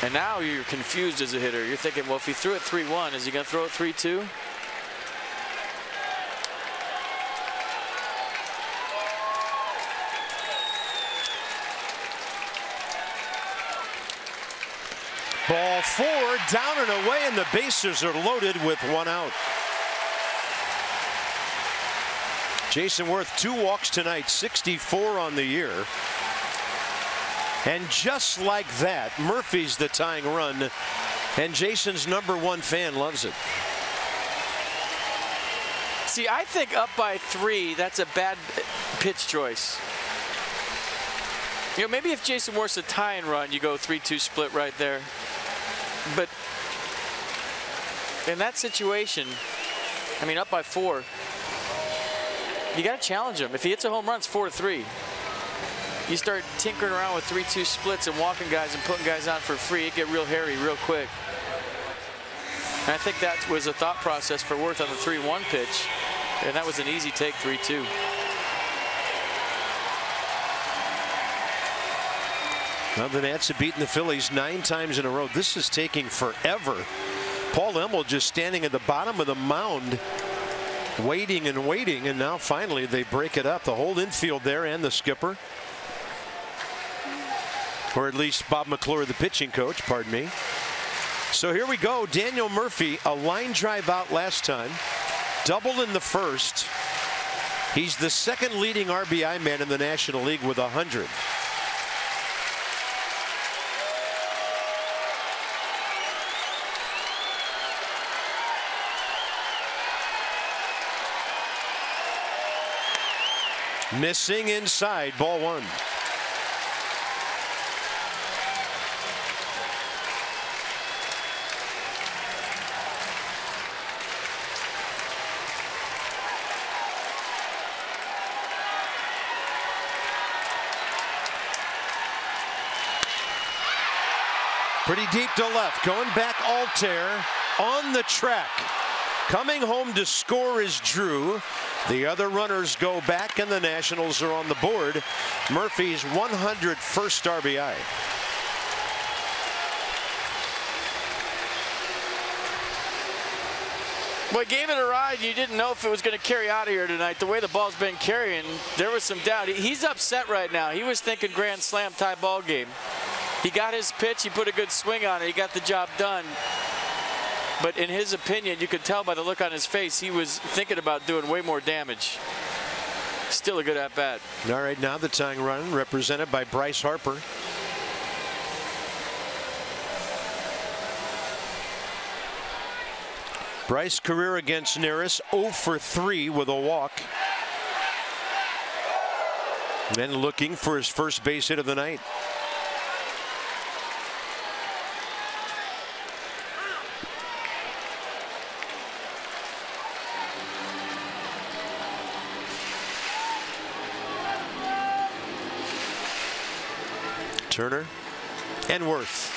And now you're confused as a hitter. You're thinking, well, if he threw it 3-1, is he going to throw it 3-2? Ball 4, down and away, and the bases are loaded with 1 out. Jason Worth 2 walks tonight, 64 on the year. And just like that, Murphy's the tying run, and Jason's #1 fan loves it. See, I think up by 3, that's a bad pitch choice. You know, maybe if Jason Worth's a tying run, you go 3-2 split right there. But in that situation, I mean, up by 4, you got to challenge him. If he hits a home run, it's 4-3. You start tinkering around with 3-2 splits and walking guys and putting guys on for free, it get real hairy real quick. And I think that was a thought process for Worth on the 3-1 pitch, and that was an easy take, 3-2. Well, the Nats have beaten the Phillies 9 times in a row. This is taking forever. Paul Emmel just standing at the bottom of the mound, waiting and waiting, and now finally they break it up. The whole infield there and the skipper, or at least Bob McClure, the pitching coach, pardon me. So here we go. Daniel Murphy, a line drive out last time, doubled in the first. He's the second leading RBI man in the National League with 100. Missing inside, ball 1. Pretty deep to left, going back Altair on the track. Coming home to score is Drew. The other runners go back, and the Nationals are on the board. Murphy's 101st RBI. Well, gave it a ride. You didn't know if it was going to carry out of here tonight. The way the ball's been carrying, there was some doubt. He's upset right now. He was thinking grand slam tie ball game. He got his pitch. He put a good swing on it. He got the job done. But in his opinion, you could tell by the look on his face, he was thinking about doing way more damage. Still a good at-bat. All right, now the tying run represented by Bryce Harper. Bryce career against Neris, 0 for 3 with a walk. And then looking for his first base hit of the night. Turner and Worth.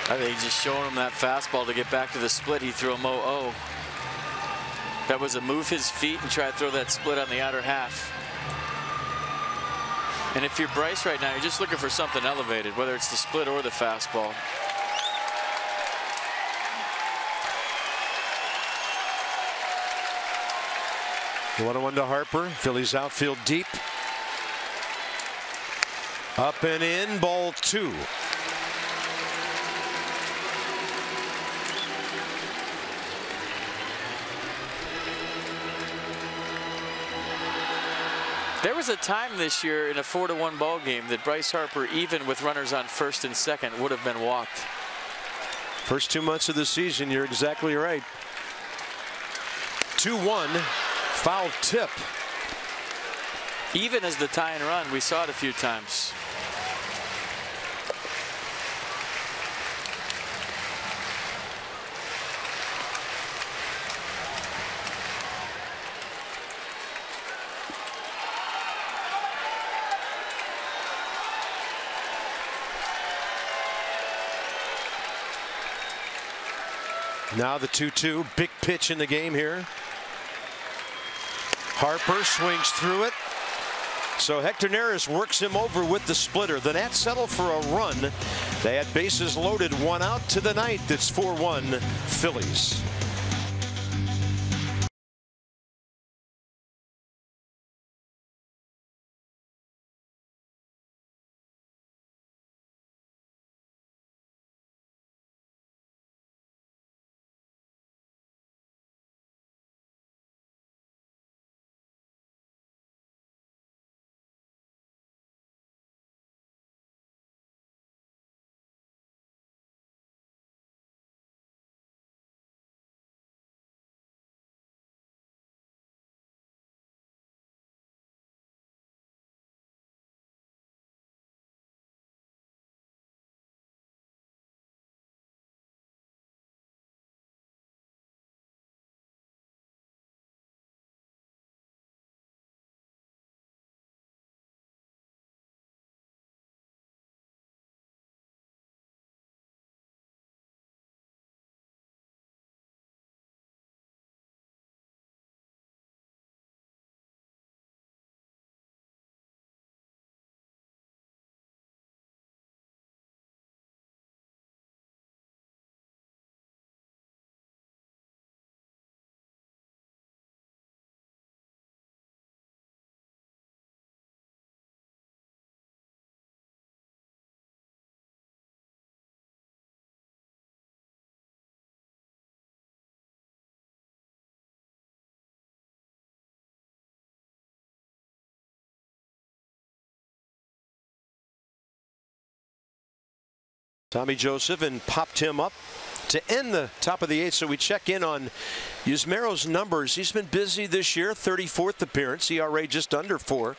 I think he's just showing him that fastball to get back to the split. He threw a 0-0. That was a move his feet and try to throw that split on the outer half. And if you're Bryce right now, you're just looking for something elevated, whether it's the split or the fastball. The 1-1 to Harper. Phillies outfield deep. Up and in, ball 2. There was a time this year in a 4-1 ball game that Bryce Harper, even with runners on first and second, would have been walked. First 2 months of the season, you're exactly right. 2-1, foul tip. Even as the tie and run, we saw it a few times. Now the 2-2, big pitch in the game here. Harper swings through it. So Hector Neris works him over with the splitter. The Nats settle for a run. They had bases loaded, 1 out to the ninth. It's 4-1 Phillies. Tommy Joseph and popped him up to end the top of the 8th. So we check in on Yusmerow's numbers. He's been busy this year. 34th appearance, ERA just under 4,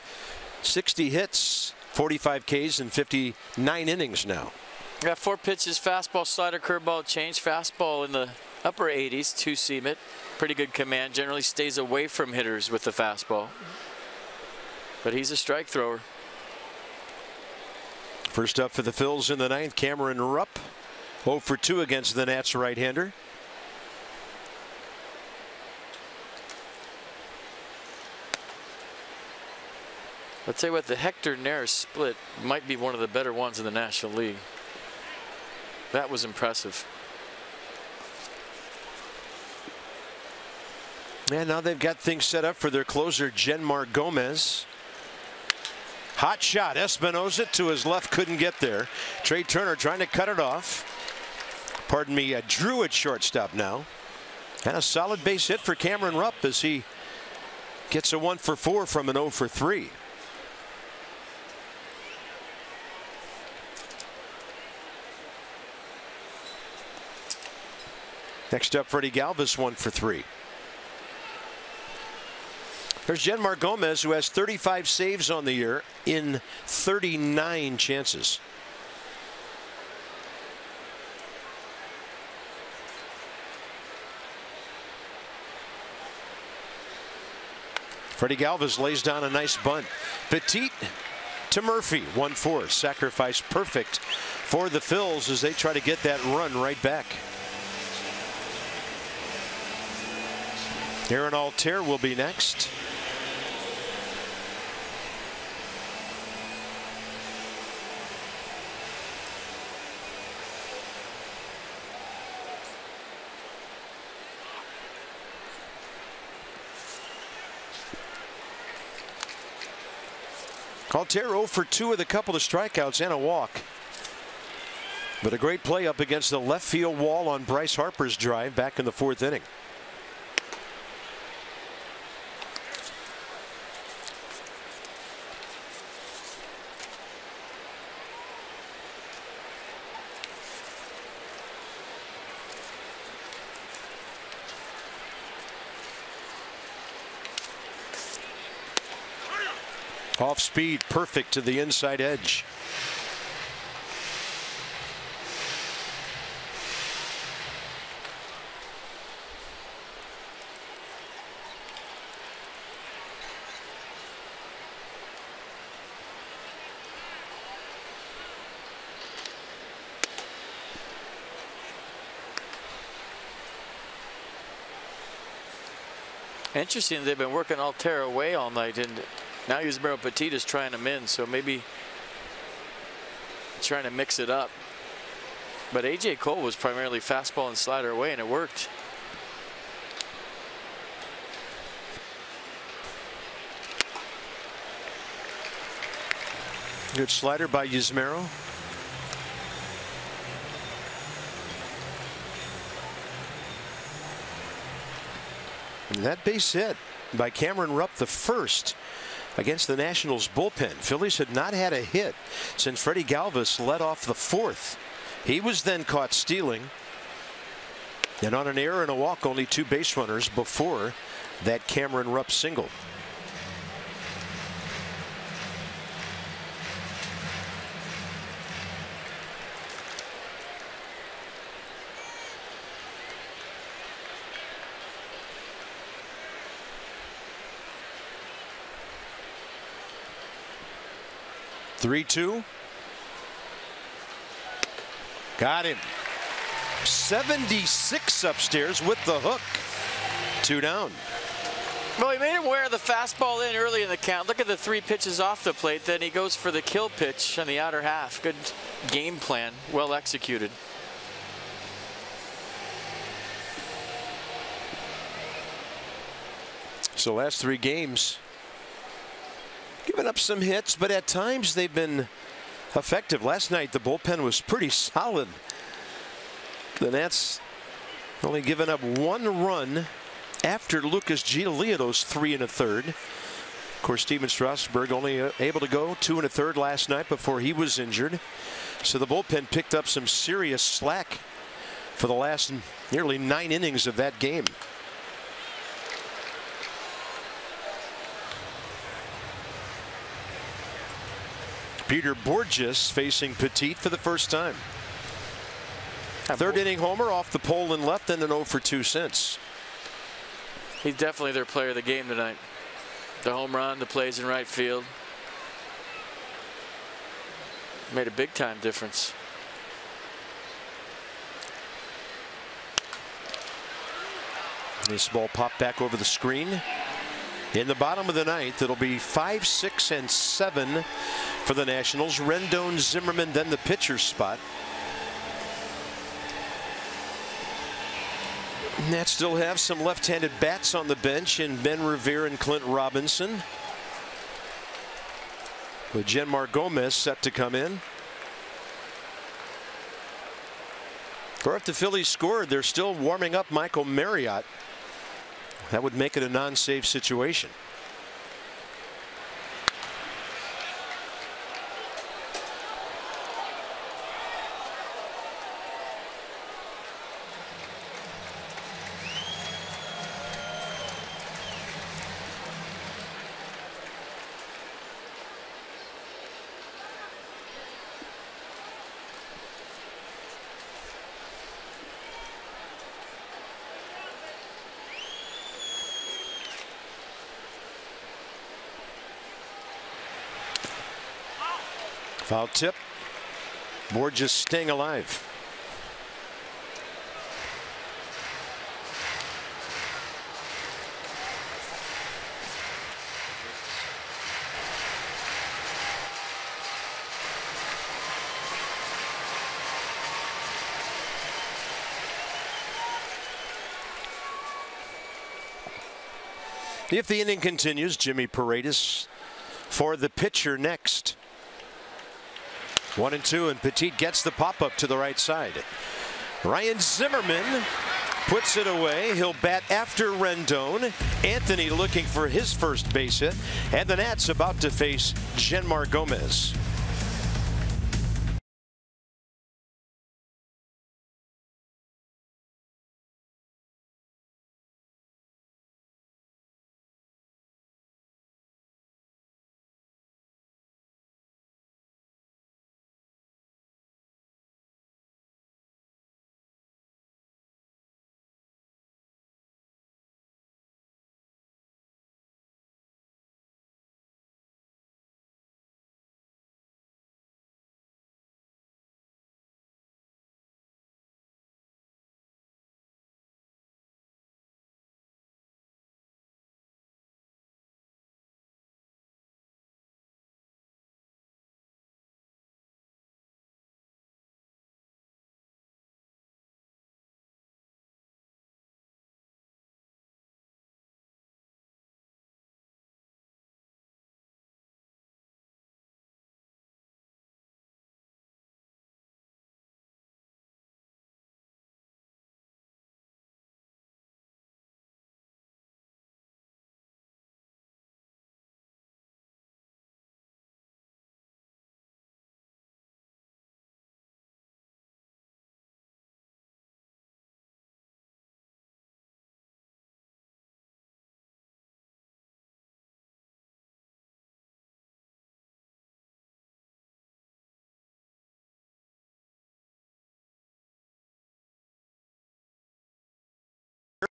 60 hits, 45 Ks in 59 innings now. Got 4 pitches: fastball, slider, curveball, change. Fastball in the upper 80s, 2-seam it. Pretty good command. Generally stays away from hitters with the fastball, but he's a strike thrower. First up for the Phils in the 9th, Cameron Rupp, 0 for 2 against the Nats right-hander. I'll tell you what, the Hector Neris split might be one of the better ones in the National League. That was impressive. And now they've got things set up for their closer, Genmar Gomez. Hot shot, Espinosa to his left, couldn't get there. Trey Turner trying to cut it off. Pardon me, Drew at shortstop now. And a solid base hit for Cameron Rupp as he gets a 1 for 4 from an 0 for 3. Next up, Freddie Galvis, 1 for 3. There's Genmar Gomez, who has 35 saves on the year in 39 chances. Freddie Galvis lays down a nice bunt. Petit to Murphy, 1-4. Sacrifice perfect for the Phils as they try to get that run right back. Aaron Altair will be next. Altair 0 for 2 with a couple of strikeouts and a walk. But a great play up against the left field wall on Bryce Harper's drive back in the 4th inning. Off speed, perfect to the inside edge. Interesting, they've been working Altair away all night, and now Yusmero Petit is trying him in, so maybe trying to mix it up. But AJ Cole was primarily fastball and slider away, and it worked. Good slider by Yusmero. And that base hit by Cameron Rupp, the first against the Nationals bullpen. Phillies had not had a hit since Freddie Galvis led off the 4th. He was then caught stealing. And on an error and a walk, only 2 base runners before that Cameron Rupp single. Three-two. Got him. 76 upstairs with the hook. 2 down. Well, he made him wear the fastball in early in the count. Look at the 3 pitches off the plate. Then he goes for the kill pitch on the outer half. Good game plan. Well executed. So last 3 games, giving up some hits, but at times they've been effective. Last night the bullpen was pretty solid. The Nats only giving up 1 run after Lucas Giolito's 3 1/3. Of course, Steven Strasburg only able to go 2 1/3 last night before he was injured. So the bullpen picked up some serious slack for the last nearly 9 innings of that game. Peter BOURJOS facing Petit for the first time. Third inning homer off the pole and left, and an 0 for 2 since. He's definitely their player of the game tonight. The home run, the plays in right field. Made a big time difference. This ball popped back over the screen. In the bottom of the ninth, it'll be 5, 6, and 7 for the Nationals. Rendon, Zimmerman, then the pitcher's spot. Nats still have some left-handed bats on the bench in Ben Revere and Clint Robinson, with Genmar Gomez set to come in. Or if the Phillies scored, they're still warming up Michael Marriott. That would make it a non-save situation. Foul tip. BOURJOS staying alive. If the inning continues, Jimmy Paredes for the pitcher next. 1-2, and Petit gets the pop-up to the right side. Ryan Zimmerman puts it away. He'll bat after Rendon. Anthony looking for his first base hit, and the Nats about to face Genmar Gomez.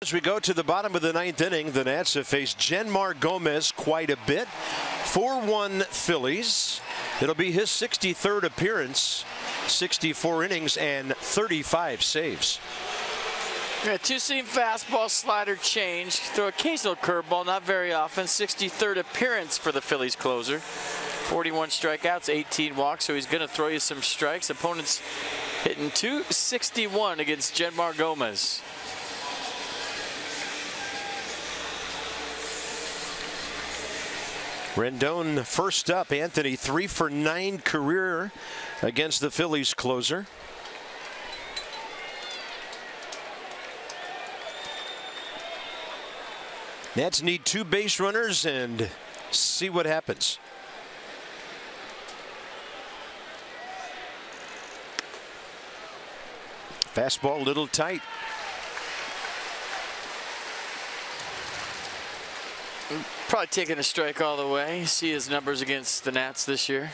As we go to the bottom of the ninth inning, the Nats have faced Genmar Gomez quite a bit. 4-1 Phillies. It'll be his 63rd appearance, 64 innings, and 35 saves. Yeah, two-seam fastball, slider change, throw occasional curveball, not very often. 63rd appearance for the Phillies closer. 41 strikeouts, 18 walks, so he's going to throw you some strikes. Opponents hitting .261 against Genmar Gomez. Rendon first up. Anthony 3 for 9 career against the Phillies closer. Nats need 2 base runners and see what happens. Fastball a little tight. Probably taking a strike all the way. See his numbers against the Nats this year.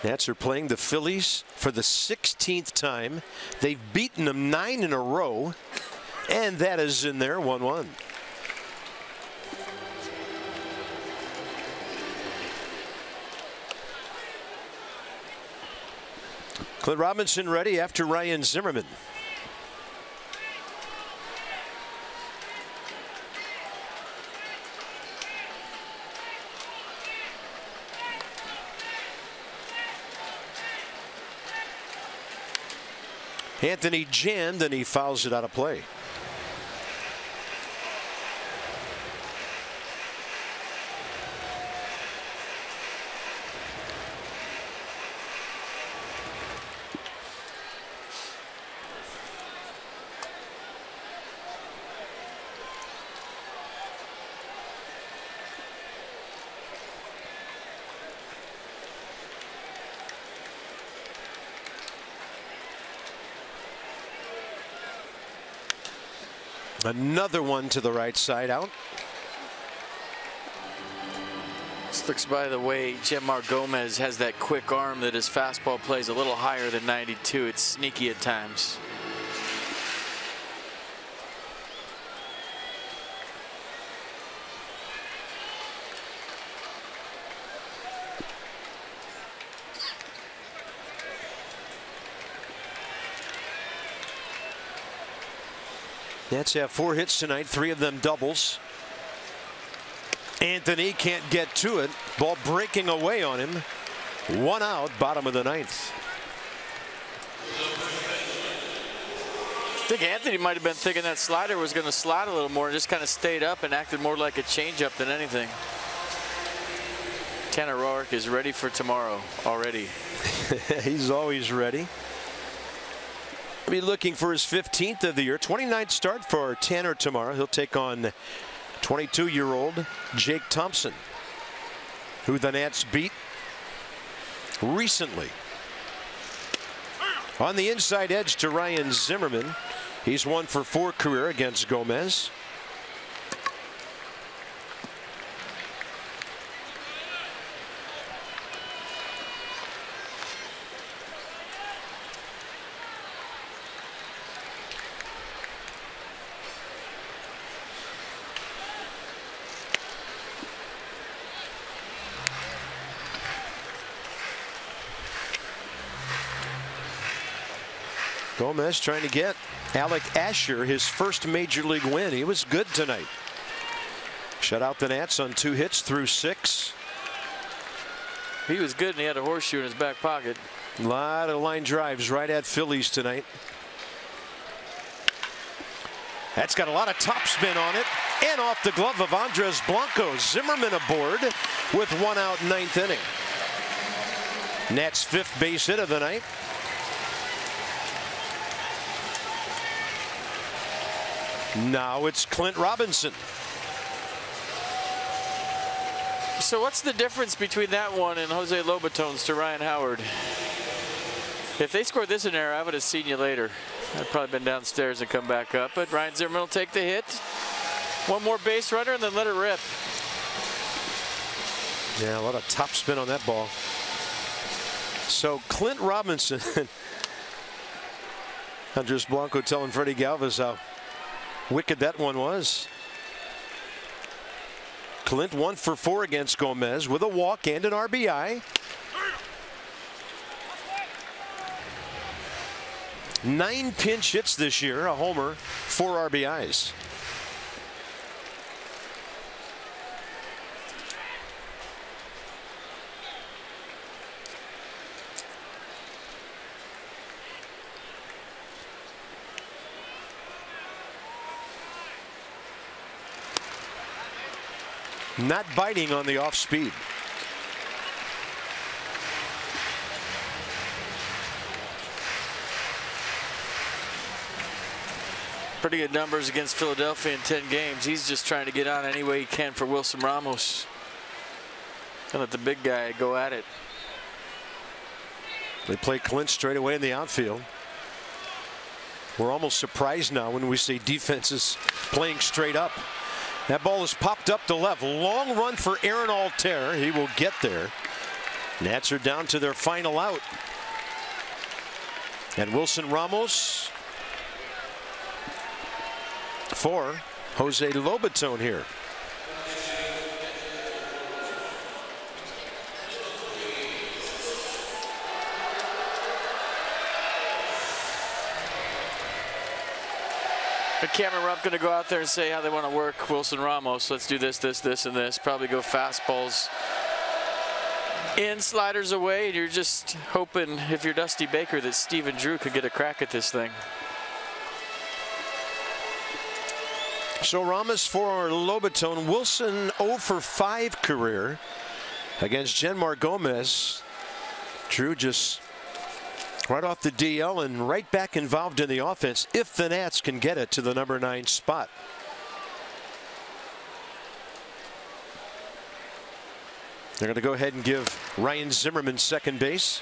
Nats are playing the Phillies for the 16th time. They've beaten them 9 in a row, and that is in there, 1-1. Clint Robinson ready after Ryan Zimmerman. Anthony jammed and he fouls it out of play. Another one to the right side out. This looks, by the way, Jemar Gomez has that quick arm that his fastball plays a little higher than 92. It's sneaky at times. Nats have 4 hits tonight, 3 of them doubles. Anthony can't get to it. Ball breaking away on him. 1 out, bottom of the 9th. I think Anthony might have been thinking that slider was going to slide a little more and just kind of stayed up and acted more like a changeup than anything. Tanner Roark is ready for tomorrow already. He's always ready. Be looking for his 15th of the year. 29th start for Tanner tomorrow. He'll take on 22-year-old Jake Thompson, who the Nats beat recently. On the inside edge to Ryan Zimmerman. He's 1 for 4 career against Gomez. Gomez trying to get Alec Asher his first major league win. He was good tonight. Shut out the Nats on 2 hits through 6. He was good and he had a horseshoe in his back pocket. A lot of line drives right at Phillies tonight. That's got a lot of topspin on it and off the glove of Andres Blanco. Zimmerman aboard with 1 out, 9th inning. Nats 5th base hit of the night. Now it's Clint Robinson. So what's the difference between that one and Jose Lobaton's to Ryan Howard? If they scored this in there, I would have seen you later. I'd probably been downstairs and come back up. But Ryan Zimmerman will take the hit. 1 more base runner and then let it rip. Yeah, a lot of topspin on that ball. So Clint Robinson. Andres Blanco telling Freddie Galvis how wicked that one was. Clint 1 for 4 against Gomez with a walk and an RBI. 9 pinch hits this year, a homer, 4 RBIs. Not biting on the off speed. Pretty good numbers against Philadelphia in 10 games. He's just trying to get on any way he can for Wilson Ramos. And let the big guy go at it. They play Clint straight away in the outfield. We're almost surprised now when we see defenses playing straight up. That ball is popped up to left. Long run for Aaron Altair. He will get there. Nats are down to their final out. And Wilson Ramos for Jose Lobaton here. But Cameron Rupp going to go out there and say how they want to work Wilson Ramos. Let's do this, this, this, and this. Probably go fastballs in, sliders away. And you're just hoping, if you're Dusty Baker, that Stephen Drew could get a crack at this thing. So Ramos for Lobaton. Wilson 0 for 5 career against Genmar Gomez. Drew just right off the DL and right back involved in the offense if the Nats can get it to the number 9 spot. They're going to go ahead and give Ryan Zimmerman second base.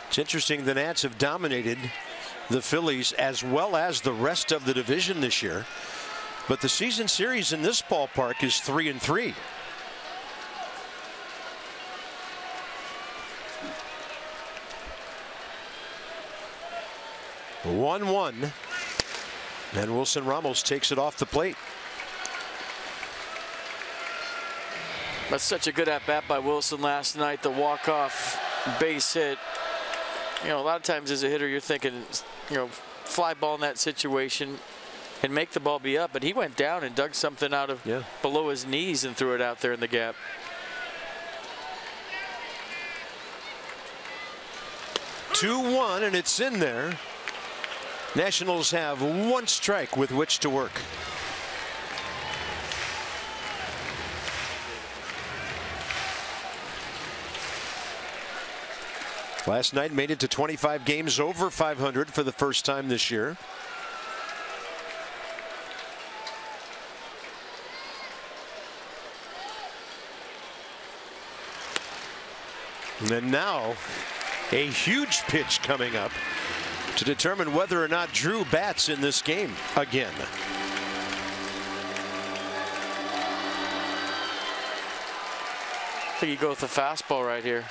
It's interesting, the Nats have dominated the Phillies as well as the rest of the division this year, but the season series in this ballpark is 3-3. (1-1), and Wilson Ramos takes it off the plate. That's such a good at-bat by Wilson last night. The walk-off base hit. You know, a lot of times as a hitter, you're thinking, you know, fly ball in that situation and make the ball be up. But he went down and dug something out of below his knees and threw it out there in the gap. (2-1), and it's in there. Nationals have 1 strike with which to work. Last night made it to 25 games over 500 for the first time this year. And then now a huge pitch coming up to determine whether or not Drew bats in this game again. I think you go with the fastball right here.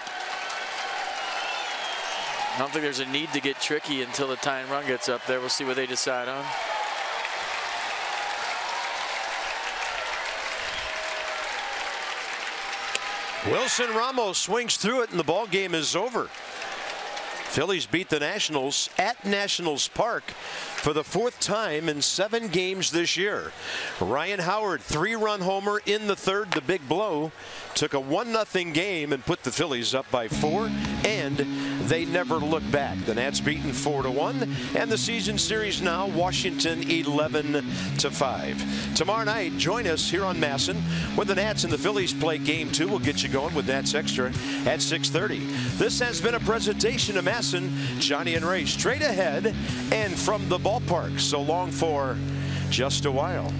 I don't think there's a need to get tricky until the tying run gets up there. We'll see what they decide on. Wilson Ramos swings through it and the ball game is over. Phillies beat the Nationals at Nationals Park for the 4th time in 7 games this year. Ryan Howard, 3-run homer in the 3rd, the big blow. Took a 1-0 game and put the Phillies up by 4, and they never look back. The Nats beaten 4-1, and the season series now Washington 11-5. Tomorrow night, join us here on Masson when the Nats and the Phillies play Game 2. We'll get you going with Nats Extra at 6:30. This has been a presentation of Masson, Johnny and Ray straight ahead and from the ballpark. So long for just a while.